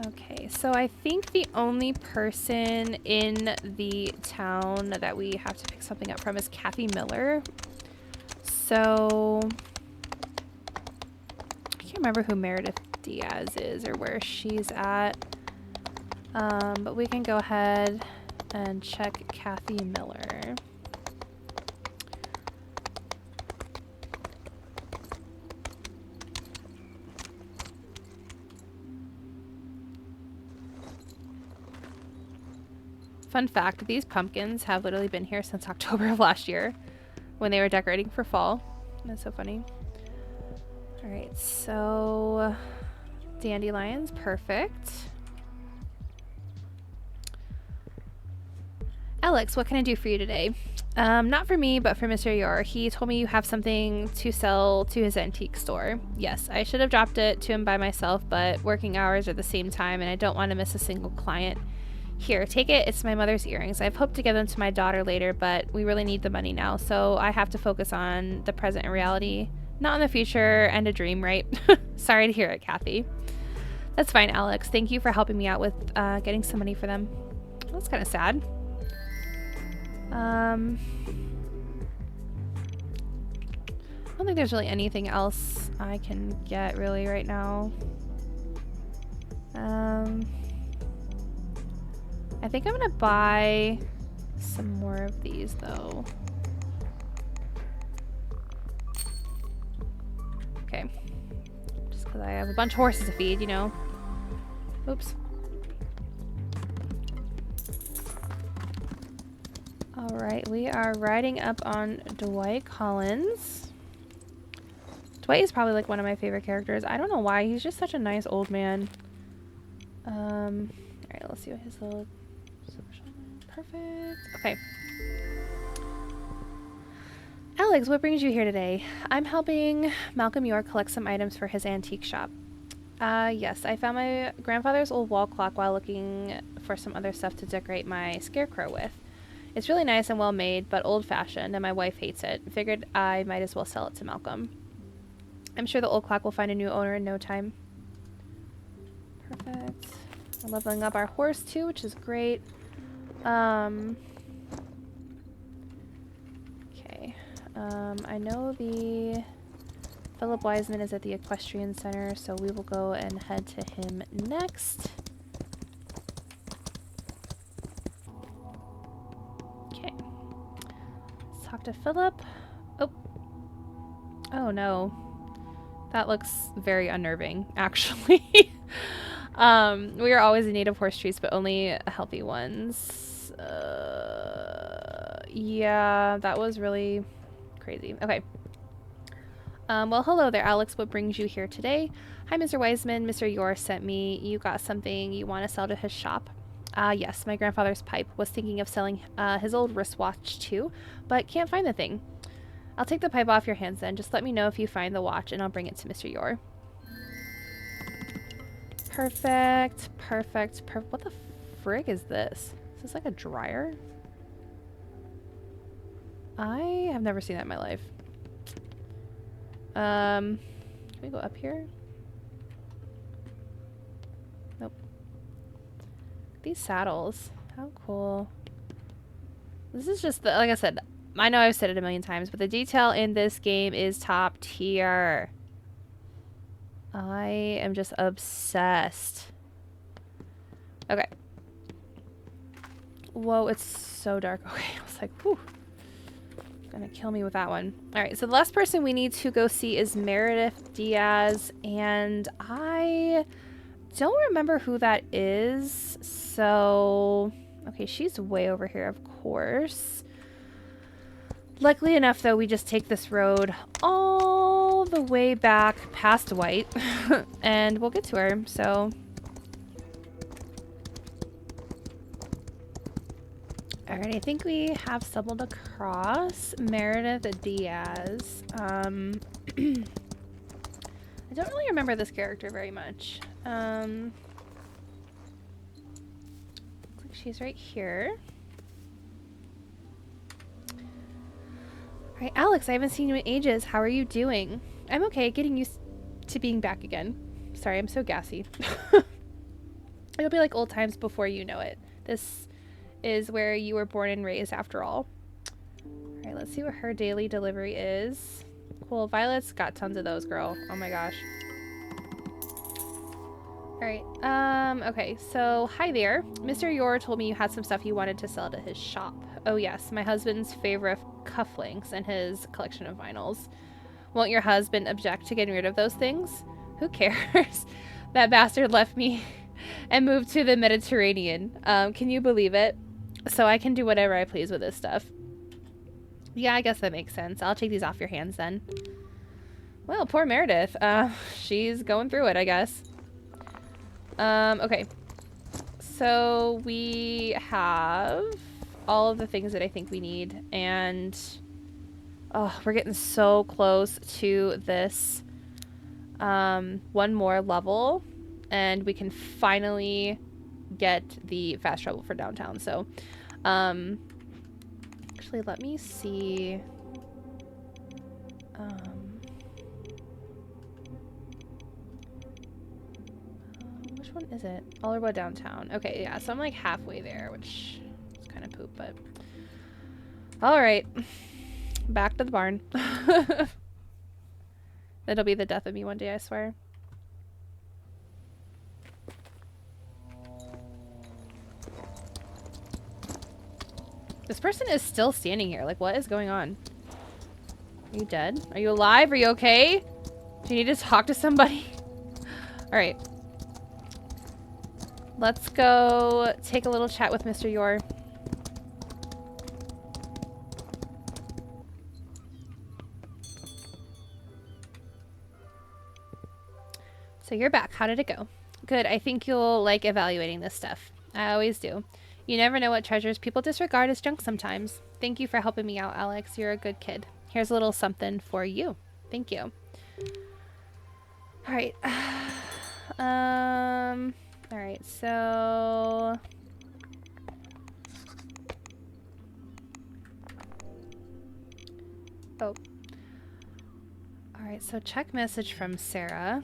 Okay, so I think the only person in the town that we have to pick something up from is Kathy Miller. So I can't remember who Meredith Diaz is or where she's at. But we can go ahead and check Kathy Miller. Fun fact, these pumpkins have literally been here since October of last year when they were decorating for fall. That's so funny. Alright, so dandelions, perfect. Alex, what can I do for you today? Not for me, but for Mr. Yor. He told me you have something to sell to his antique store. Yes, I should have dropped it to him by myself, but working hours are the same time and I don't want to miss a single client. Here, take it. It's my mother's earrings. I've hoped to give them to my daughter later, but we really need the money now, so I have to focus on the present and reality, not on the future and a dream, right? Sorry to hear it, Kathy. That's fine, Alex. Thank you for helping me out with getting some money for them. That's kind of sad. I don't think there's really anything else I can get really right now. I think I'm gonna buy some more of these though. Okay. Just because I have a bunch of horses to feed, you know. Oops. Alright, we are riding up on Dwight Collins. Dwight is probably like one of my favorite characters. I don't know why, he's just such a nice old man. Alright, let's see what his little... Perfect. Okay. Alex, what brings you here today? I'm helping Malcolm York collect some items for his antique shop. Yes, I found my grandfather's old wall clock while looking for some other stuff to decorate my scarecrow with. It's really nice and well made, but old-fashioned, and my wife hates it. Figured I might as well sell it to Malcolm. I'm sure the old clock will find a new owner in no time. Perfect. We're leveling up our horse too, which is great. Okay. I know the Philip Wiseman is at the Equestrian Center, so we will go and head to him next. Okay. Let's talk to Philip. Oh. Oh no. That looks very unnerving, actually. We are always in need of horse treats, but only healthy ones. Yeah, that was really crazy. Okay. Well, hello there, Alex. What brings you here today? Hi, Mr. Wiseman. Mr. Yor sent me. You got something you want to sell to his shop? Yes, my grandfather's pipe. Was thinking of selling his old wristwatch too, but can't find the thing. I'll take the pipe off your hands then. Just let me know if you find the watch and I'll bring it to Mr. Yor. Perfect. Perfect. What the frig is this? Is this like a dryer? I have never seen that in my life. Can we go up here? Nope. These saddles. How cool. This is just, like I said, I know I've said it a million times, but the detail in this game is top tier. I am just obsessed. Okay. Whoa, it's so dark. Okay, I was like, whew. Gonna kill me with that one. Alright, so the last person we need to go see is Meredith Diaz, and I don't remember who that is. So, okay, she's way over here, of course. Luckily enough, though, we just take this road all the way back past White, and we'll get to her, so... Alright, I think we have stumbled across Meredith Diaz. I don't really remember this character very much. Looks like she's right here. Alright, Alex, I haven't seen you in ages. How are you doing? I'm okay, getting used to being back again. Sorry, I'm so gassy. It'll be like old times before you know it. This is where you were born and raised after all. Alright, let's see what her daily delivery is. Cool, Violet's got tons of those, girl. Oh my gosh. Alright, okay, so hi there. Mr. Yor told me you had some stuff you wanted to sell at his shop. Oh yes, my husband's favorite cufflinks and his collection of vinyls. Won't your husband object to getting rid of those things? Who cares? That bastard left me and moved to the Mediterranean. Can you believe it? So I can do whatever I please with this stuff. Yeah, I guess that makes sense. I'll take these off your hands then. Well, poor Meredith. She's going through it, I guess. Okay. So we have all of the things that I think we need, and oh, we're getting so close to this one more level, and we can finally get the fast travel for downtown. So actually, let me see. Which one is it? All about downtown. Okay, yeah, so I'm like halfway there, which is kind of poop, but all right, back to the barn. It'll be the death of me one day, I swear. This person is still standing here. Like, what is going on? Are you dead? Are you alive? Are you okay? Do you need to talk to somebody? Alright. Let's go take a little chat with Mr. Yor. So you're back. How did it go? Good. I think you'll like evaluating this stuff. I always do. You never know what treasures people disregard as junk sometimes. Thank you for helping me out, Alex. You're a good kid. Here's a little something for you. Thank you. All right. All right. So oh. All right. So check message from Sarah.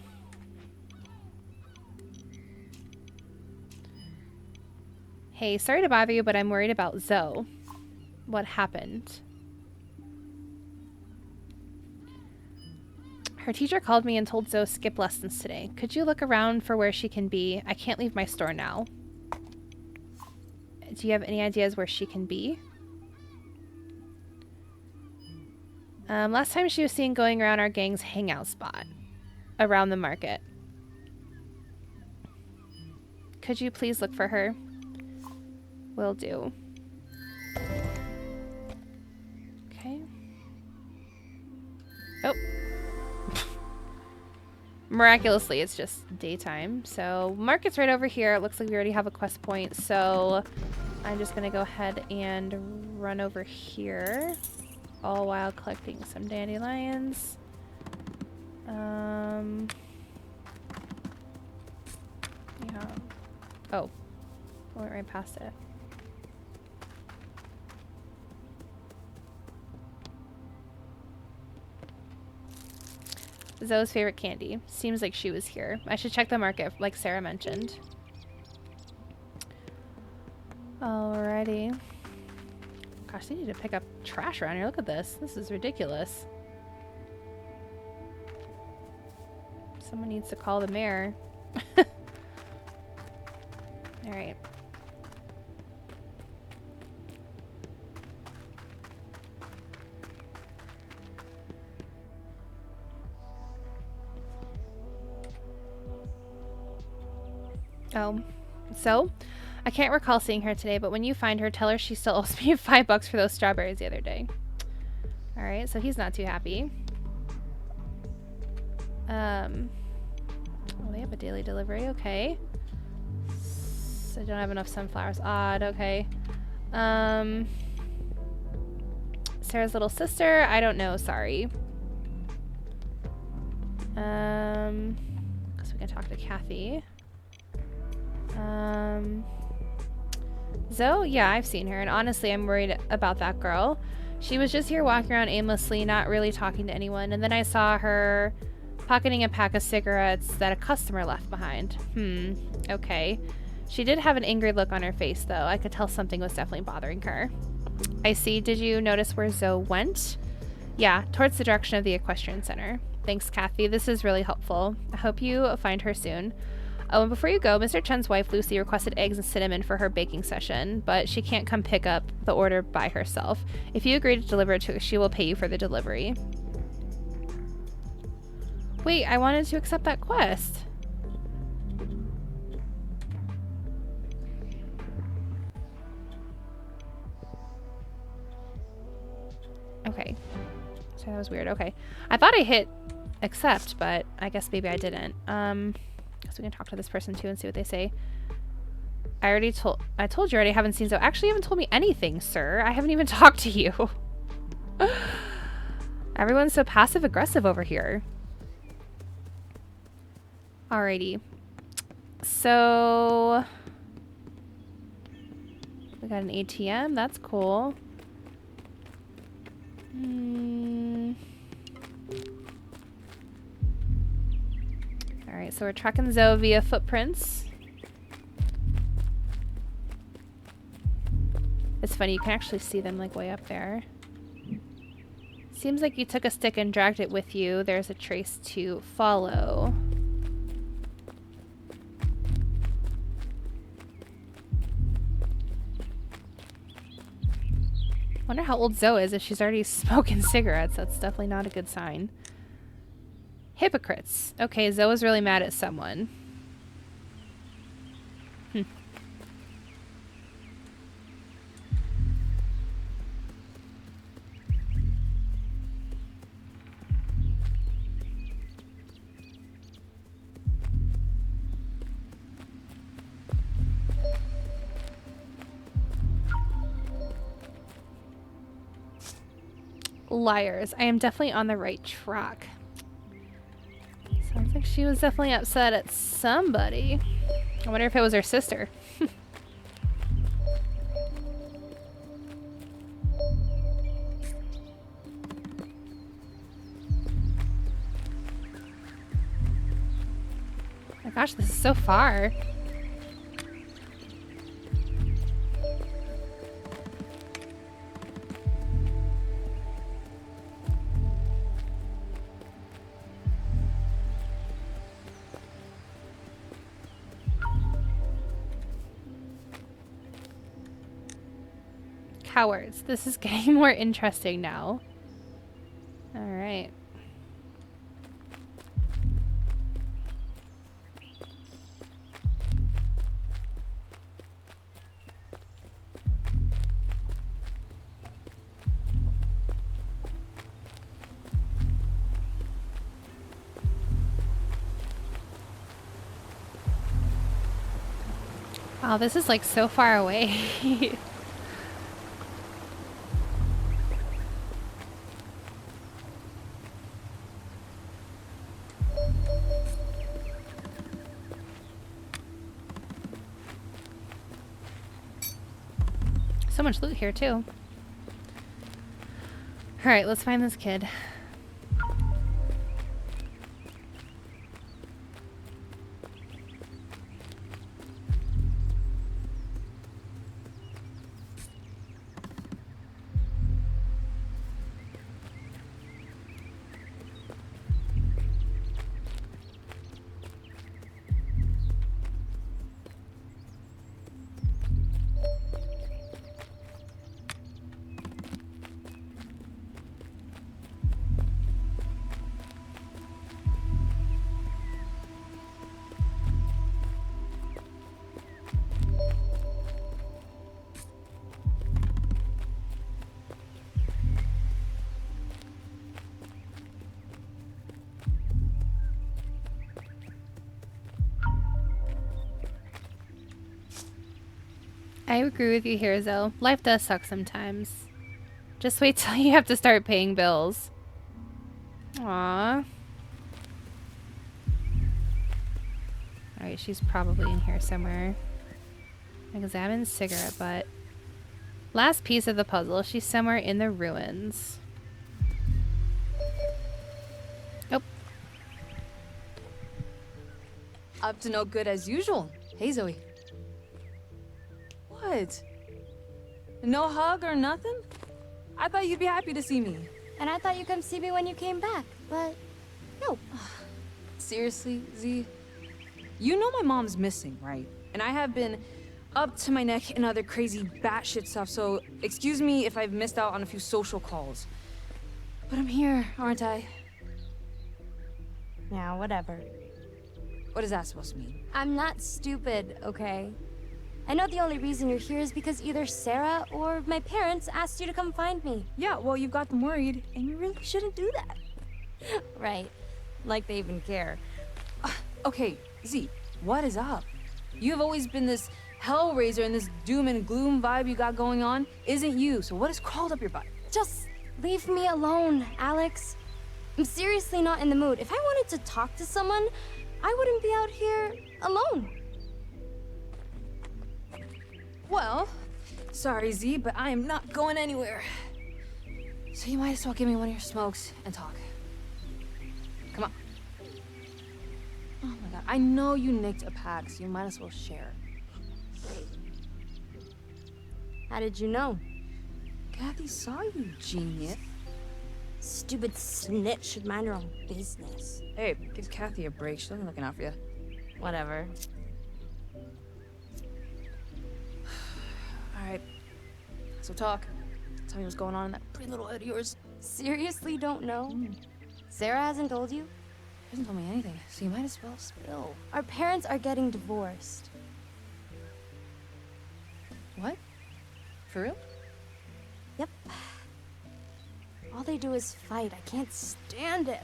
Hey, sorry to bother you, but I'm worried about Zoe. What happened? Her teacher called me and told Zoe skip lessons today. Could you look around for where she can be? I can't leave my store now. Do you have any ideas where she can be? Last time she was seen going around our gang's hangout spot. Around the market. Could you please look for her? Will do. Okay. Oh. Miraculously, it's just daytime. So, market's right over here. It looks like we already have a quest point. So, I'm just going to go ahead and run over here. All while collecting some dandelions. Yeah. Oh. I went right past it. Zoe's favorite candy. Seems like she was here. I should check the market, like Sarah mentioned. Alrighty. Gosh, they need to pick up trash around here. Look at this. This is ridiculous. Someone needs to call the mayor. Alright. Oh, so I can't recall seeing her today, but when you find her, tell her she still owes me $5 for those strawberries the other day. All right, so he's not too happy. Oh, they have a daily delivery. Okay. So I don't have enough sunflowers. Odd. Okay. Sarah's little sister. I don't know. Sorry. So we can talk to Kathy. Zoe? Yeah, I've seen her, and honestly, I'm worried about that girl. She was just here walking around aimlessly, not really talking to anyone, and then I saw her pocketing a pack of cigarettes that a customer left behind. Okay. She did have an angry look on her face, though. I could tell something was definitely bothering her. I see. Did you notice where Zoe went? Yeah, towards the direction of the equestrian center. Thanks, Kathy. This is really helpful. I hope you find her soon. Oh, and before you go, Mr. Chen's wife, Lucy, requested eggs and cinnamon for her baking session, but she can't come pick up the order by herself. If you agree to deliver it to her, she will pay you for the delivery. Wait, I wanted to accept that quest. Okay. Sorry, that was weird. Okay. I thought I hit accept, but I guess maybe I didn't. So we can talk to this person too and see what they say. I told you already. I haven't seen Zoe. Actually, you haven't told me anything, sir. I haven't even talked to you. Everyone's so passive aggressive over here. Alrighty. So we got an ATM. That's cool. Alright, so we're tracking Zoe via footprints. It's funny, you can actually see them like way up there. Seems like you took a stick and dragged it with you. There's a trace to follow. Wonder how old Zoe is if she's already smoking cigarettes. That's definitely not a good sign. Hypocrites. Okay, Zoe was really mad at someone. Liars. I am definitely on the right track. Sounds like she was definitely upset at somebody. I wonder if it was her sister. My gosh, this is so far. Cowards. This is getting more interesting now. All right. Wow, this is like so far away. So much loot here too. Alright, let's find this kid. I agree with you here, Zoe. Life does suck sometimes. Just wait till you have to start paying bills. Aww. Alright, she's probably in here somewhere. Examine cigarette butt. Last piece of the puzzle. She's somewhere in the ruins. Oh. Up to no good as usual. Hey, Zoe. What? No hug or nothing? I thought you'd be happy to see me. And I thought you'd come see me when you came back, but no. Seriously, Z? You know my mom's missing, right? And I have been up to my neck in other crazy batshit stuff, so excuse me if I've missed out on a few social calls. But I'm here, aren't I? Yeah, whatever. What is that supposed to mean? I'm not stupid, okay? I know the only reason you're here is because either Sarah or my parents asked you to come find me. Yeah, well, you've got them worried, and you really shouldn't do that. Right. Like they even care. Okay, Z, what is up? You've always been this hellraiser and this doom and gloom vibe you got going on isn't you, so what has crawled up your butt? Just leave me alone, Alex. I'm seriously not in the mood. If I wanted to talk to someone, I wouldn't be out here alone. Well, sorry, Z, but I am not going anywhere. So you might as well give me one of your smokes and talk. Come on. Oh my god, I know you nicked a pack, so you might as well share. How did you know? Kathy saw you, genius. Stupid snitch should mind her own business. Hey, give Kathy a break. She's only looking out for you. Whatever. Alright. So talk. Tell me what's going on in that pretty little head of yours. Seriously don't know? Sarah hasn't told you? She hasn't told me anything, so you might as well spill. Our parents are getting divorced. What? For real? Yep. All they do is fight. I can't stand it.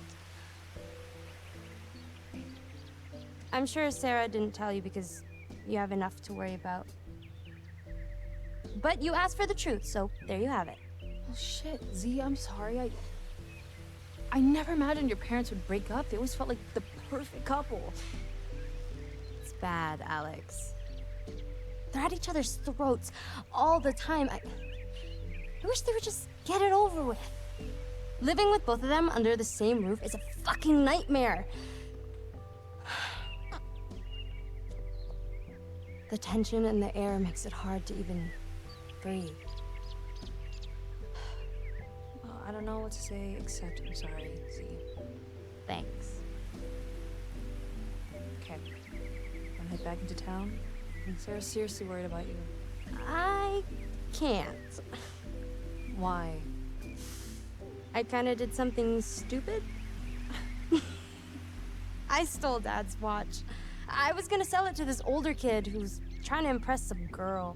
I'm sure Sarah didn't tell you because you have enough to worry about. But you asked for the truth, so there you have it. Well, shit, Z, I'm sorry. I never imagined your parents would break up. They always felt like the perfect couple. It's bad, Alex. They're at each other's throats all the time. I wish they would just get it over with. Living with both of them under the same roof is a fucking nightmare. The tension in the air makes it hard to even breathe. Well, I don't know what to say except I'm sorry, Z. Thanks. Okay. Wanna head back into town? Sarah's seriously worried about you. I can't. Why? I kinda did something stupid. I stole Dad's watch. I was gonna sell it to this older kid who's trying to impress some girl.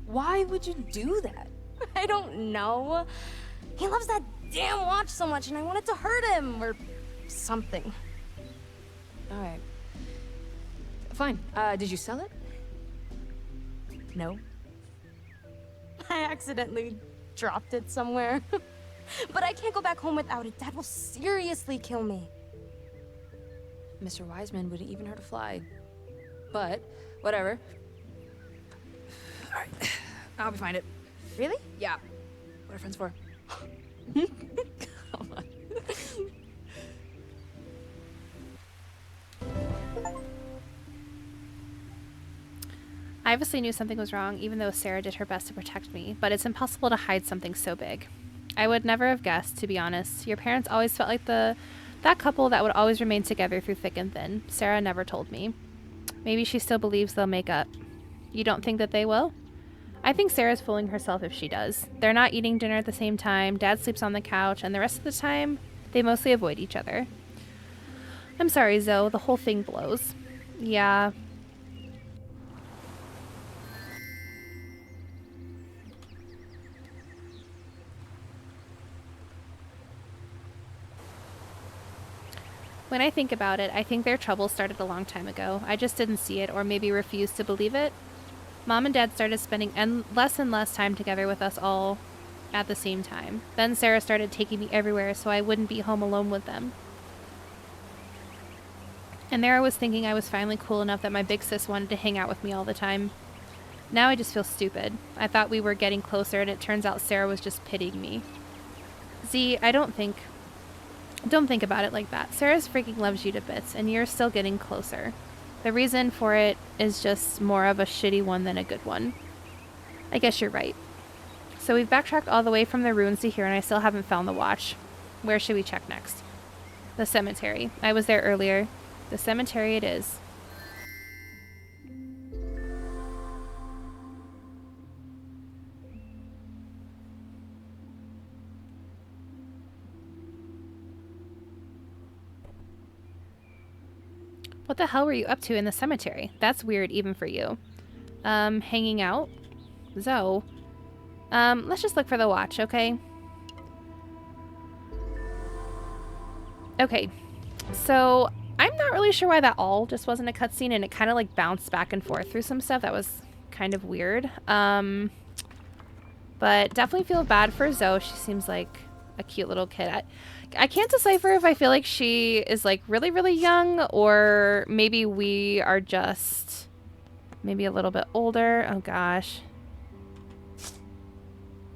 Why would you do that? I don't know. He loves that damn watch so much and I wanted to hurt him or something. Alright. Fine. Did you sell it? No. I accidentally dropped it somewhere. But I can't go back home without it. Dad will seriously kill me. Mr. Wiseman wouldn't even hurt a fly. But, whatever. Alright. I'll be find it. Really? Yeah. What are friends for? Come on. I obviously knew something was wrong, even though Sarah did her best to protect me, but it's impossible to hide something so big. I would never have guessed, to be honest. Your parents always felt like that couple that would always remain together through thick and thin. Sarah never told me. Maybe she still believes they'll make up. You don't think that they will? I think Sarah's fooling herself if she does. They're not eating dinner at the same time, Dad sleeps on the couch, and the rest of the time, they mostly avoid each other. I'm sorry, Zoe, the whole thing blows. Yeah. When I think about it, I think their trouble started a long time ago. I just didn't see it or maybe refused to believe it. Mom and Dad started spending and less time together with us all at the same time. Then Sarah started taking me everywhere so I wouldn't be home alone with them. And there I was thinking I was finally cool enough that my big sis wanted to hang out with me all the time. Now I just feel stupid. I thought we were getting closer and it turns out Sarah was just pitying me. Z, don't think about it like that. Sarah's freaking loves you to bits and you're still getting closer. The reason for it is just more of a shitty one than a good one. I guess you're right. So we've backtracked all the way from the ruins to here and I still haven't found the watch. Where should we check next? The cemetery. I was there earlier. The cemetery it is. What the hell were you up to in the cemetery? That's weird even for you. Hanging out? Zoe. Let's just look for the watch, okay? Okay. So, I'm not really sure why that all just wasn't a cutscene and it kind of like bounced back and forth through some stuff. That was kind of weird. But definitely feel bad for Zoe. She seems like a cute little kid. I can't decipher if I feel like she is like really, really young or maybe we are just maybe a little bit older. Oh gosh.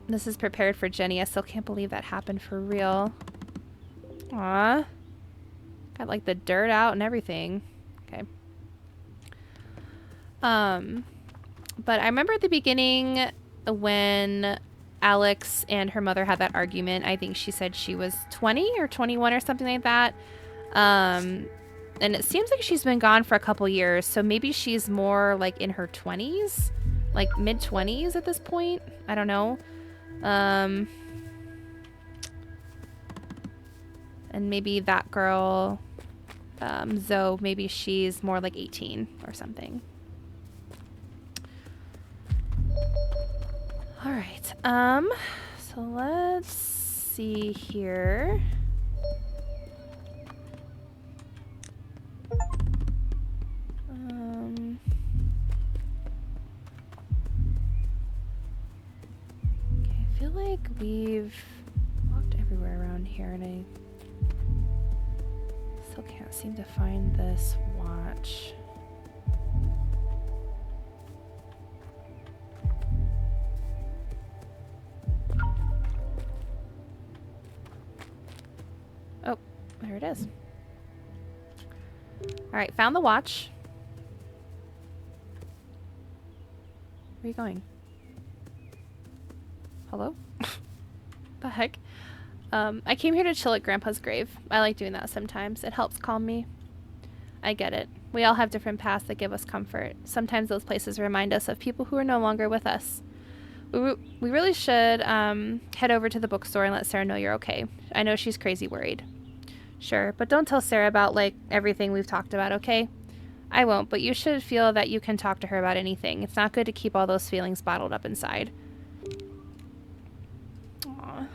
This is prepared for Jenny. I still can't believe that happened for real. Aw. Got like the dirt out and everything. Okay. But I remember at the beginning when Alex and her mother had that argument. I think she said she was 20 or 21 or something like that. And it seems like she's been gone for a couple years. So maybe she's more like in her 20s, like mid 20s at this point. I don't know. And maybe that girl, Zoe, maybe she's more like 18 or something. All right. So let's see here. Okay, I feel like we've walked everywhere around here and I still can't seem to find this watch. Oh, there it is. All right, found the watch. Where are you going? Hello? The heck? I came here to chill at Grandpa's grave. I like doing that sometimes. It helps calm me. I get it. We all have different paths that give us comfort. Sometimes those places remind us of people who are no longer with us. We really should head over to the bookstore and let Sarah know you're okay. I know she's crazy worried. Sure, but don't tell Sarah about, like, everything we've talked about, okay? I won't, but you should feel that you can talk to her about anything. It's not good to keep all those feelings bottled up inside. Aww.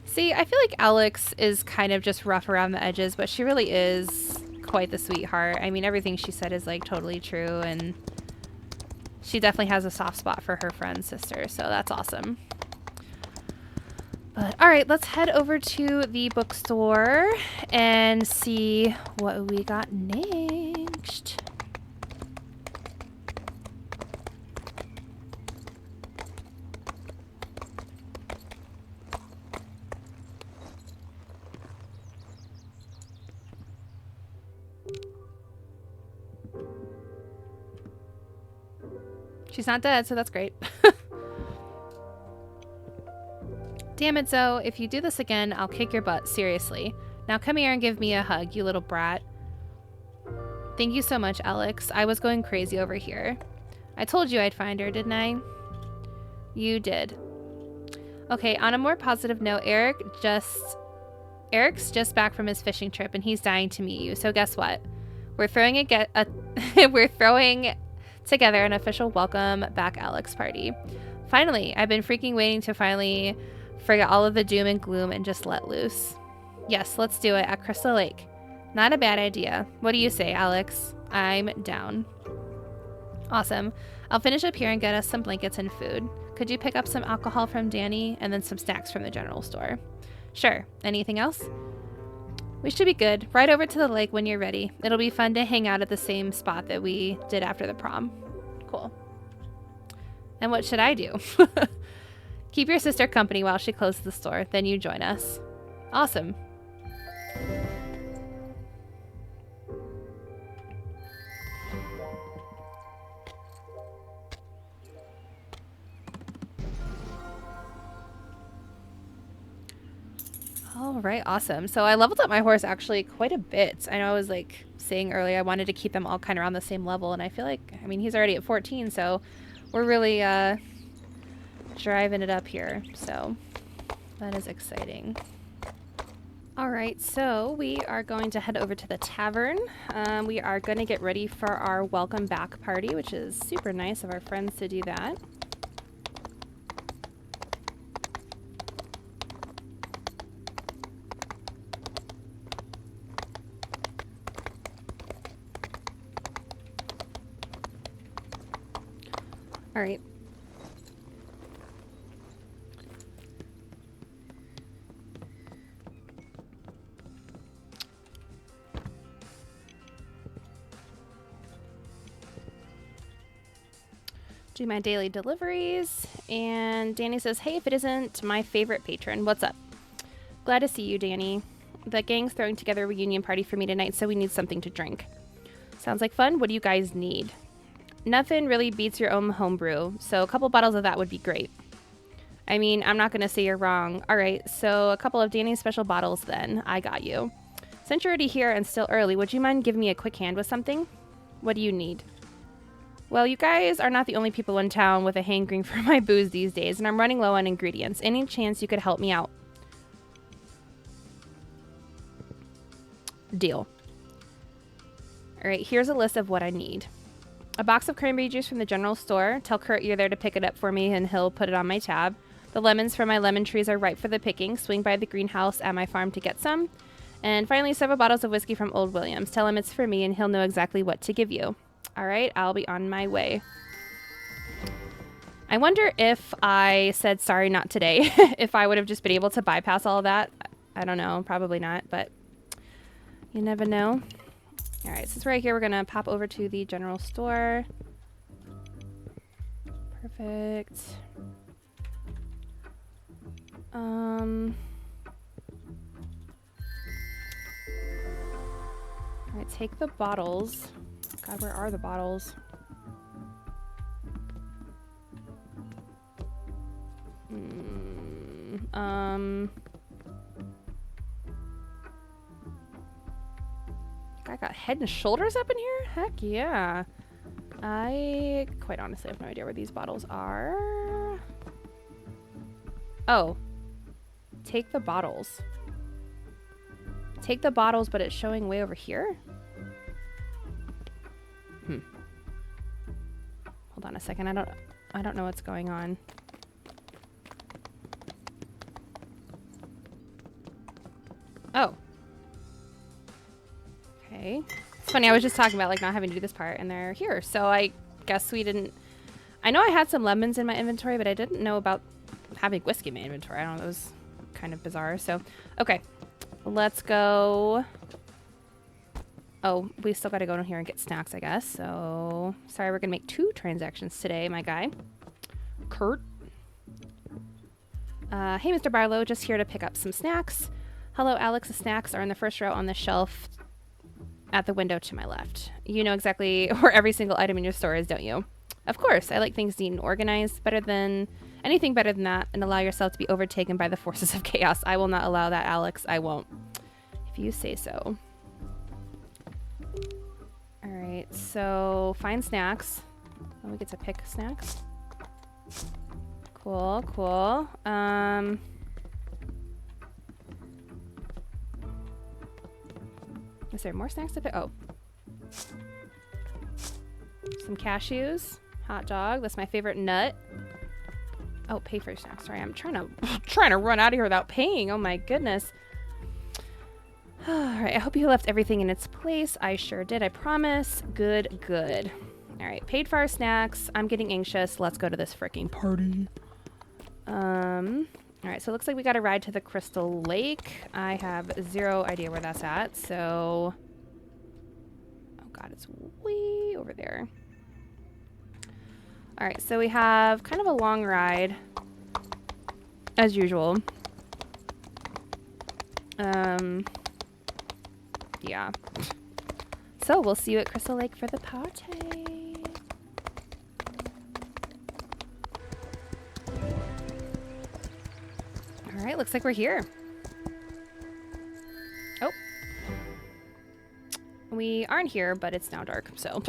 See, I feel like Alex is kind of just rough around the edges, but she really is quite the sweetheart. I mean, everything she said is, like, totally true, and she definitely has a soft spot for her friend's sister, so that's awesome. But, alright, let's head over to the bookstore and see what we got next. She's not dead, so that's great. Damn it, Zoe. If you do this again, I'll kick your butt. Seriously. Now come here and give me a hug, you little brat. Thank you so much, Alex. I was going crazy over here. I told you I'd find her, didn't I? You did. Okay, on a more positive note, Eric's just back from his fishing trip and he's dying to meet you. So guess what? We're throwing we're throwing together an official welcome back Alex party. Finally, I've been freaking waiting to finally forget all of the doom and gloom and just let loose. Yes, let's do it at Crystal Lake. Not a bad idea. What do you say, Alex? I'm down. Awesome. I'll finish up here and get us some blankets and food. Could you pick up some alcohol from Danny and then some snacks from the general store? Sure. Anything else? We should be good. Right over to the lake when you're ready. It'll be fun to hang out at the same spot that we did after the prom. Cool. And what should I do? Keep your sister company while she closes the store. Then you join us. Awesome. All right, awesome. So I leveled up my horse actually quite a bit. I know I was like saying earlier I wanted to keep them all kind of around the same level, and I feel like, I mean, he's already at 14, so we're really driving it up here. So that is exciting. All right, so we are going to head over to the tavern. We are going to get ready for our welcome back party, which is super nice of our friends to do that. All right. Do my daily deliveries. And Danny says, hey, if it isn't my favorite patron, what's up? Glad to see you, Danny. The gang's throwing together a reunion party for me tonight, so we need something to drink. Sounds like fun. What do you guys need? Nothing really beats your own homebrew, so a couple bottles of that would be great. I mean, I'm not going to say you're wrong. All right, so a couple of Danny's special bottles then. I got you. Since you're already here and still early, would you mind giving me a quick hand with something? What do you need? Well, you guys are not the only people in town with a hankering for my booze these days, and I'm running low on ingredients. Any chance you could help me out? Deal. All right, here's a list of what I need. A box of cranberry juice from the general store. Tell Kurt you're there to pick it up for me and he'll put it on my tab. The lemons from my lemon trees are ripe for the picking. Swing by the greenhouse at my farm to get some. And finally, several bottles of whiskey from Old Williams. Tell him it's for me and he'll know exactly what to give you. All right, I'll be on my way. I wonder if I said sorry not today, if I would have just been able to bypass all of that. I don't know, probably not, but you never know. All right, since we're right here, we're gonna pop over to the general store. Perfect. All right, take the bottles. God, where are the bottles? I got Head and Shoulders up in here? Heck yeah. I quite honestly have no idea where these bottles are. Oh. Take the bottles. Take the bottles, but it's showing way over here? Hold on a second. I don't know what's going on. Oh. Okay. It's funny, I was just talking about like not having to do this part and they're here. So I guess we didn't. I know I had some lemons in my inventory, but I didn't know about having whiskey in my inventory. I don't know, it was kind of bizarre. So, okay. Let's go. Oh, we still got to go down here and get snacks, I guess. So, sorry, we're going to make 2 transactions today, my guy. Kurt. Hey, Mr. Barlow, just here to pick up some snacks. Hello, Alex. The snacks are in the first row on the shelf at the window to my left. You know exactly where every single item in your store is, don't you? Of course. I like things neat and organized. Anything better than that, and allow yourself to be overtaken by the forces of chaos. I will not allow that, Alex. I won't. If you say so. Alright, so find snacks. Oh, we get to pick snacks. Cool, cool. Is there more snacks to pick? Oh. Some cashews. Hot dog. That's my favorite nut. Oh, pay for your snacks. Sorry, I'm trying to run out of here without paying. Oh my goodness. All right, I hope you left everything in its place. I sure did, I promise. Good, good. All right, paid for our snacks. I'm getting anxious. Let's go to this freaking party. All right, so it looks like we got a ride to the Crystal Lake. I have zero idea where that's at, so... Oh god, it's way over there. All right, so we have kind of a long ride, as usual. Yeah. So we'll see you at Crystal Lake for the party. All right, looks like we're here. Oh. We aren't here, but it's now dark, so.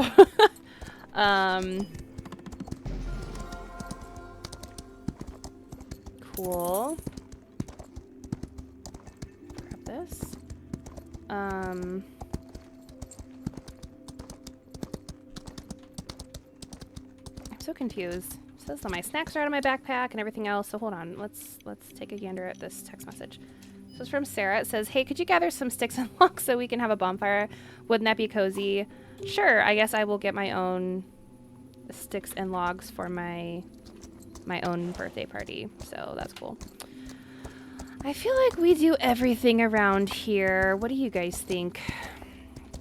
Cool. Grab this. I'm so confused. It says that my snacks are out of my backpack and everything else. So hold on. Let's take a gander at this text message. This is from Sarah. It says, "Hey, could you gather some sticks and logs so we can have a bonfire? Wouldn't that be cozy?" Sure. I guess I will get my own sticks and logs for my own birthday party. So that's cool. I feel like we do everything around here. What do you guys think?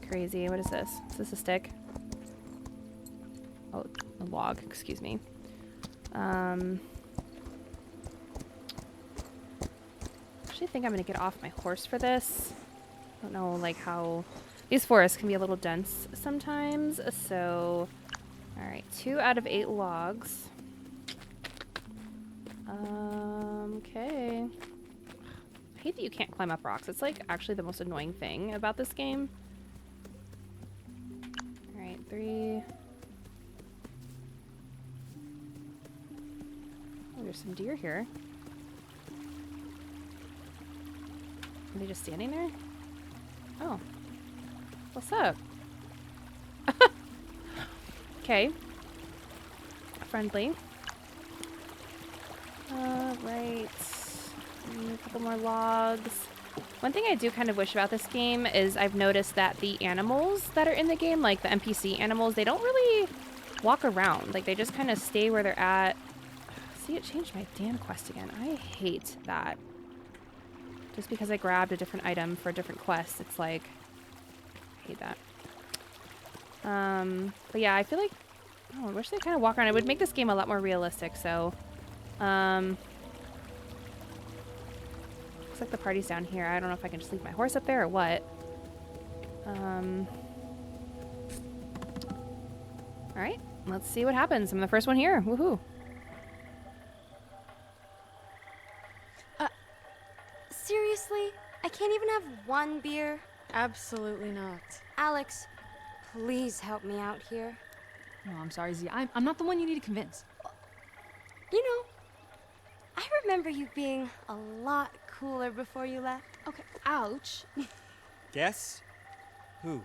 Crazy. What is this? Is this a stick? Oh, a log. Excuse me. Actually think I'm gonna get off my horse for this. I don't know, like how these forests can be a little dense sometimes. So, all right, 2 out of 8 logs. Okay. I hate that you can't climb up rocks. It's like actually the most annoying thing about this game. All right, 3. Oh, there's some deer here. Are they just standing there? Oh. What's up? Okay. Friendly. Right. A couple more logs. One thing I do kind of wish about this game is I've noticed that the animals that are in the game, like the NPC animals, they don't really walk around. Like, they just kind of stay where they're at. See, it changed my damn quest again. I hate that. Just because I grabbed a different item for a different quest, it's like, I hate that. But yeah, I feel like, oh, I wish they kind of walk around. It would make this game a lot more realistic, so, looks like the party's down here. I don't know if I can just leave my horse up there or what. Alright, let's see what happens. I'm the first one here. Woohoo. Seriously? I can't even have one beer? Absolutely not. Alex, please help me out here. No, I'm sorry, Z. I'm not the one you need to convince. You know, I remember you being a lot cooler before you left. Okay, ouch. Guess? Who?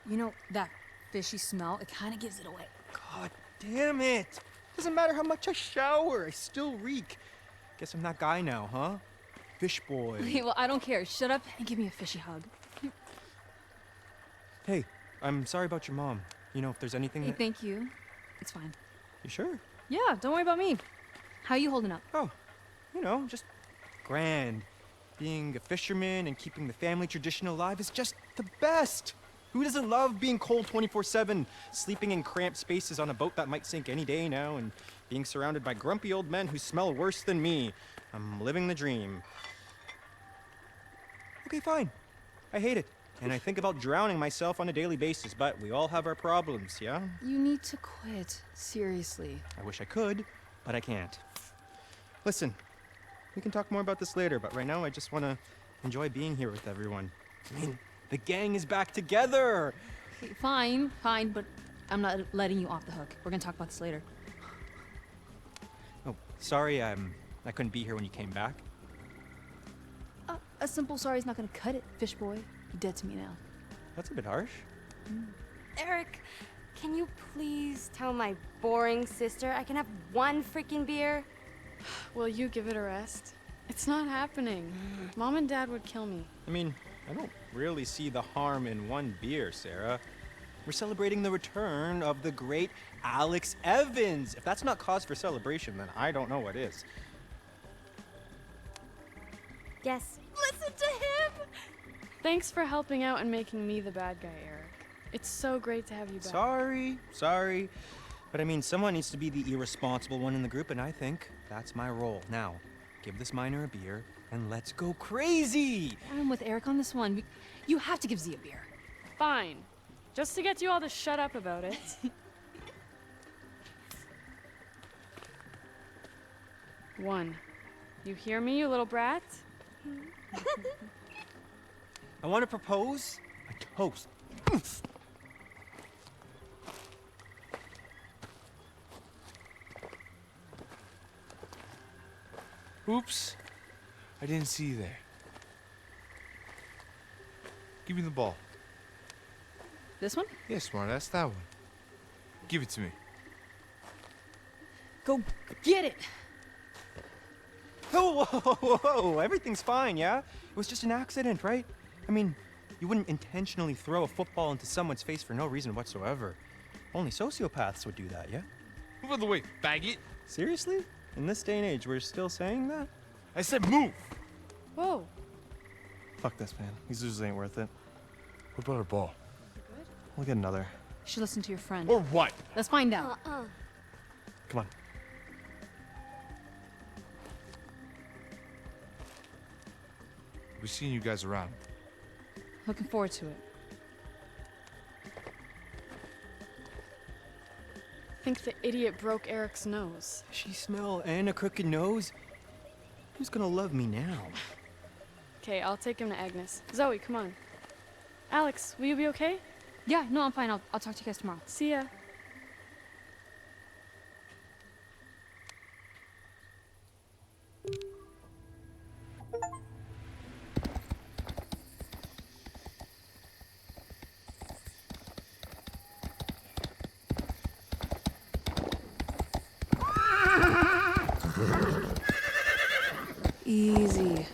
You know, that fishy smell, it kind of gives it away. God damn it! Doesn't matter how much I shower, I still reek. Guess I'm that guy now, huh? Fish boy. Okay, well, I don't care. Shut up and give me a fishy hug. Hey, I'm sorry about your mom. You know, if there's anything Hey, that... thank you. It's fine. You sure? Yeah, don't worry about me. How you holding up? Oh, you know, just grand. Being a fisherman and keeping the family tradition alive is just the best. Who doesn't love being cold 24/7, sleeping in cramped spaces on a boat that might sink any day now, and being surrounded by grumpy old men who smell worse than me? I'm living the dream. Okay, fine. I hate it. And I think about drowning myself on a daily basis, but we all have our problems, yeah? You need to quit. Seriously. I wish I could, but I can't. Listen, we can talk more about this later, but right now I just want to enjoy being here with everyone. I mean, the gang is back together! Okay, fine, but I'm not letting you off the hook. We're gonna talk about this later. Oh, sorry, I couldn't be here when you came back. A simple sorry's not gonna cut it, fish boy. You're dead to me now. That's a bit harsh. Eric, can you please tell my boring sister I can have one freaking beer? Will you give it a rest? It's not happening. Mom and Dad would kill me. I mean, I don't really see the harm in one beer, Sarah. We're celebrating the return of the great Alex Evans. If that's not cause for celebration, then I don't know what is. Yes. Listen to him! Thanks for helping out and making me the bad guy, Eric. It's so great to have you back. Sorry. But I mean, someone needs to be the irresponsible one in the group, and I think that's my role. Now, give this miner a beer, and let's go crazy! I'm with Eric on this one. You have to give Z a beer. Fine. Just to get you all to shut up about it. One. You hear me, you little brat? I want to propose a toast. Oops. I didn't see you there. Give me the ball. This one? Yeah, smartass, that one. Give it to me. Go get it! Whoa, everything's fine, yeah? It was just an accident, right? I mean, you wouldn't intentionally throw a football into someone's face for no reason whatsoever. Only sociopaths would do that, yeah? Move out of the way, faggot. Seriously? In this day and age, we're still saying that? I said move. Whoa. Fuck this, man. These losers ain't worth it. What about our ball? We'll get another. You should listen to your friend. Or what? Let's find out. Come on. We've seen you guys around. Looking forward to it. I think the idiot broke Eric's nose. She smell and a crooked nose? Who's gonna love me now? Okay, I'll take him to Agnes. Zoe, come on. Alex, will you be okay? Yeah, no, I'm fine. I'll talk to you guys tomorrow. See ya. Easy.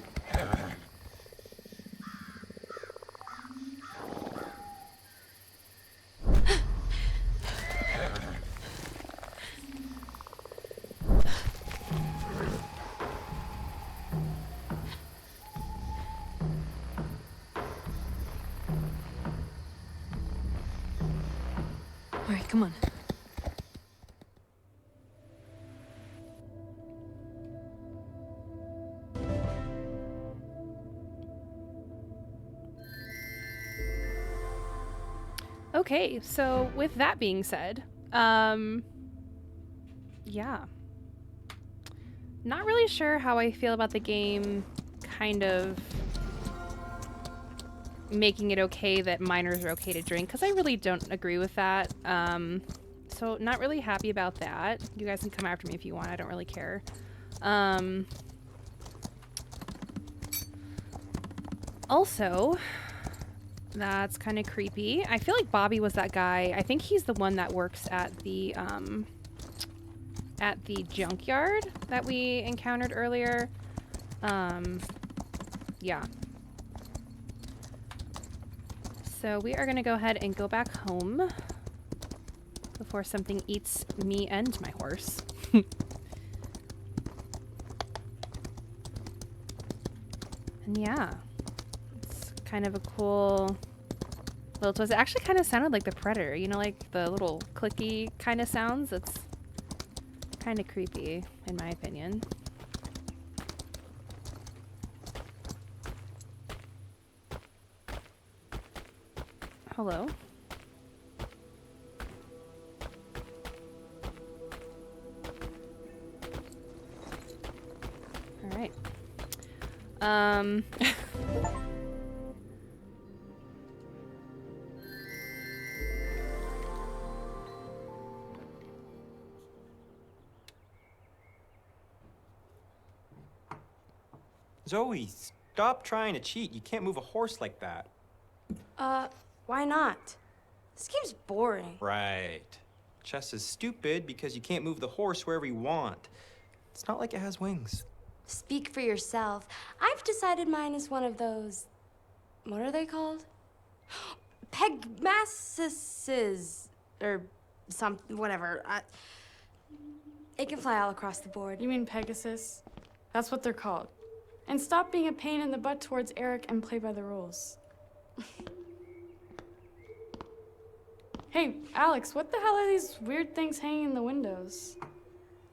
All right, come on. Okay, so with that being said, yeah. Not really sure how I feel about the game kind of making it okay that minors are okay to drink, because I really don't agree with that. So not really happy about that. You guys can come after me if you want, I don't really care. Also, that's kind of creepy. I feel like Bobby was that guy. I think he's the one that works at the junkyard that we encountered earlier. Yeah. So we are gonna go ahead and go back home before something eats me and my horse. And yeah. Kind of a cool little twist. It actually kind of sounded like the Predator, you know, like the little clicky kind of sounds. It's kind of creepy, in my opinion. Hello? All right. Zoe, stop trying to cheat. You can't move a horse like that. Why not? This game's boring. Right. Chess is stupid because you can't move the horse wherever you want. It's not like it has wings. Speak for yourself. I've decided mine is one of those... What are they called? Pegmasis, or something, whatever. It can fly all across the board. You mean Pegasus? That's what they're called. And stop being a pain in the butt towards Eric and play by the rules. Hey, Alex, what the hell are these weird things hanging in the windows?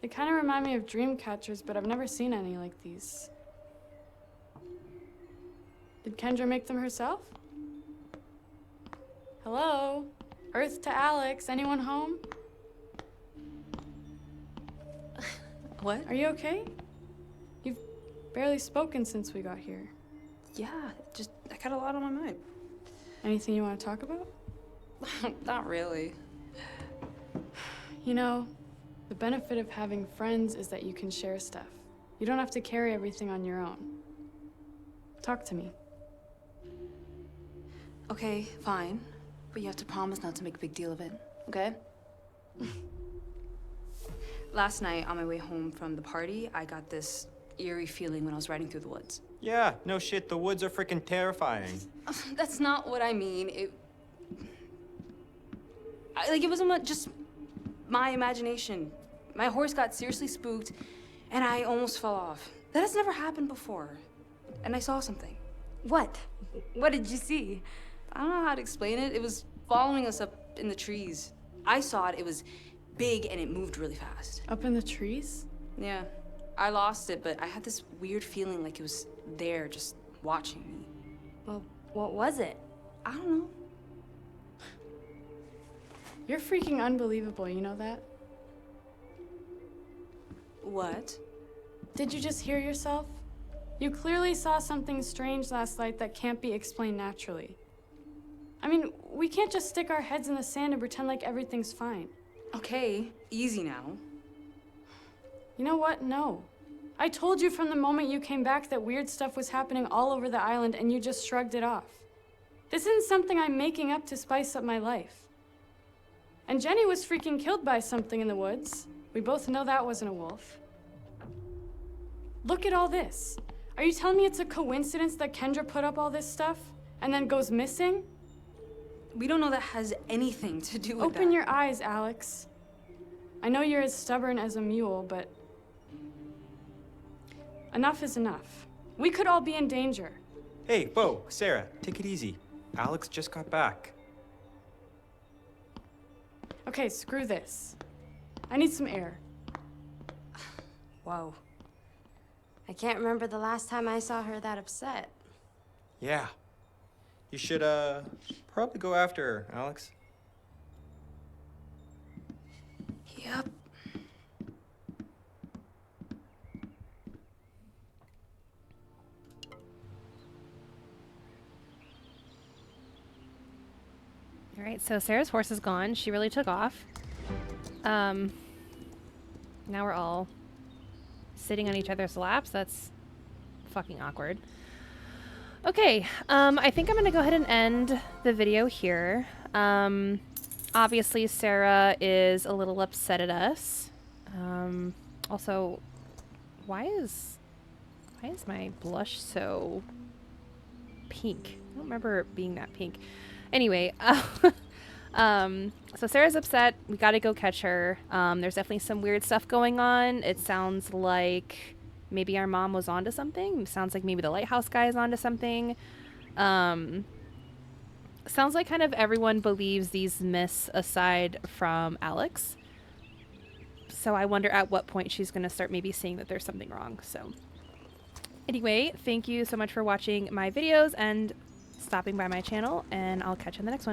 They kind of remind me of dream catchers, but I've never seen any like these. Did Kendra make them herself? Hello? Earth to Alex, anyone home? What? Are you okay? You've barely spoken since we got here. Yeah, I got a lot on my mind. Anything you want to talk about? Not really. You know, the benefit of having friends is that you can share stuff. You don't have to carry everything on your own. Talk to me. Okay, fine. But you have to promise not to make a big deal of it, okay? Last night, on my way home from the party, I got this eerie feeling when I was riding through the woods. Yeah, no shit, the woods are freaking terrifying. That's not what I mean. It wasn't just my imagination. My horse got seriously spooked, and I almost fell off. That has never happened before. And I saw something. What? What did you see? I don't know how to explain it. It was following us up in the trees. I saw it. It was big, and it moved really fast. Up in the trees? Yeah. I lost it, but I had this weird feeling like it was there, just watching me. Well, what was it? I don't know. You're freaking unbelievable, you know that? What? Did you just hear yourself? You clearly saw something strange last night that can't be explained naturally. I mean, we can't just stick our heads in the sand and pretend like everything's fine. Okay, easy now. You know what? No. I told you from the moment you came back that weird stuff was happening all over the island and you just shrugged it off. This isn't something I'm making up to spice up my life. And Jenny was freaking killed by something in the woods. We both know that wasn't a wolf. Look at all this. Are you telling me it's a coincidence that Kendra put up all this stuff and then goes missing? We don't know that has anything to do with that. Open your eyes, Alex. I know you're as stubborn as a mule, but enough is enough. We could all be in danger. Hey, Bo, Sarah, take it easy. Alex just got back. Okay, screw this. I need some air. Whoa. I can't remember the last time I saw her that upset. Yeah. You should, probably go after her, Alex. Yep. All right, so Sarah's horse is gone. She really took off. Now we're all sitting on each other's laps. That's fucking awkward. Okay, I think I'm gonna go ahead and end the video here. Obviously Sarah is a little upset at us. Also, why is my blush so pink? I don't remember it being that pink. Anyway, so Sarah's upset. We gotta go catch her. There's definitely some weird stuff going on. It sounds like maybe our mom was onto something. It sounds like maybe the lighthouse guy is onto something. Sounds like kind of everyone believes these myths aside from Alex. So I wonder at what point she's gonna start maybe seeing that there's something wrong. So anyway, thank you so much for watching my videos and stopping by my channel, and I'll catch you in the next one.